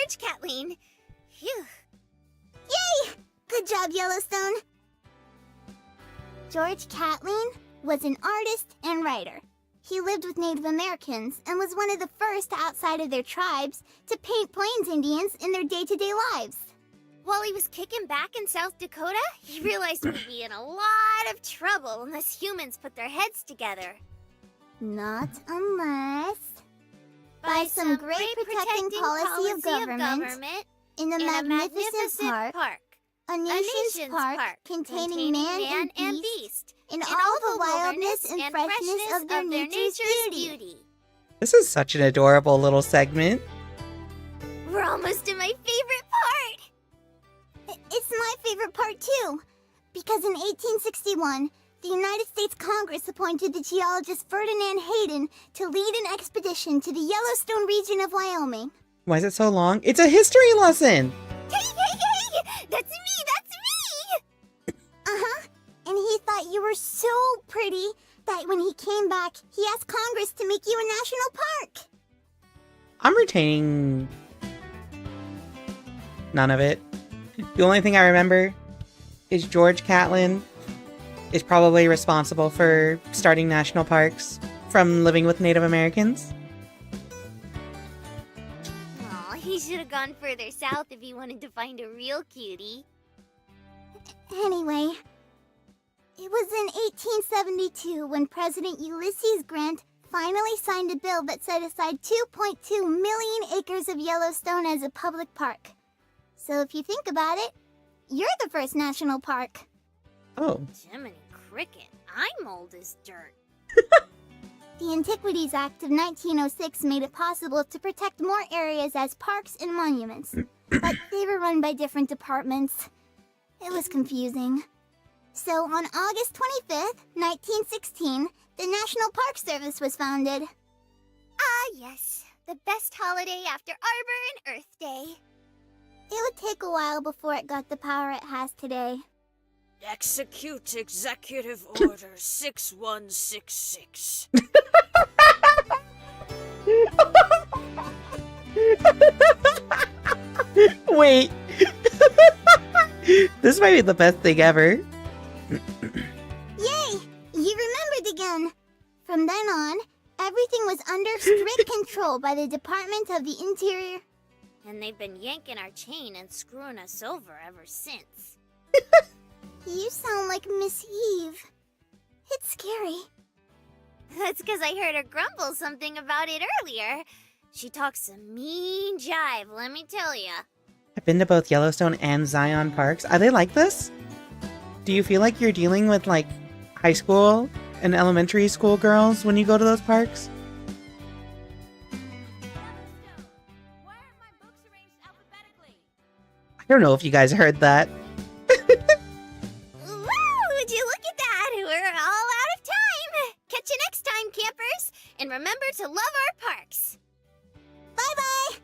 George Catlin. Phew. Yay! Good job, Yellowstone. George Catlin was an artist and writer. He lived with Native Americans and was one of the first outside of their tribes to paint Plains Indians in their day-to-day lives. While he was kicking back in South Dakota, he realized we'd be in a lot of trouble unless humans put their heads together. Not unless... By some great protecting policy of government in a magnificent park, a nation's park containing man and beast, in all the wildness and freshness of their nature's beauty. This is such an adorable little segment. We're almost in my favorite part! It's my favorite part too, because in 1861, the United States Congress appointed the geologist Ferdinand Hayden to lead an expedition to the Yellowstone region of Wyoming. Why is it so long? It's a history lesson! Hey! That's me! Uh-huh. And he thought you were so pretty that when he came back, he asked Congress to make you a national park. I'm retaining none of it. The only thing I remember is George Catlin is probably responsible for starting national parks from living with Native Americans. Aw, he should have gone further south if he wanted to find a real cutie. Anyway, it was in 1872 when President Ulysses Grant finally signed a bill that set aside 2.2 million acres of Yellowstone as a public park. So if you think about it, you're the first national park. Oh. Jiminy Cricket, I'm old as dirt. The Antiquities Act of 1906 made it possible to protect more areas as parks and monuments, but they were run by different departments. It was confusing. So on August 25th, 1916, the National Park Service was founded. Ah, yes, the best holiday after Arbor and Earth Day. It would take a while before it got the power it has today. Execute Executive Order 6166. Wait. This might be the best thing ever. Yay! You remembered again! From then on, everything was under strict control by the Department of the Interior. And they've been yanking our chain and screwing us over ever since. You sound like Miss Eve. It's scary. That's because I heard her grumble something about it earlier. She talks some mean jive, let me tell ya. I've been to both Yellowstone and Zion parks. Are they like this? Do you feel like you're dealing with, like, high school and elementary school girls when you go to those parks? I don't know if you guys heard that. Woo! Would you look at that? We're all out of time. Catch you next time, campers. And remember to love our parks. Bye-bye!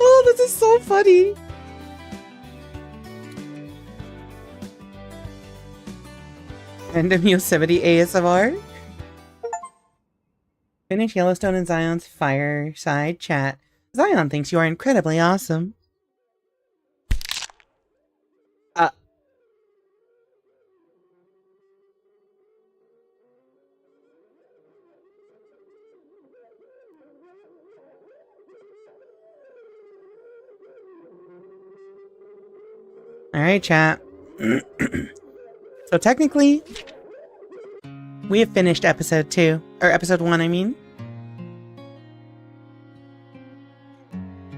Oh, this is so funny. Random Yosemite ASMR. Finish Yellowstone and Zion's fireside chat. Zion thinks you are incredibly awesome. Alright, chat. So technically, we have finished episode 2. Or episode 1, I mean.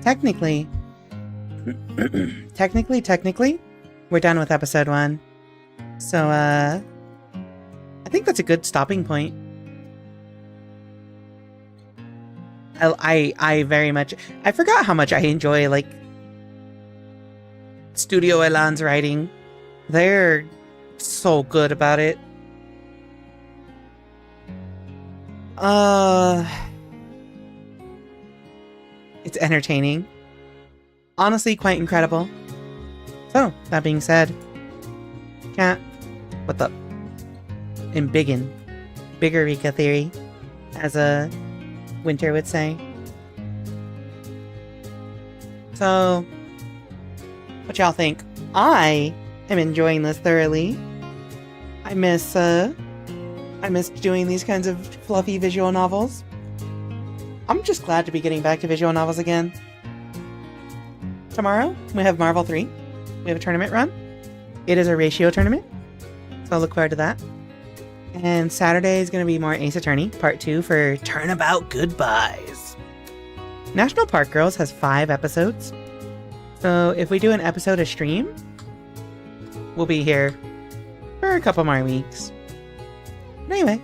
Technically, we're done with episode 1. So, I think that's a good stopping point. I very much... I forgot how much I enjoy, like, Studio Elan's writing. They're so good about it. It's entertaining. Honestly, quite incredible. So, that being said, chat, what the... In bigger Rika theory, as a Winter would say. So, what y'all think? I am enjoying this thoroughly. I miss doing these kinds of fluffy visual novels. I'm just glad to be getting back to visual novels again. Tomorrow, we have Marvel 3. We have a tournament run. It is a ratio tournament, so I'll look forward to that. And Saturday is going to be more Ace Attorney, Part 2 for Turnabout Goodbyes. National Park Girls has 5 episodes. So if we do an episode a stream, we'll be here for a couple more weeks. But anyway,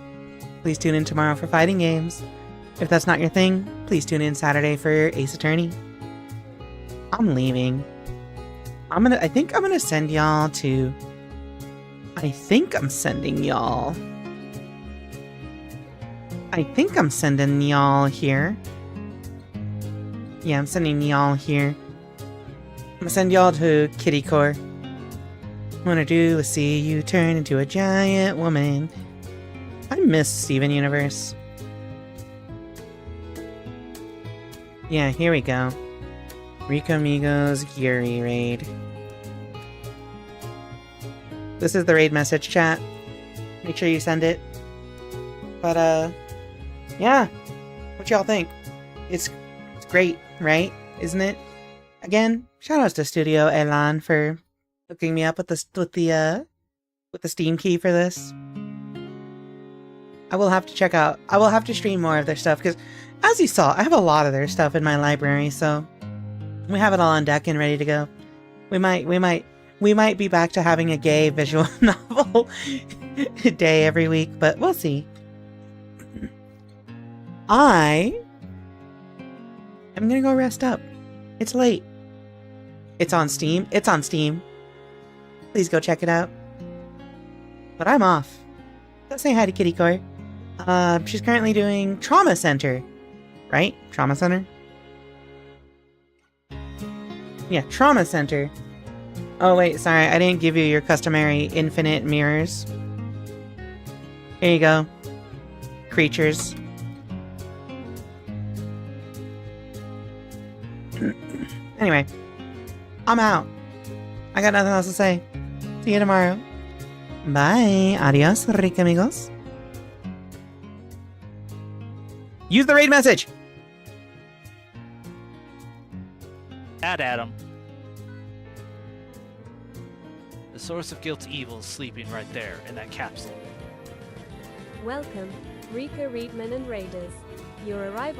please tune in tomorrow for fighting games. If that's not your thing, please tune in Saturday for Ace Attorney. I'm leaving. I think I'm gonna send y'all to... I think I'm sending y'all here. Yeah, I'm sending y'all here. I'm gonna send y'all to Kitty Core. Wanna do is see you turn into a giant woman. I miss Steven Universe. Yeah, here we go. Rika Amigos Yuri raid. This is the raid message chat. Make sure you send it. But yeah. What y'all think? It's great, right? Isn't it? Again, shoutouts to Studio Elan for hooking me up with the Steam key for this. I will have to stream more of their stuff because, as you saw, I have a lot of their stuff in my library, so we have it all on deck and ready to go. We might be back to having a gay visual novel day every week, but we'll see. I am gonna go rest up. It's late. It's on Steam. Please go check it out. But I'm off. Go say hi to Kitty Core. She's currently doing Trauma Center. Right? Trauma Center? Yeah, Trauma Center. Oh wait, sorry, I didn't give you your customary infinite mirrors. Here you go. Creatures. Anyway, I'm out. I got nothing else to say. See you tomorrow. Bye. Adios, Rika amigos. Use the raid message! Add Adam. The source of guilt's evil is sleeping right there in that capsule. Welcome, Rika, Readman, and Raiders. Your arrival